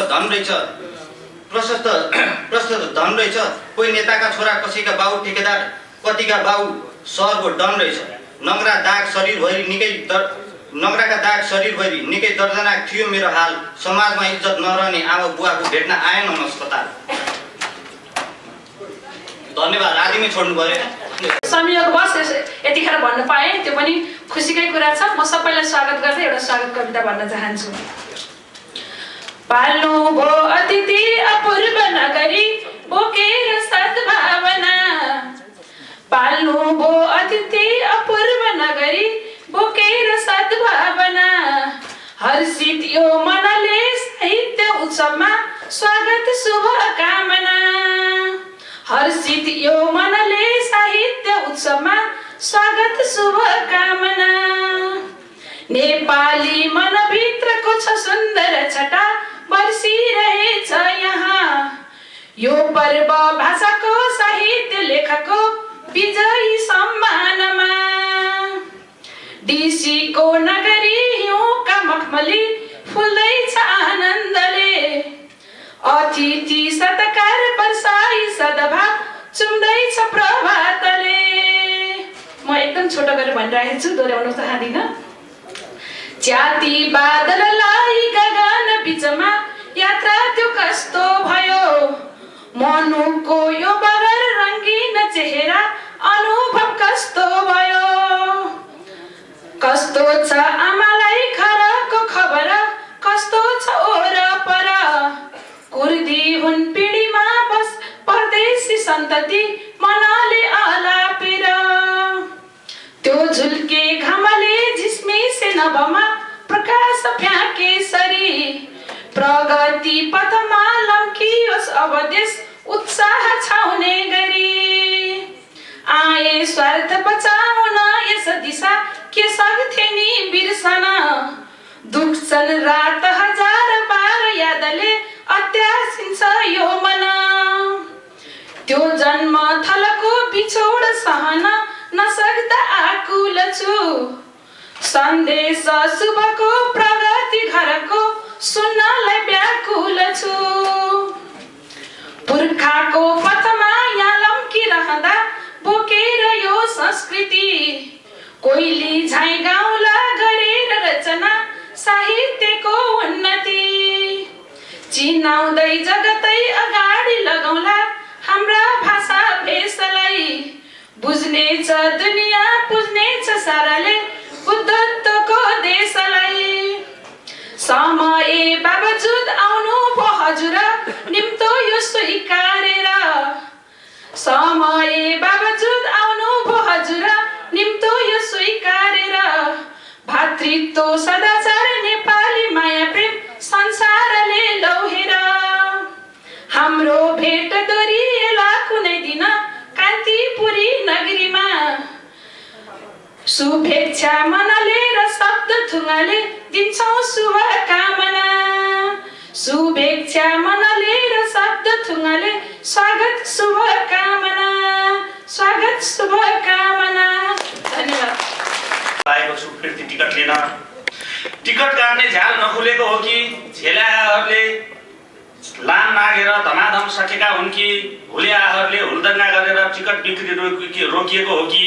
धन रहेछ कोही नेताका छोरा कसैका बाउ ठेकेदार कतिका बाउ सहरको डन रहेछ नङ्ग्राका दाग शरीरभरि निकै दर्दनाक थियो मेरो हाल समाजमा इज्जत नरहने आमा बुवाको भेट्न आएन अस्पताल धन्यवाद आदिमै छोड्नु पर्यो संयोगवश यतिखेर भन्न पाएँ त्यो पनि खुसीकै कुरा छ म सबैलाई स्वागत गर्दै एउटा स्वागत कविता भन्न चाहन्छु पाल्नु भो अतिथि अपूर्व नगरी बोकेर सद्भावना पाल्नु भो अतिथि अपूर्व नगरी बोकेर सद्भावना हर्षित यो मनले साहित्य उत्सवमा स्वागत शुभकामना हर्षित यो मनले साहित्य उत्सवमा स्वागत शुभकामना नेपाली मनभित्रको छ सुन्दर छटा बर्सिरहेछ यहाँ यो पर्व भाषाको साहित्य लेखको विजयी सम्मानमा डीसीको नगरी हिउँका मखमली फुल्दैछ आनन्दले अतिथि सत्कार बर्साई सद्भाव चुम्दैछ प्रभातले म एकदम छोटो गरेर भनिरहेको छु दोहोऱ्याउन चाहदिनँ जाति बादललाई गगन बिचमा यात्रा त्यो कस्तो भयो मनुको यो बगर रङ्गीन चेहरा अनुभव कस्तो भयो कस्तो छ आमालाई खराको खबर कस्तो छ ओरपर कुर्दी हुन् पिँढीमा बस परदेशी सन्तति मनले आलापेर त्यो झुल्के घामले झिस्मिसे नभमा प्रकाश फ्याँके सरी प्रगति पथमा लम्कियोस् अब देश उत्साह छाउने गरी आए स्वार्थ बचाउन यस दिशा के सक्थे नि बिर्सन दुख्छन् रात हजार बार यादले अत्यासिन्छ यो मन त्यो जन्म थलको बिछोड सहन नसक्दा आकुल छु सन्देश शुभको प्रगति घरको सुन्नलाई व्याकुल छु पुर्खाको पथमा यहाँ लम्किरहँदा बोकेर यो संस्कृति कोइली झाइ गाउँला गरेर रचना साहित्यको उन्नति चिनाउँदै जगतै अगाडि लगाउला हाम्रा भाषा भेषलाई बुझ्नेछ दुनियाँ पुज्नेछ साराले बुद्धत्वको देशलाई समय बावजुद आउनु भो हजुर निम्तो यो स्वीकारेर समय बावजुद आउनु भो हजुर निम्तो यो स्वीकारेर भातृत्व सदाचार नेपाली माया प्रेम संसारले लौहेर हाम्रो भेट दोहोरिएला कुनै दिन कान्तिपुरी नगरीमा शुभेच्छा मनले र शब्द थुङ्गाले दिन्छौँ शुभकामना शुभेच्छा मनले र शब्द थुङ्गाले स्वागत शुभकामना धन्यवाद। आएको छु फिर्ती टिकट लिन। टिकट काट्ने झ्याल नखुलेको हो कि झेलाहरूले लाम नागेर धमाधम सकेका हुन् कि हुलियाहरूले हुलदङ्गा गरेर टिकट बिक्री रोकिएको हो कि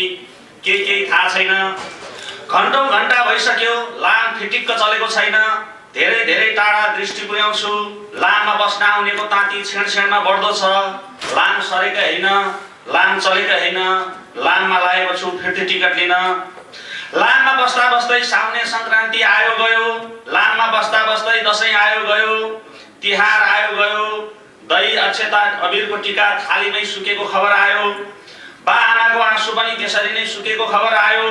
केही थाहा छैन। घन्टौँ घन्टा भइसक्यो लाम फिटिक्क चलेको छैन। धेरै धेरै टाढा दृष्टि पुर्याउँछु। लाममा बस्न आउनेको ताती छेडछेडमा बढ्दो छ। लाम सरेको होइन, लाम चलेको होइन। लाममा लागेको छु फिर्ती टिकट लिन। लाममा बस्दा बस्दै साउने संक्रान्ति आयो गयो। लाममा बस्दा बस्दै दसैँ आयो गयो। तिहार आयो गयो। दही अक्षता अबिरको टिका थालीमै सुकेको खबर आयो। बा आमाको आँसु पनि त्यसरी नै सुकेको खबर आयो।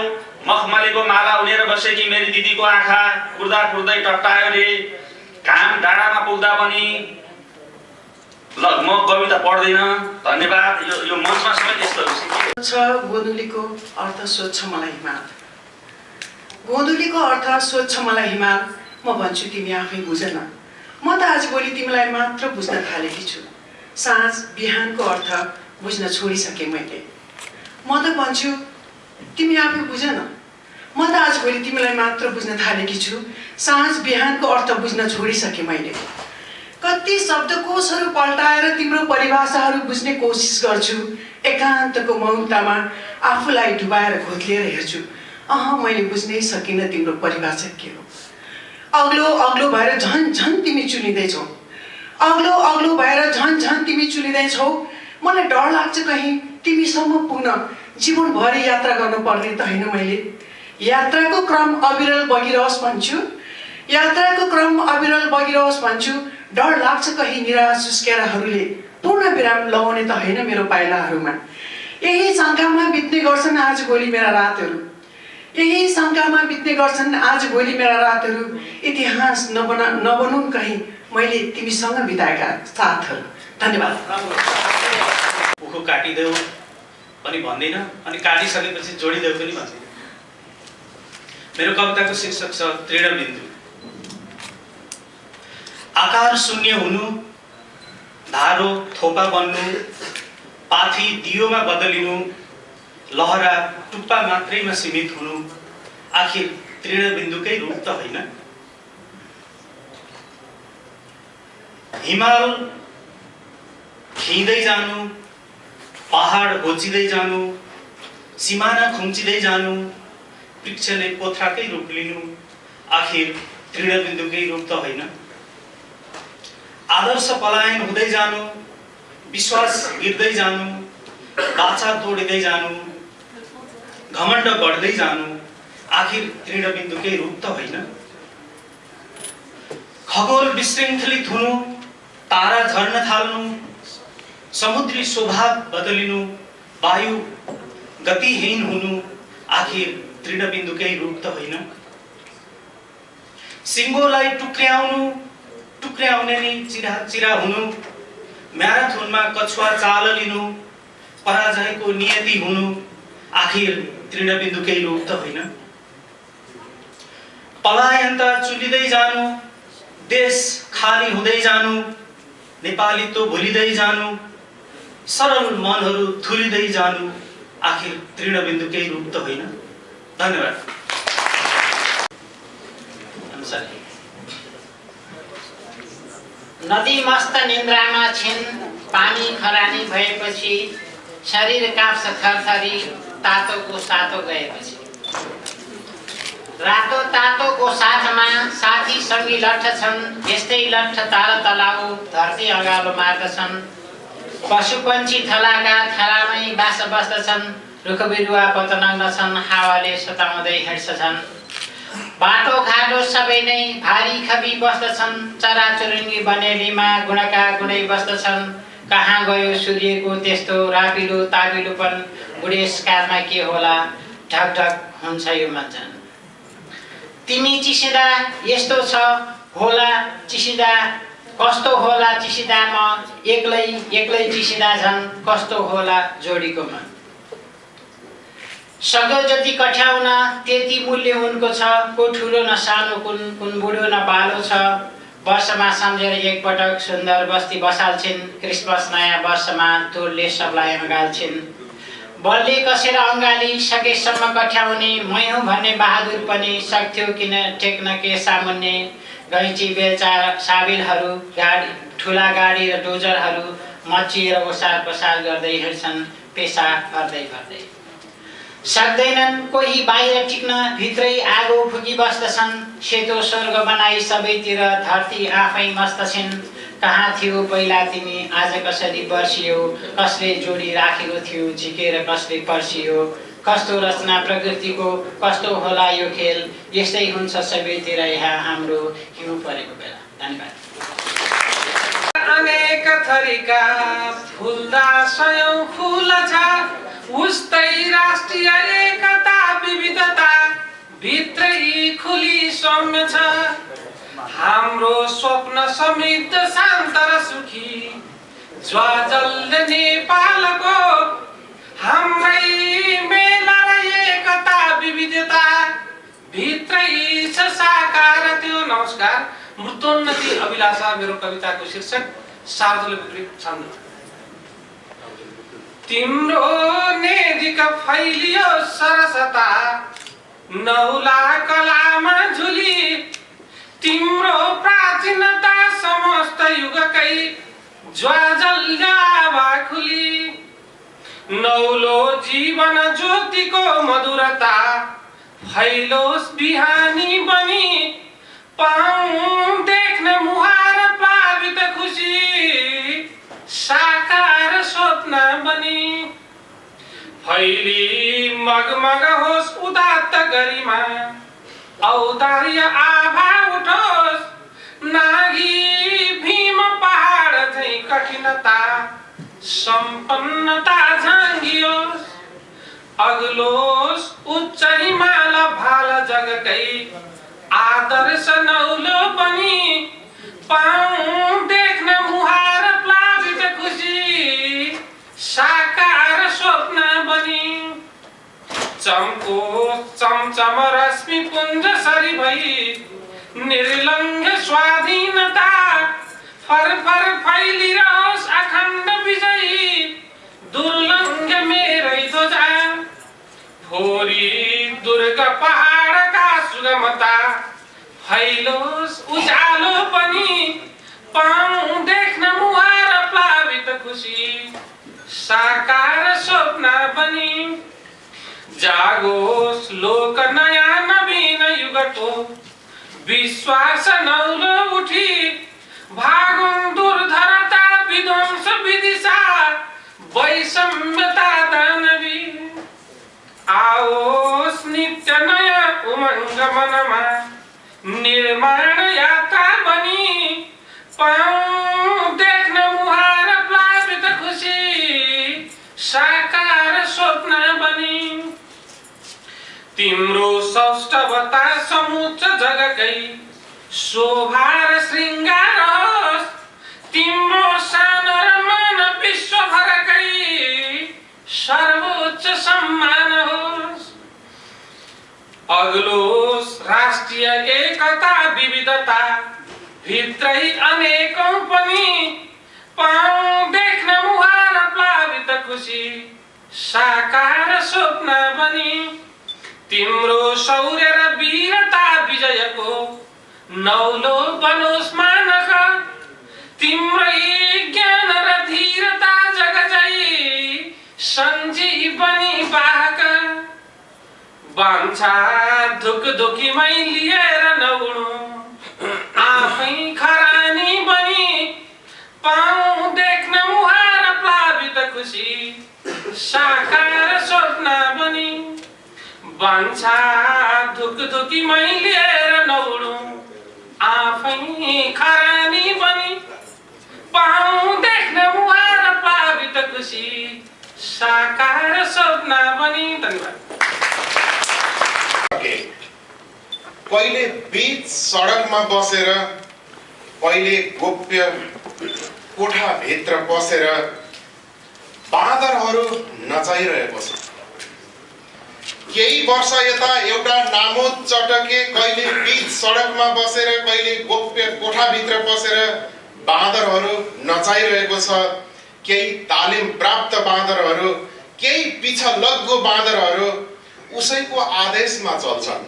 मखमलीको माला उनेर बसेकी मेरी दिदीको आँखा कुर्दा कुर्दै टट्टायो रे। घाम डाँडामा पुग्दा पनि ल म कविता पढ्दैन। धन्यवाद। यो मञ्चमा समेत यस्तो छ। गोधुलीको अर्थ स्वच्छ मलाई हिमाल। गोधुलीको अर्थ स्वच्छ मलाई हिमाल। म भन्छु तिमी आफै बुझ न। म त आजभोलि तिमीलाई मात्र बुझ्न थालेकी छु। साँझ बिहानको अर्थ बुझ्न छोडिसकेँ मैले। म त भन्छु तिमी आफै बुझ न। म त आजभोलि तिमीलाई मात्र बुझ्न थालेकी छु। साँझ बिहानको अर्थ बुझ्न छोडिसकेँ मैले। कति शब्दकोशहरू पल्टाएर तिम्रो परिभाषाहरू बुझ्ने कोसिस गर्छु। एकान्तको मौनतामा आफूलाई डुबाएर घोत्लिएर हेर्छु। मैले बुझ्नै सकिनँ तिम्रो परिभाषा के हो। अग्लो अग्लो भएर झन् झन् तिमी चुनिँदैछौ। अग्लो अग्लो भएर झन् झन् तिमी चुनिँदैछौ। मलाई डर लाग्छ कहीँ तिमीसम्म पुग्न जीवनभरि यात्रा गर्नुपर्ने त होइन मैले। यात्राको क्रम अविरल बगिरहोस् भन्छु। यात्राको क्रम अविरल बगिरहोस् भन्छु। डर लाग्छ कहीँ निराश सुस्केराहरूले पूर्ण विराम लगाउने त होइन मेरो पाइलाहरूमा। यही शङ्कामा बित्ने गर्छन् आजभोलि मेरा रातहरू। यही शङ्कामा बित्ने गर्छन् आजभोलि मेरा रातहरू। इतिहास नबनुन् कहीँ मैले तिमीसँग बिताएका साथहरू। धन्यवाद। उखु काटिदेऊ पनि भन्दिनँ अनि काटिसकेपछि जोडिदेऊ पनि भन्दिनँ। मेरो कविताको शीर्षक छ तृणबिन्दु। आकार शून्य हुनु, धारो थोपा बन्नु, पाथी दियोमा बदलिनु, लहरा टुप्पा मात्रैमा सीमित हुनु, आखिर तृणबिन्दुकै रूप त होइन। हिमाल खिँदै जानु, पहाड घोचिँदै जानु, सिमाना खुम्चिँदै जानु, वृक्षले पोथ्राकै रूप लिनु, आखिर तृणबिन्दुकै रूप त होइन। आदर्श पलायन हुँदै जानु, विश्वास गिर्दै जानु, बाछा तोडिँदै जानु, घमण्ड बढ्दै जानु, आखिर तृणबिन्दुकै रूप त होइन। खगोल विशृङ्खलित हुनु, तारा झर्न थाल्नु, समुद्री स्वभाव बदलिनु, वायु गतिहीन हुनु, आखिर तृणबिन्दुकै रूप त होइन। सिङ्गोलाई टुक्र्याउनु, टुक्र्याउने नि चिरा हुनु, म्याराथोनमा कछुवा चाल लिनु, पराजयको नियति हुनु, आखिर तृणबिन्दुकै रूप त होइन। पलायन त चुलिँदै जानु, देश खाली हुँदै जानु, नेपालीत्व भुलिँदै जानु, सरल मनहरू थुलिँदै जानु, आखिर तृणबिन्दुकै रूप त होइन। धन्यवाद। नदी मस्त निन्द्रामा छिन्, पानी खरानी भएपछि शरीर काप्छ थरथरी, तातोको सातो गएपछि। रातो तातोको साथमा साथी सङ्गी लट्ठ छन्, यस्तै लट्ठ ताल तलाउ धरती अँगालो मार्दछन्। पशु पन्छी थलाका थलामै बास बस्दछन्, रुख बिरुवा पतनङ्ग छन्, हावाले सताउँदै हिँड्छन्। बाटो घाटो सबै नै भारी खबी बस्दछन्, चराचुरुङ्गी बनेलीमा गुणका गुणै बस्दछन्। कहाँ गयो सूर्यको त्यस्तो रापिलो ताबिलोपन, बुढेसकालमा के होला ढकढक हुन्छ यो मचान। तिमी चिसिँदा यस्तो छ होला चिसिँदा कस्तो होला चिसिँदा म एक्लै एक्लै चिसिँदा झन् कस्तो होला जोडीको मन। सक्यो जति कठ्याउन त्यति मूल्य उनको छ, को ठुलो न सानो कुन बुढो न बालो छ। वर्षमा सम्झेर एकपटक सुन्दर बस्ती बसाल्छिन्, क्रिसमस नयाँ वर्षमा तोडले सबलाई अँगाल्छिन्। बलले कसेर अँगाली सकेसम्म कठ्याउने मै हुँ भन्ने बहादुर पनि सक्थ्यो किन टेक्न के सामुन्ने। गैँची बेलचा साबिलहरू गाडी ठुला गाडी र डोजरहरू मचिएर ओसार पसार गर्दै हिँड्छन् पेसा गर्दै गर्दै। सक्दैनन् कोही बाहिर टिक्न भित्रै आगो फुकिबस्दछन्। सेतो स्वर्ग बनाई सबैतिर धरती आफै मस्त छिन्। कहाँ थियो पहिला तिमी आज कसरी बर्सियो, कसले जोडी राखेको थियो झिकेर कसले पर्सियो। कस्तो रचना प्रकृतिको कस्तो होला यो खेल, यस्तै हुन्छ सबैतिर यहाँ हाम्रो हिउँ परेको बेला। धन्यवाद। अनेक थरीका फुल्दा सयौं फुल छ, उस्तै राष्ट्रिय एकता विविधता भित्रै खुली सौम्य छ। हाम्रो स्वप्न समृद्ध शान्त र सुखी ज्वाजल्य नेपालको, हाम्रै मेला र एकता विविधता भित्रै छ साकार त्यो। नमस्कार। मृत्योन्नति अभिलाषा मेरो कविताको शीर्षक शार्दूल विपरीत छन्द। तिम्रो नेदिक फैलियो सरसता नौला कलामा झुली, तिम्रो प्राचीनता समस्त युगकै ज्वाजल्य आभा खुली। नौलो जीवन ज्योतिको मधुरता फैलोस् बिहानी बनी, पाऊँ देख्न मुहार प्लावित खुसी साकार स्वप्न बनी। फैली मगमग होस् उदात्त गरिमा, औदार्य आभा उठोस्, नागी भीम पहाड झैं कठिनता सम्पन्नता झाँगियोस्। अग्लोस् उच्च हिमाल भाल जगकै आदर्श नौलो पनि, पाऊँ देख्न मुहार प्लावित खुसी साकार स्वप्न बनी। चम्कोस् चमचम रश्मि पुञ्ज सरी भई, निर्लङ्घ स्वाधीनता फरफर फैलिरहोस् अखण्ड विजयी दुर्लङ्घ मेरै ध्वजा। फोरी दुर्ग पहाडका सुगमता फैलोस् उज्यालो पनि, पाऊँ देख्न मुहार प्लावित खुसी साकार स्वप्न बनी। जागोस् लोक नयाँ नवीन युगको, विश्वास नौलो उठी, भागुन् दुर्धरता विध्वंस विदिशा वैषम्यता दानवी। आओस् नित्य नयाँ उमङ्ग मनमा, निर्माण यात्रा बनी, पाऊँ देख्न मुहार प्लावित खुसी साकार स्वप्न बनी। तिम्रो सौष्ठवता समुच्च जगकै शोभा र श्रृङ्गार होस्, तिम्रो सान र मान विश्वभरकै सर्वोच्च सम्मान होस्। अग्लोस् राष्ट्रिय एकता विविधता भित्रै अनेकौं पनि, पाऊँ देख्न मुहार प्लावित खुसी साकार स्वप्न बनी। तिम्रो शौर्य र वीरता विजयको नौलो बनोस् मानक, तिम्रै ज्ञान र धीरता जगजै सञ्जीवनी वाहक। वाञ्छा धुकधुकीमै लिएर नउडु, आफै खरानी बनी, पाऊँ देख्न मुहार प्लावित खुसी साकार स्वप्न बनी। वाञ्छा धुकधुकीमै लिएर नउडु, आफै खरानी बनी, पाऊँ देख्न मुहार प्लावित खुसी साकार स्वप्न बनी। धन्यवाद। कहिले बीच सडकमा बसेर, कहिले गोप्य कोठाभित्र बसेर बाँदरहरू नचाइरहेको छ। केही वर्ष यता एउटा नामोद चटके कहिले बीच सडकमा बसेर, कहिले गोप्य कोठाभित्र बसेर बाँदरहरू नचाइरहेको छ। केही तालिम प्राप्त बाँदरहरू, केही पिछलग्गो बाँदरहरू उसैको आदेशमा चल्छन्,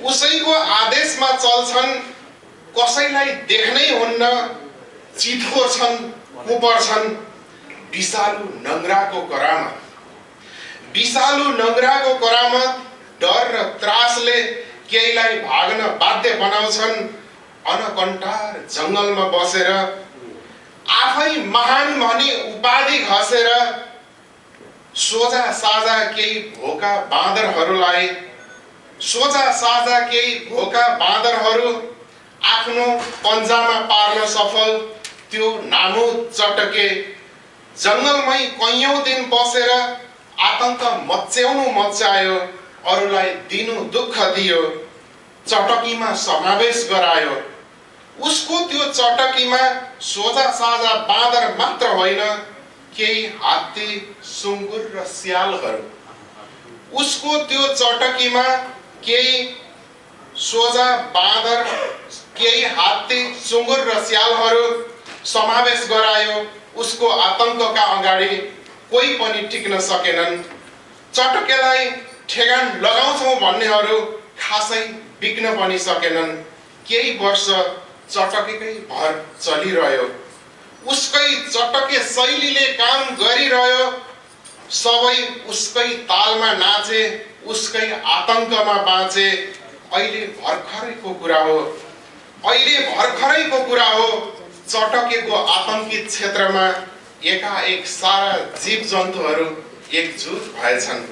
उसैको आदेशमा चल्छन्। कसैलाई देख्नै हुन्न, चितोर्छन्, कुपर्छन्। विषालु नङ्ग्राको करामत, विषालु नङ्ग्राको करामत डर र त्रासले केहीलाई भाग्न बाध्य बनाउँछन्। अनकन्टार जङ्गलमा बसेर आफै महान भनी उपाधि घसेर सोझा साझा केही भोका बाँदरहरूलाई, सोझा साझा केही भोका बाँदरहरू आफ्नो पन्जामा पार्न सफल त्यो नामोद चटके जङ्गलमै कैयौँ दिन बसेर आतंक मच्यायो, अरूलाई दिनु दुःख दियो, चटकीमा समावेश गरायो। उसको त्यो चटकीमा सोझा साझा बाँदर मात्र होइन, केही हात्ती, सुँगुर र स्यालहरू। उसको त्यो चटकीमा केही सोझा बाँदर, केही हात्ती, सुँगुर र स्यालहरू समावेश गरायो। उसको आतंकका अगाडि कोही पनि टिक्न सकेनन्। चटकेलाई ठेगान लगाउँछौँ भन्नेहरू खासै बिक्न पनि सकेनन्। केही वर्ष चटकेकै भर चलिरह्यो, उसकै चटके शैलीले काम गरिरह्यो। सबै उसकै तालमा नाचे, उसकै आतंकमा बाँचे। अहिले भर्खरैको कुरा हो, अहिले भर्खरैको कुरा हो। चटकेको आतंकित क्षेत्रमा एकाएक सारा जीव जन्तुहरू एकजुट भएछन्।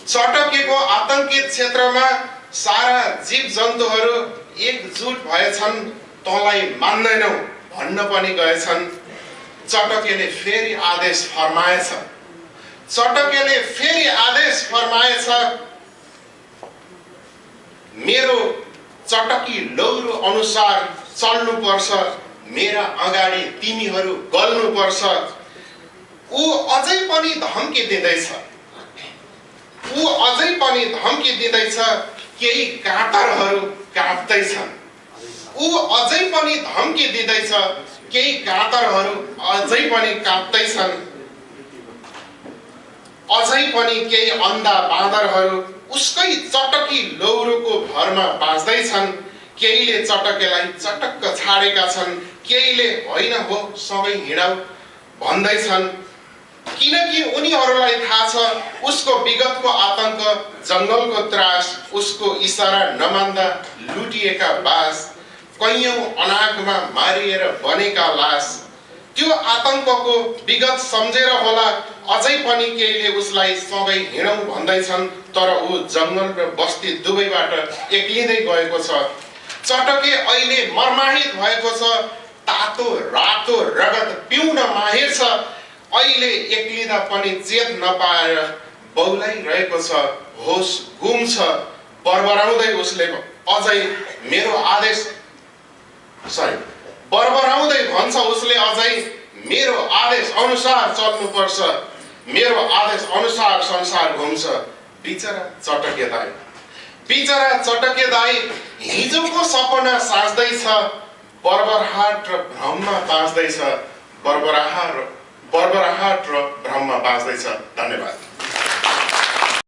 चटकेको आतंकित क्षेत्रमा सारा जीव जन्तुहरू एकजुट भएछन्। तँलाई मान्दैनौ भन्न पनि गएछन्। चटकेले फेरि आदेश फरमाएछ, चटकेले फेरि आदेश फरमाएछ। मेरो चटकी लौरो अनुसार चल्नुपर्छ, मेरा अगाडि तिमीहरू गल्नुपर्छ। ऊ अझै पनि धम्की दिँदैछ, ऊ अझै पनि धम्की दिँदैछ। केही काँतरहरू काट्दैछन्, ऊ अझै पनि धम्की दिँदैछ। केही काँतरहरू अझै पनि काट्दैछन्। अझै पनि केही अन्धा बाँदरहरू उसकै चटकी लौरोको भरमा बाँच्दैछन्। केहीले चटकेलाई चटक्क छाडेका छन्, केहीले होइन हो सँगै हिँडौ भन्दैछन्। किनकि उनीहरूलाई थाहा छ उसको विगतको आतंक, जङ्गलको त्रास, उसको इसारा नमान्दा लुटिएका बास, कैयौँ अनाकमा मारिएर बनेका लास। त्यो आतंकको विगत सम्झेर होला अझै पनि केहीले उसलाई सँगै हिँडौ भन्दैछन्। तर ऊ जङ्गल र बस्ती दुवैबाट एक्लिँदै गएको छ। चटके अहिले मर्माहित भएको छ, तातो रातो रगत पिउन माहिर छ। अहिले एक्लिँदा पनि चेत नपाएर बौलाइरहेको छ, होस गुम छ। बरबराउँदै उसले अझै मेरो आदेश बरबराउँदै भन्छ उसले अझै मेरो आदेश अनुसार चल्नुपर्छ, मेरो आदेश अनुसार संसार घुम्छ। बिचरा चटके दाइ, बिचरा चटके दाइ हिजोको सपना साँच्दैछ, बर्बरहाट र भ्रममा बाँच्दैछ, बर्बरहाट र भ्रममा बाँच्दैछ। धन्यवाद।